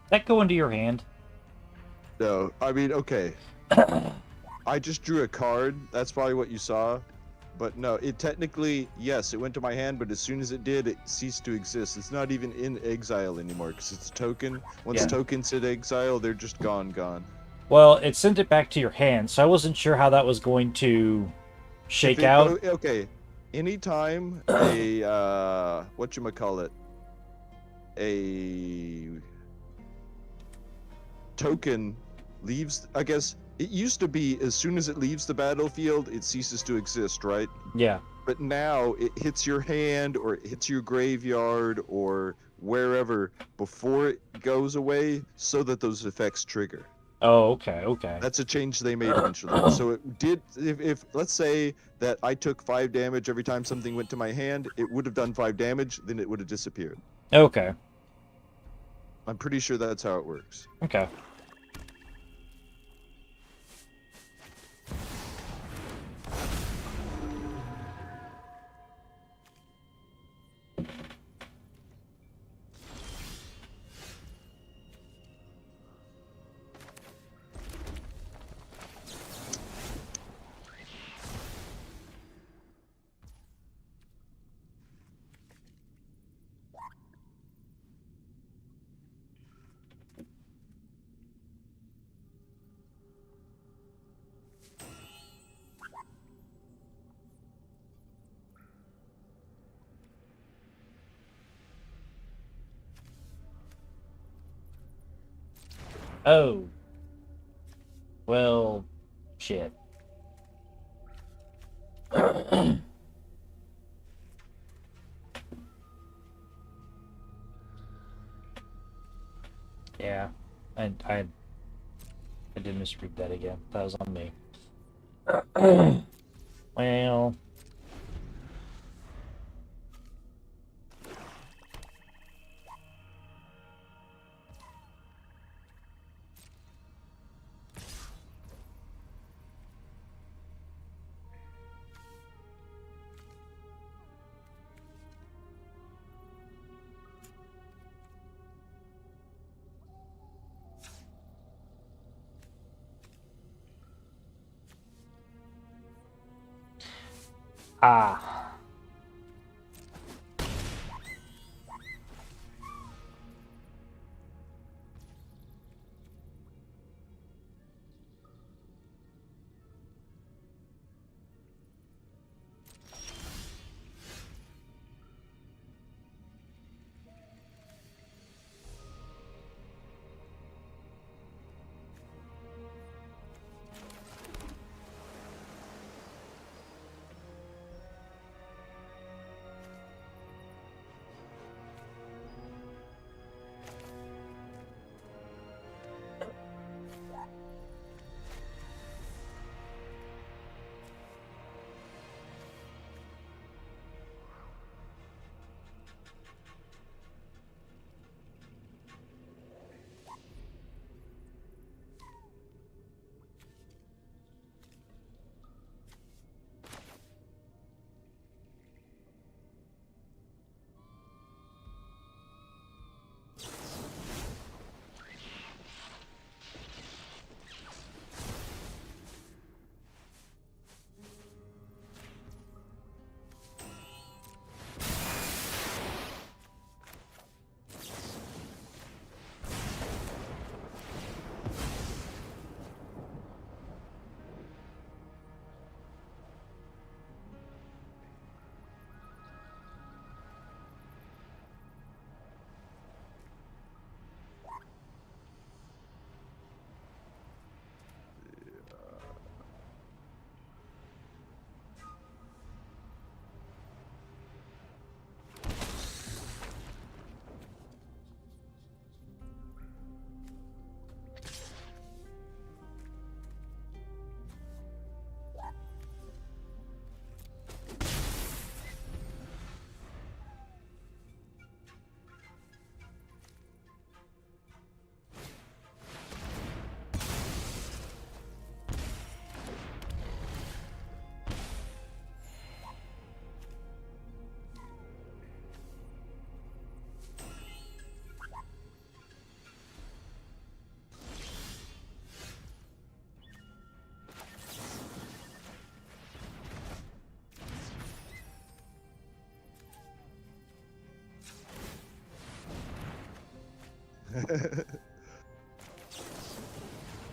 That go into your hand? No, I mean, okay. I just drew a card. That's probably what you saw. But no, it technically, yes, it went to my hand, but as soon as it did, it ceased to exist. It's not even in exile anymore because it's a token. Once Yeah. tokens hit exile, they're just gone. Well, it sent it back to your hand, so I wasn't sure how that was going to If shake it out. go okay, anytime a whatchamacallit, a token leaves, I guess it used to be as soon as it leaves the battlefield, it ceases to exist, right? Yeah. But now it hits your hand or it hits your graveyard or wherever before it goes away so that those effects trigger. Oh, okay, okay. That's a change they made eventually. So it did, if let's say that I took 5 damage every time something went to my hand, it would have done 5 damage, then it would have disappeared. Okay. I'm pretty sure that's how it works. Okay. Oh, well, shit. Yeah, I did misread that again. That was on me. Well, ah.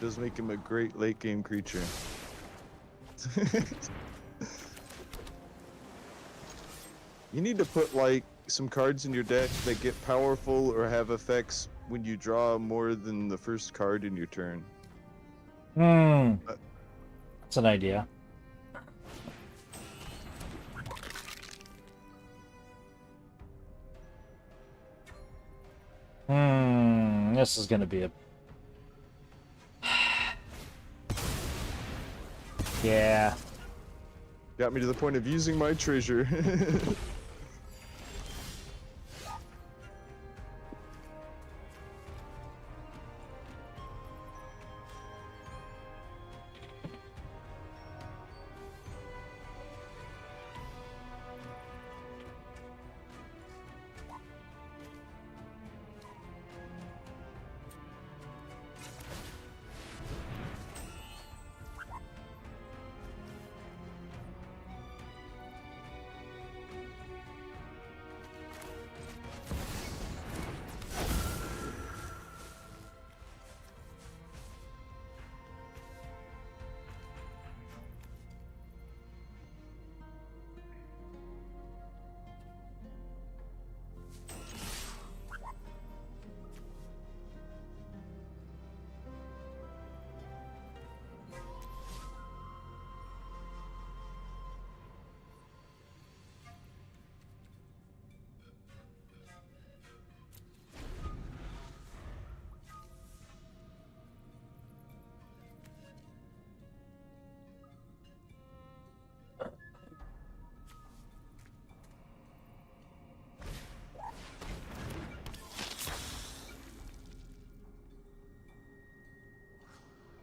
Does make him a great late game creature. You need to put like some cards in your deck that get powerful or have effects when you draw more than the first card in your turn. Hmm. Uh, That's an idea. This is gonna be a... Yeah. Got me to the point of using my treasure.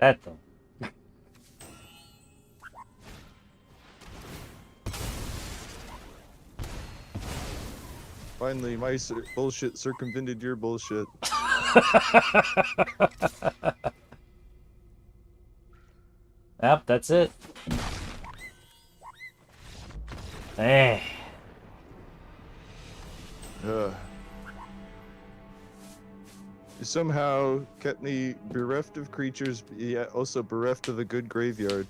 That though. Finally, my bullshit circumvented your bullshit. Yep, that's it. Hey. You somehow kept me bereft of creatures, yet also bereft of a good graveyard.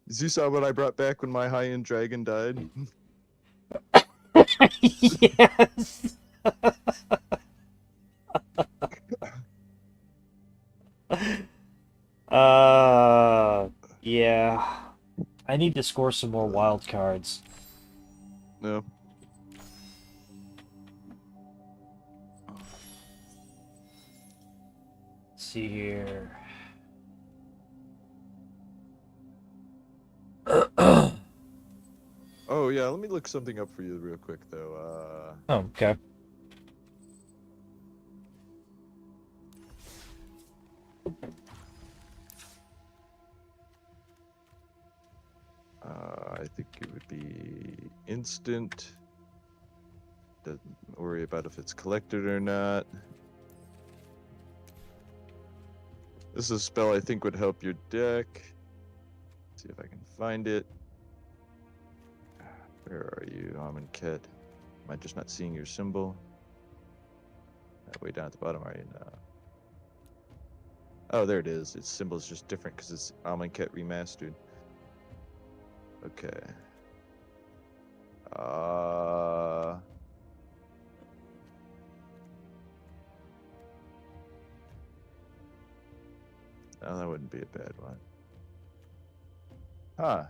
You saw what I brought back when my high-end dragon died? Yes. Yeah. I need to score some more wild cards. No. Let's see here. Oh yeah, let me look something up for you real quick though. Oh, okay. I think it would be instant. Doesn't worry about if it's collected or not. This is a spell I think would help your deck. Let's see if I can find it. Where are you, Amonkhet? Am I just not seeing your symbol? Way down at the bottom, are you? No. Oh, there it is. Its symbol is just different because it's Amonkhet remastered. Okay. Oh, that wouldn't be a bad one. Huh.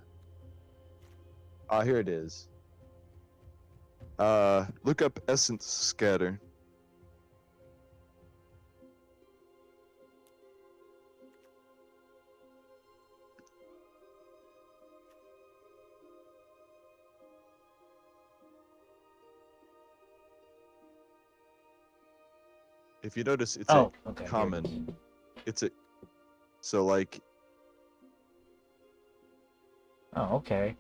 Ah, here it is. Look up Essence Scatter. If you notice, it's a Okay, common. It's a so like. Oh, okay.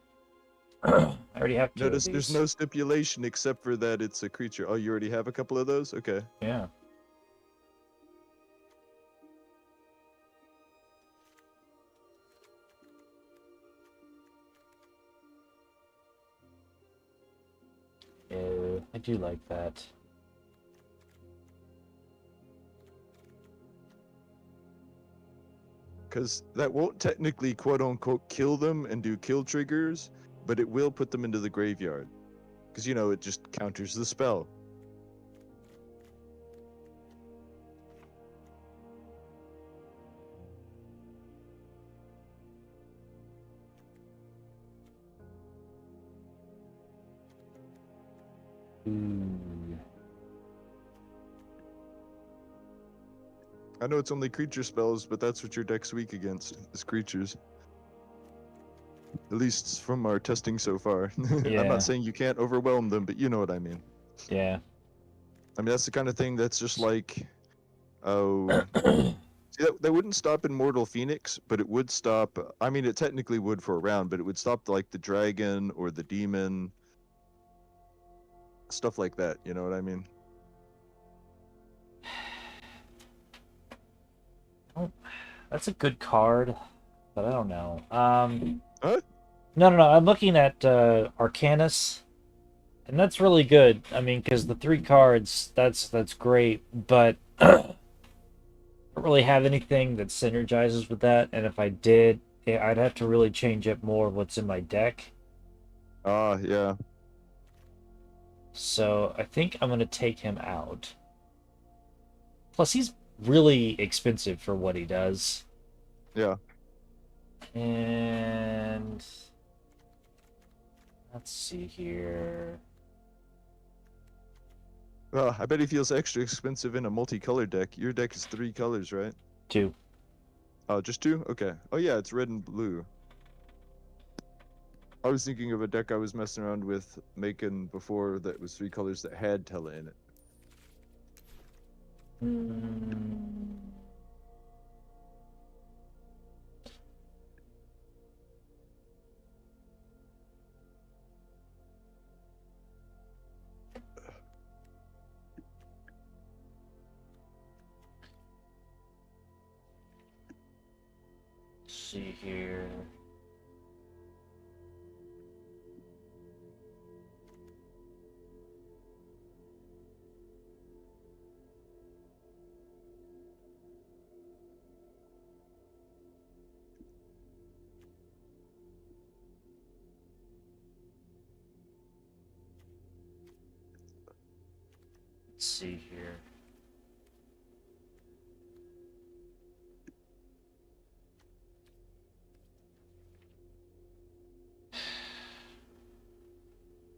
I already have two of Notice these. there's no stipulation except for that it's a creature. Oh, you already have a couple of those? Okay. Yeah. Yeah, I do like that. Because that won't technically quote unquote kill them and do kill triggers, but it will put them into the graveyard. Because, you know, it just counters the spell. Ooh. I know it's only creature spells, but that's what your deck's weak against, is creatures. At least from our testing so far. I'm not Yeah. saying you can't overwhelm them, but you know what I mean. Yeah. I mean, that's the kind of thing that's just like, oh, see, that wouldn't stop Immortal Phoenix, but it would stop. I mean, it technically would for a round, but it would stop like the dragon or the demon, stuff like that. You know what I mean? Oh, that's a good card, but I don't know. Huh? No, no, no. I'm looking at Arcanus, and that's really good. I mean, because the three cards, that's great, but I don't really have anything that synergizes with that. And if I did, I'd have to really change up more of what's in my deck. Ah, yeah. So I think I'm gonna take him out. Plus, he's really expensive for what he does. Yeah. And let's see here. Well, I bet he feels extra expensive in a multicolored deck. Your deck is 3 colors, right? 2. Oh, just 2? Okay. Oh yeah, it's red and blue. I was thinking of a deck I was messing around with making before that was 3 colors that had Tela in it. Hmm. see here. Let's see here.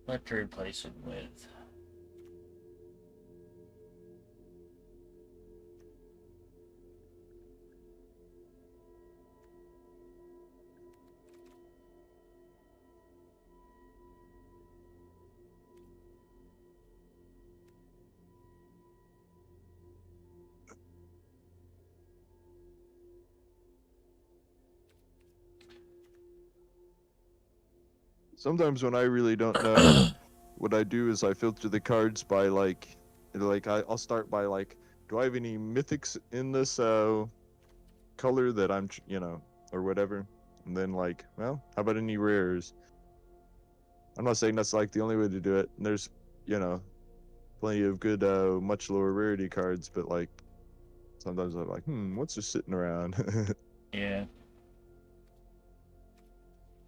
What to replace it with? Sometimes when I really don't know, what I do is I filter the cards by I'll start by like, do I have any mythics in this color that I'm or whatever, and then like, well, how about any rares? I'm not saying that's like the only way to do it. And there's you know plenty of good much lower rarity cards, but like sometimes I'm like, what's just sitting around? Yeah.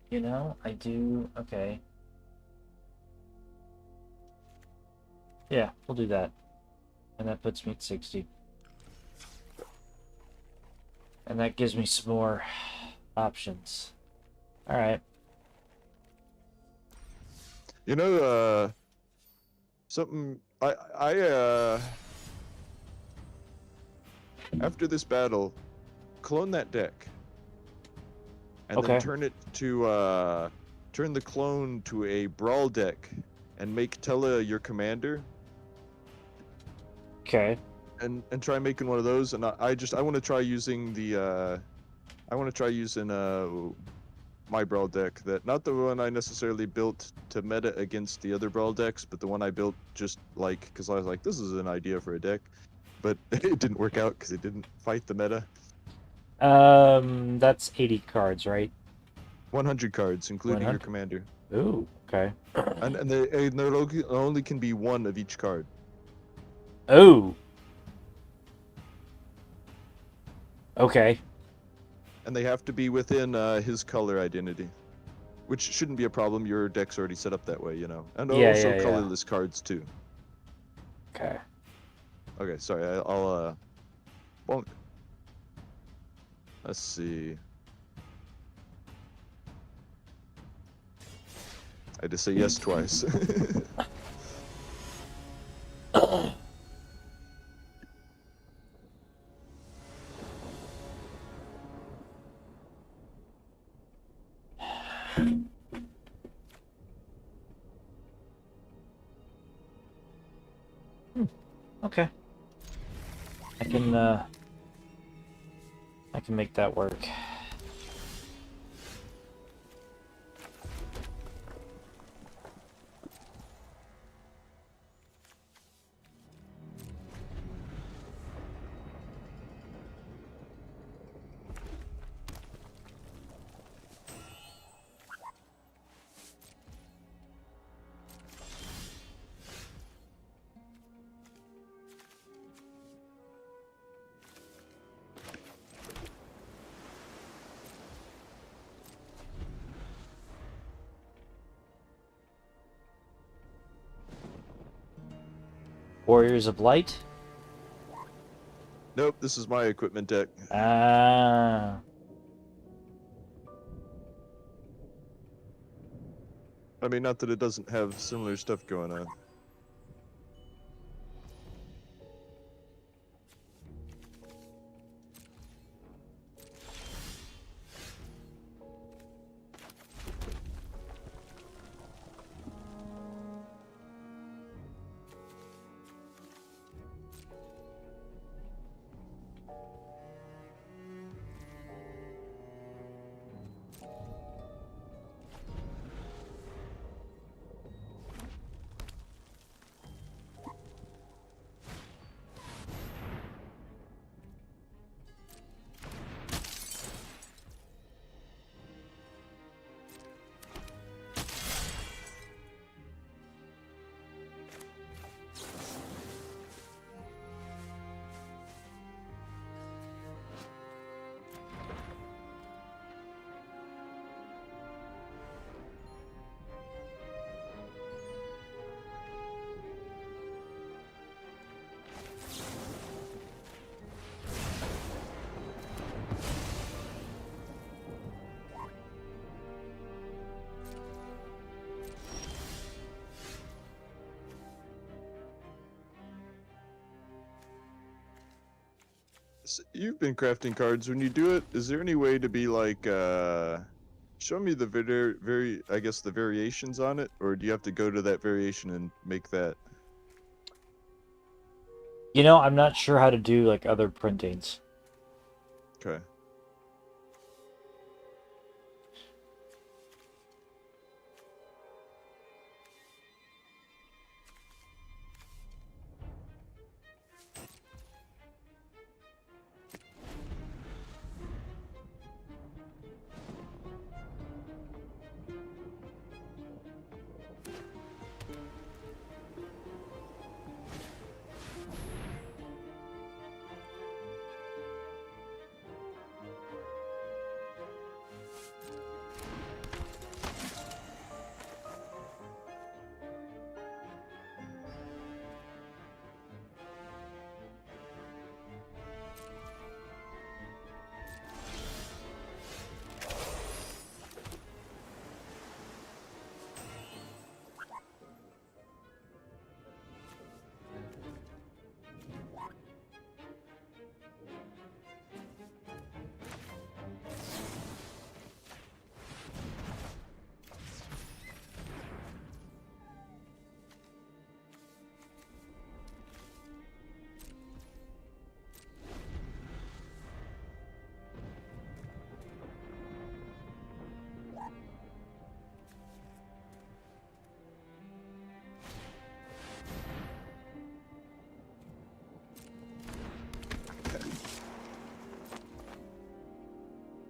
You know, I do. Okay. Yeah, we'll do that. And that puts me at 60. And that gives me some more options. Alright. You know, something I after this battle, clone that deck, and then Okay. turn the clone to a brawl deck, and make Tella your commander, Okay. and try making one of those. And I want to try using my brawl deck, that not the one I necessarily built to meta against the other brawl decks, but the one I built just like because I was like, this is an idea for a deck, but it didn't work out because it didn't fight the meta. That's 80 cards, right? 100 cards, including your 100. commander, Ooh, okay. and there only can be one of each card, Oh. Okay. and they have to be within his color identity, which shouldn't be a problem. Your deck's already set up that way, and Yeah, also yeah, yeah. colorless cards too. Okay. Okay, sorry, I'll bonk. Let's see. I had to say yes twice. Okay. I can make that work. Warriors of Light? Nope, this is my equipment deck. Ah. I mean, not that it doesn't have similar stuff going on. You've been crafting cards. When you do it, is there any way to be like, show me the I guess the variations on it, or do you have to go to that variation and make that? You know, I'm not sure how to do like other printings. Okay.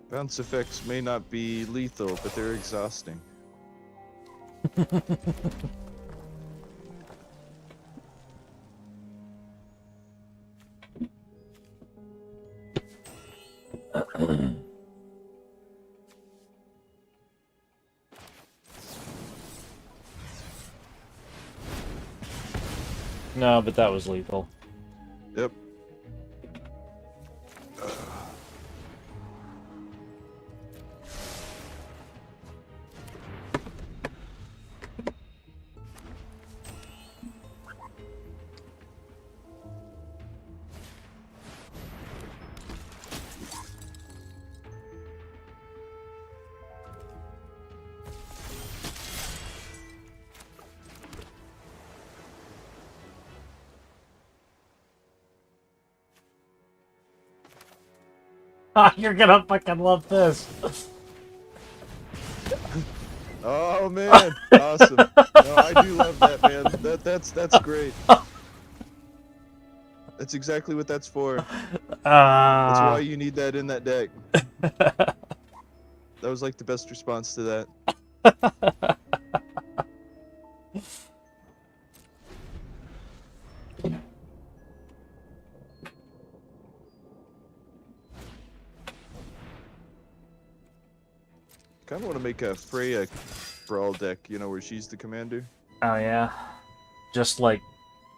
Bounce effects may not be lethal, but they're exhausting. No, but that was lethal. Yep. You're gonna fucking love this. Oh man, awesome. No, I do love that, man. That's great. That's exactly what that's for. That's why you need that in that deck. That was like the best response to that. Kind of want to make a Freya brawl deck, you know, where she's the commander. Oh yeah, just like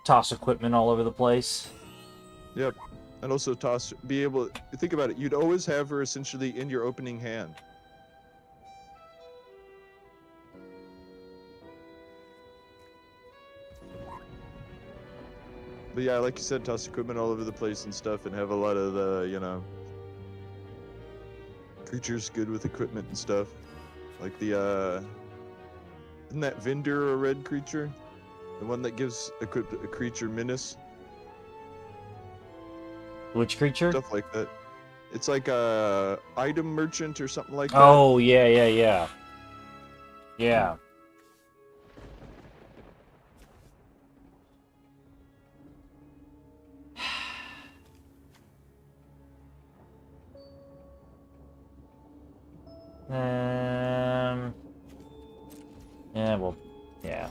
toss equipment all over the place. Yep, and also be able. Think about it. You'd always have her essentially in your opening hand. But yeah, like you said, toss equipment all over the place and stuff, and have a lot of the, you know, creatures good with equipment and stuff. Like the, isn't that Vendor a red creature? The one that gives a creature menace? Which creature? Stuff like that. It's like a item merchant or something like that. Oh, yeah. Yeah. Yeah, well, yeah.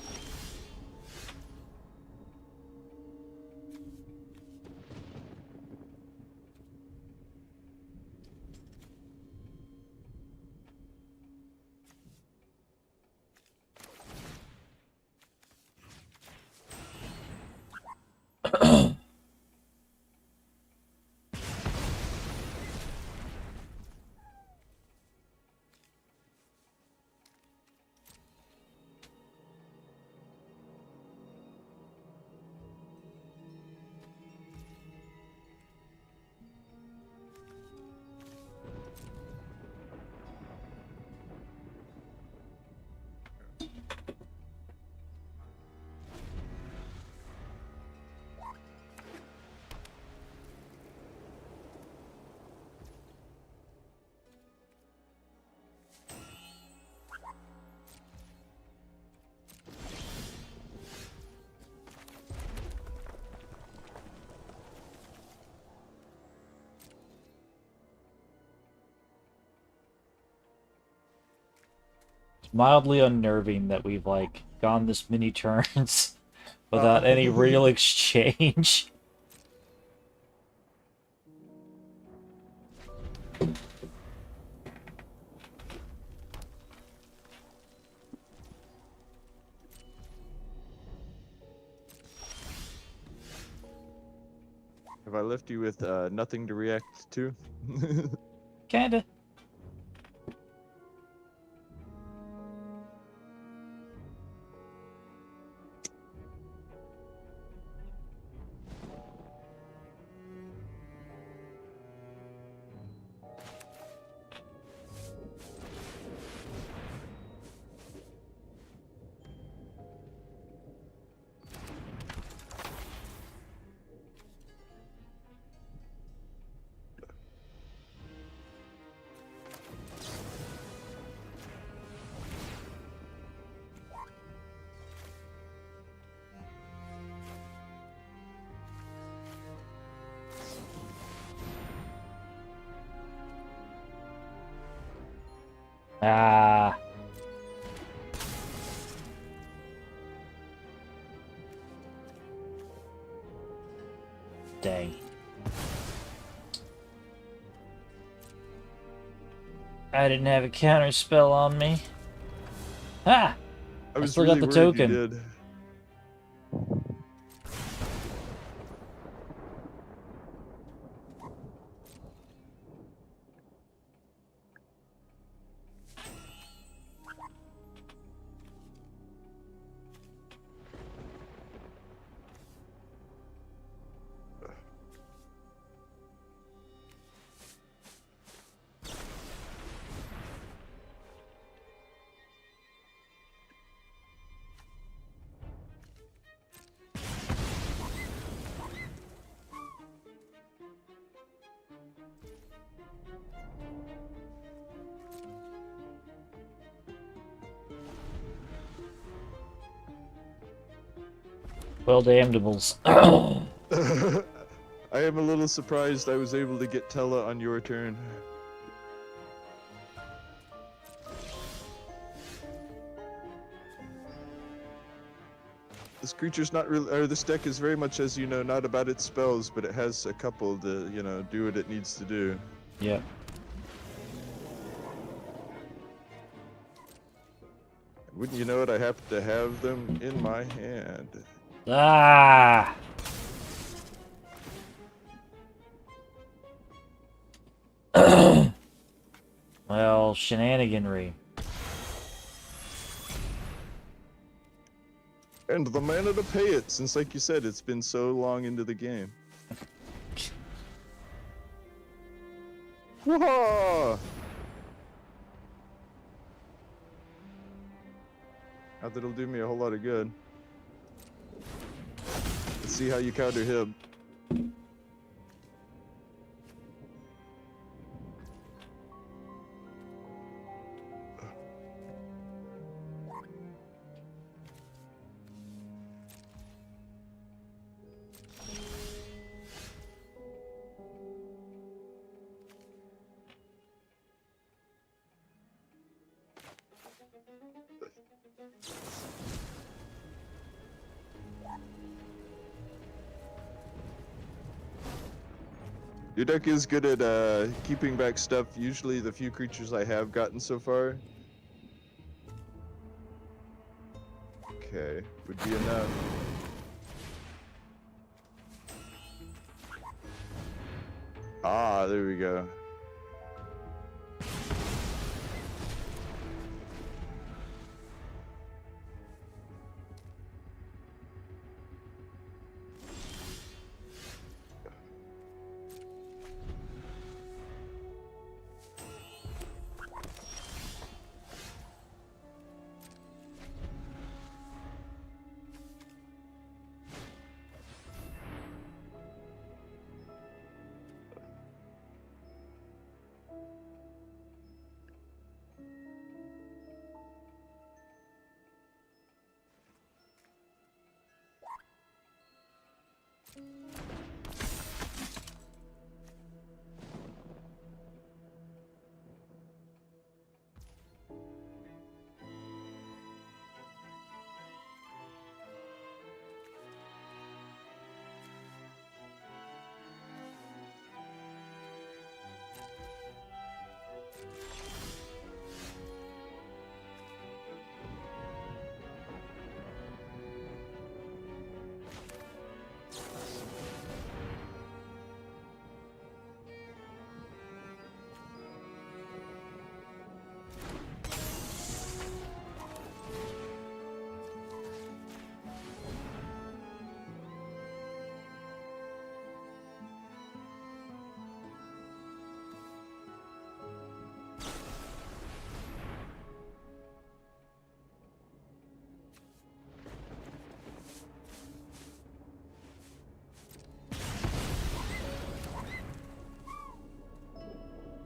mildly unnerving that we've like gone this many turns Uh, without any real exchange. have I left you with nothing to react to? Kinda. Ah, dang. I didn't have a counter spell on me. Ah! I I was still got really the worried you token. did. Well, damnables. I am a little surprised I was able to get Tella on your turn. This creature's not really, or this deck is very much, as you know, not about its spells, but it has a couple to, you know, do what it needs to do. Yep. Wouldn't you know it, I happen to have them in my hand. Ah! Well, shenaniganry. And the mana to pay it, since like you said, it's been so long into the game. Whoa! Not that it'll do me a whole lot of good. Let's see how you counter him. Your deck is good at keeping back stuff, usually the few creatures I have gotten so far. Okay, would be enough. Ah, there we go.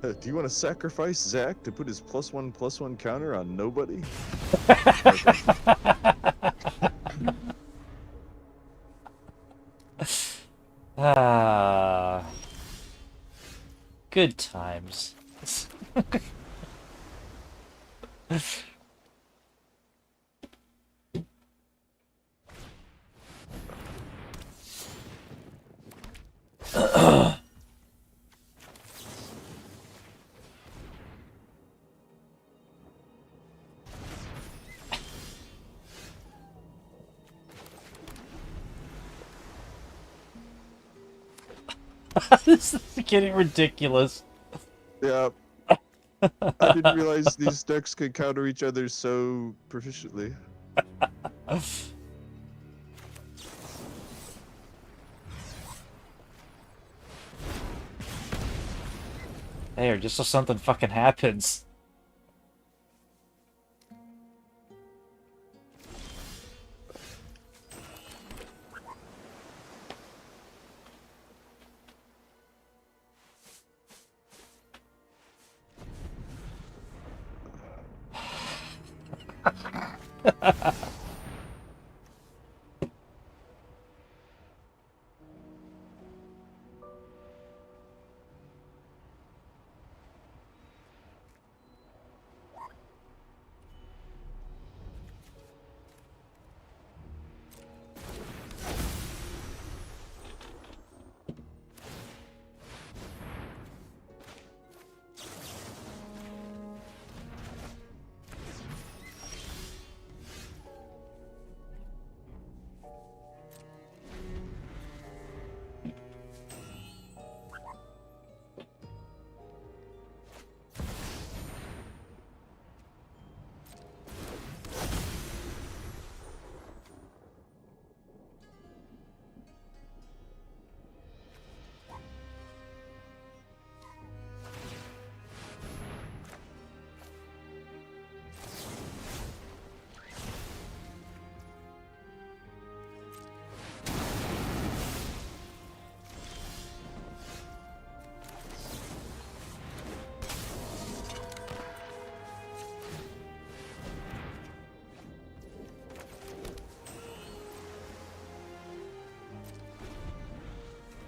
Do you want to sacrifice Zach to put his +1/+1 counter on nobody? Ah, good times. This is getting ridiculous. Yeah, I didn't realize these decks could counter each other so proficiently. There, just so something fucking happens.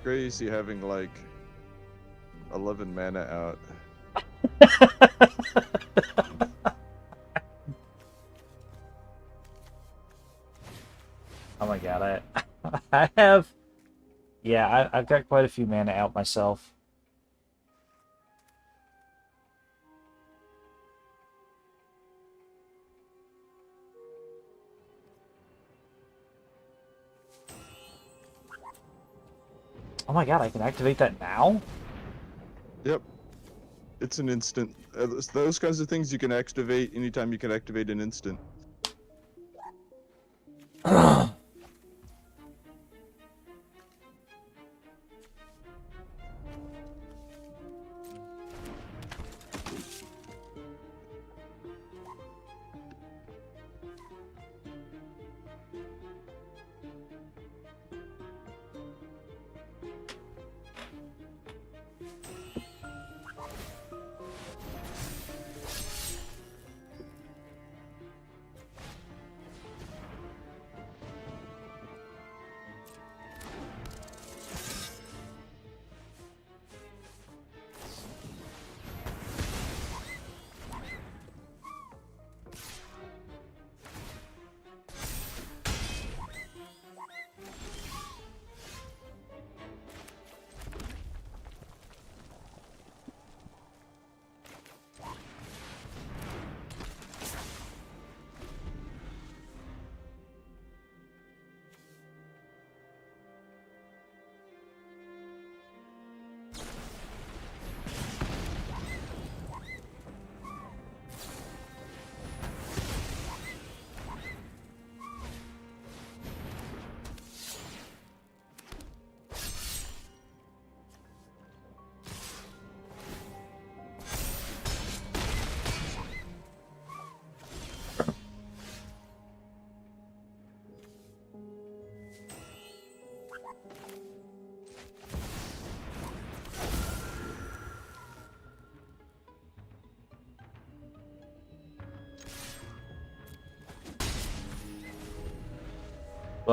Crazy having like 11 mana out. Oh my god, I have... Yeah, I've got quite a few mana out myself. Oh my god, I can activate that now? Yep, it's an instant. Those kinds of things you can activate anytime you can activate an instant.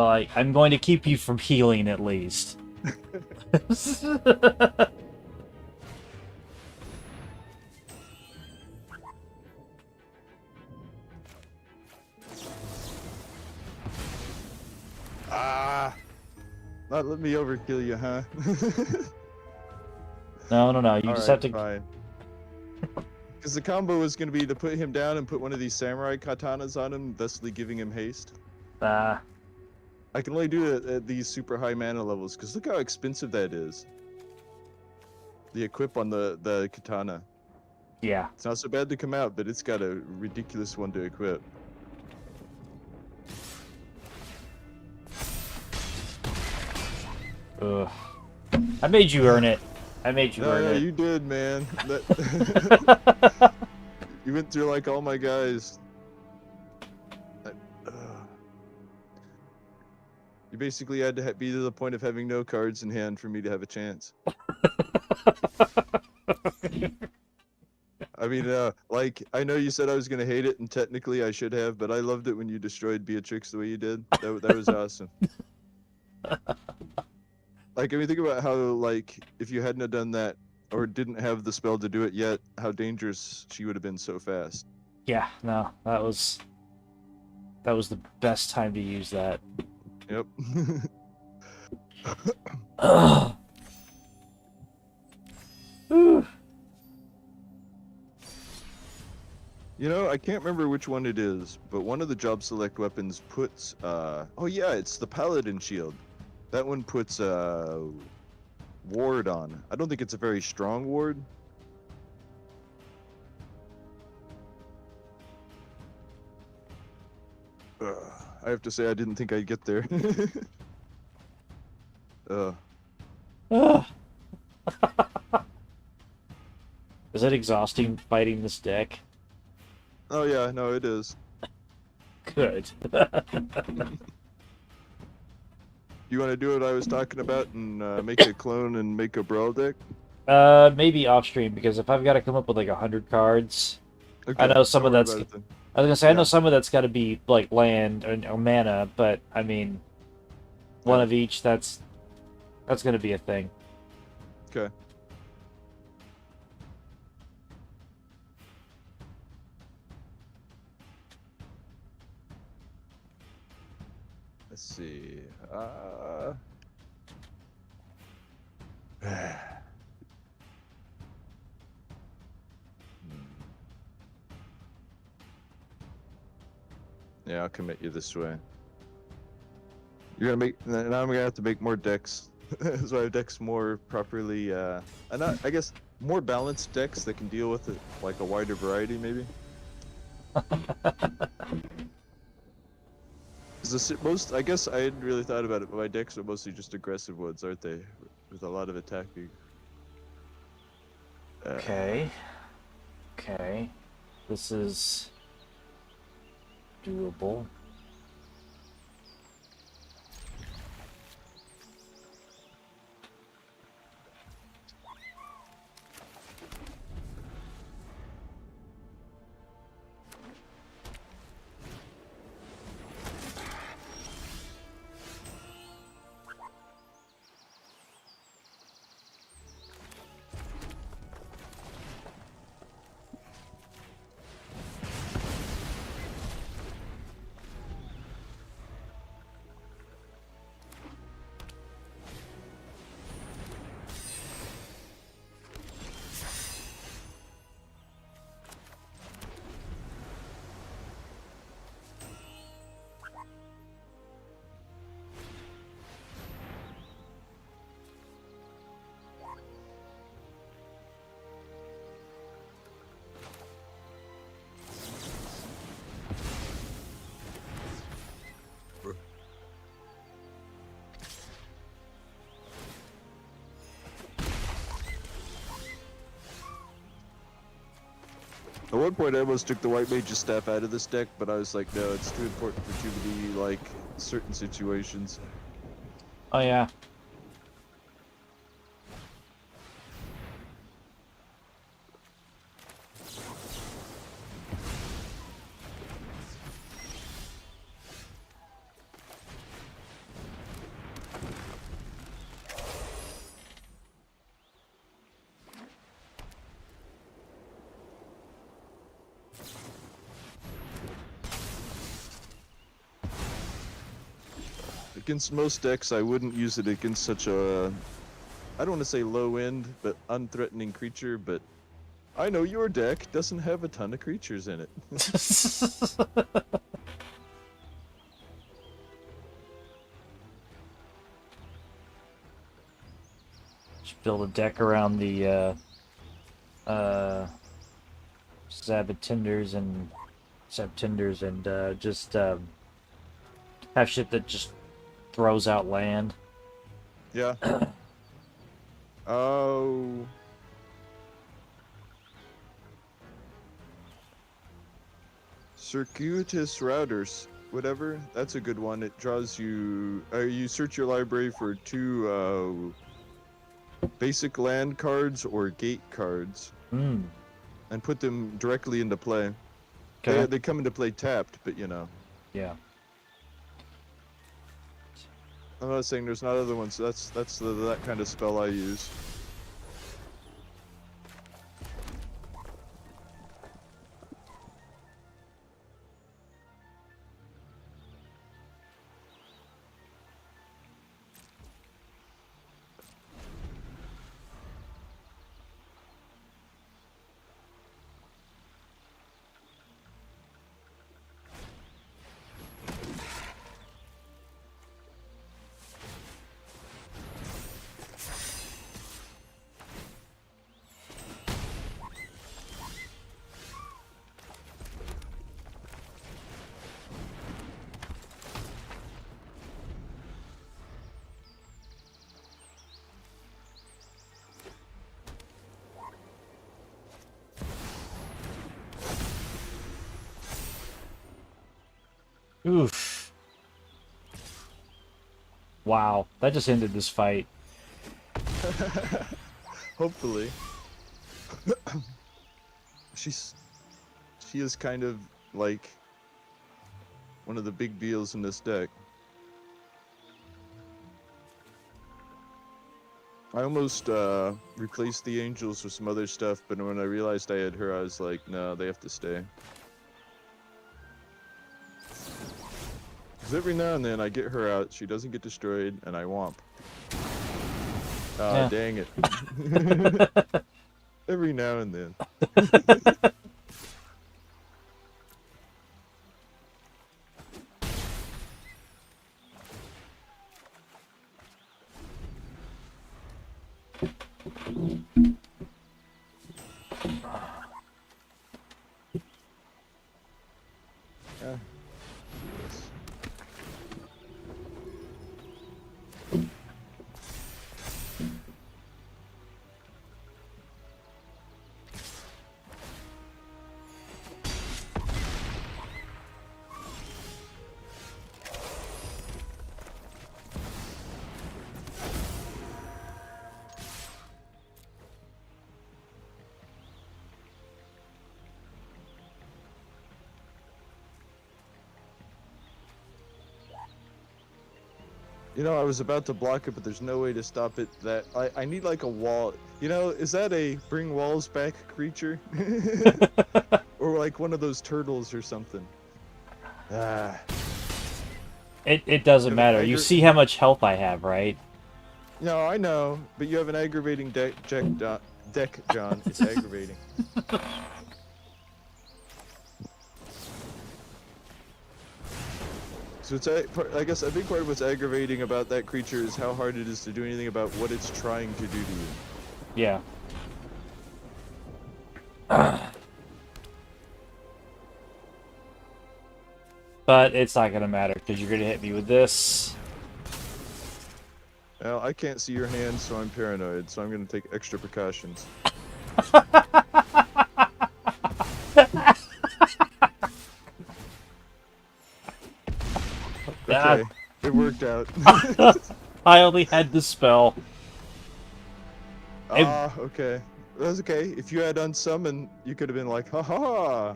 Well, I'm going to keep you from healing at least. Ah, not let me overkill you, huh? No, no, no. You All just right, have to. fine. Because the combo was going to be to put him down and put one of these samurai katanas on him, thusly giving him haste. Ah, I can only do it at these super high mana levels, because look how expensive that is. The equip on the katana. yeah. It's not so bad to come out, but it's got a ridiculous one to equip. Ugh. I made you earn it. I made you earn No, it. you did, man. You went through like all my guys. I- You basically had to be to the point of having no cards in hand for me to have a chance. I mean, like, I know you said I was going to hate it, and technically I should have, but I loved it when you destroyed Beatrix the way you did. That was awesome. Like, I mean, think about how, like, if you hadn't have done that, or didn't have the spell to do it yet, how dangerous she would have been so fast. Yeah, no, that was the best time to use that. Yep. Ugh. You know, I can't remember which one it is, but one of the job select weapons puts, oh yeah, it's the Paladin Shield. That one puts, ward on. I don't think it's a very strong ward. I have to say, I didn't think I'd get there. uh, Ugh. Is it exhausting fighting this deck? oh yeah, no, it is. Good. You want to do what I was talking about and make a clone and make a brawl deck? Maybe off stream, because if I've got to come up with like 100 cards, Okay, I know some don't of worry that's. about it then. I was gonna say I know Yeah, some of that's got to be like land or mana, but I mean, one yeah. of each. That's gonna be a thing. Okay. Let's see. Yeah, I'll commit you this way. You're gonna make now. I'm gonna have to make more decks, so I have decks more properly. And not, I guess more balanced decks that can deal with it, like a wider variety, maybe. Most, I guess I hadn't really thought about it, but my decks are mostly just aggressive ones, aren't they? With a lot of attacking. Okay. Okay. This is doable. At one point, I almost took the White Mage's Staff out of this deck, but I was like, no, it's too important for too many, like, certain situations. Oh yeah. Against most decks, I wouldn't use it against such a, I don't want to say low end, but unthreatening creature, but I know your deck doesn't have a ton of creatures in it. Just build a deck around the Sabtinders and Septinders and just have shit that just throws out land. Yeah. Oh. Circuitous routers, whatever. That's a good one. It draws you. You search your library for 2 basic land cards or gate cards, Hmm. and put them directly into play. Okay. They come into play tapped, but you know. Yeah. I'm not saying there's not other ones. That's that kind of spell I use. Oof. Wow. That just ended this fight. Hopefully. She is kind of like one of the big deals in this deck. I almost replaced the angels with some other stuff, but when I realized I had her, I was like, no, they have to stay. Because every now and then I get her out, she doesn't get destroyed, and I womp. Yeah. Dang it. Every now and then. Yeah. You know, I was about to block it, but there's no way to stop it. I need like a wall. You know, is that a bring walls back creature? Or like one of those turtles or something? Ah. It doesn't You have matter. an You see how much health I have, right? No, I know, but you have an aggravating deck, John. It's aggravating. So I guess a big part of what's aggravating about that creature is how hard it is to do anything about what it's trying to do to you. Yeah. But it's not gonna matter because you're gonna hit me with this. Well, I can't see your hand, so I'm paranoid, so I'm gonna take extra precautions. Okay, it worked out. I only had the spell. Okay. That's okay. If you had unsummon, you could have been like, ha ha.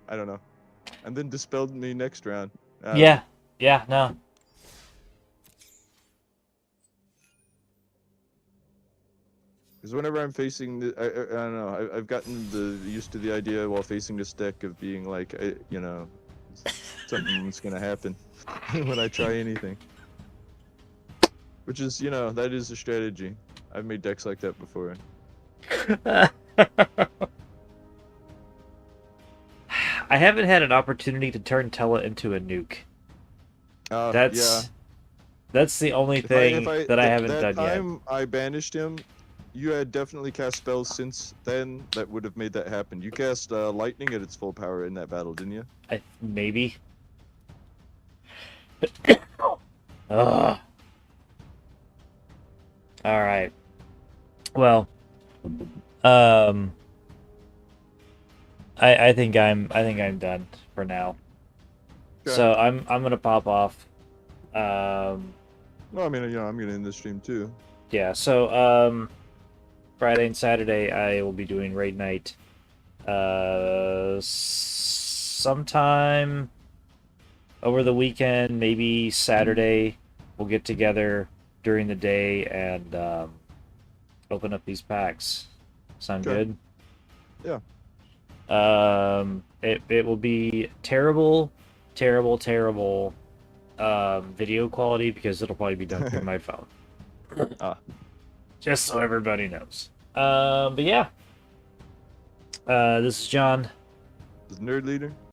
I don't know. And then dispelled me next round. I don't know. Yeah, no. Because whenever I'm facing the, I don't know. I've gotten used to the idea while facing this deck of being like, you know, something's gonna happen when I try anything. Which is, that is a strategy. I've made decks like that before. I haven't had an opportunity to turn Tella into a nuke. Yeah. That's the only thing that I haven't done yet. That time I banished him, you had definitely cast spells since then that would have made that happen. You cast lightning at its full power in that battle, didn't you? Maybe. Ugh. All right. Well, I think I'm done for now. Okay. So I'm gonna pop off. Well, I mean, I'm gonna end the stream too. Yeah. So Friday and Saturday I will be doing raid night. Sometime over the weekend, maybe Saturday, we'll get together during the day and open up these packs. Sound Okay. good? Yeah. It will be terrible video quality because it'll probably be done through my phone. Just so everybody knows. But yeah. This is John. This is Nerd Leader.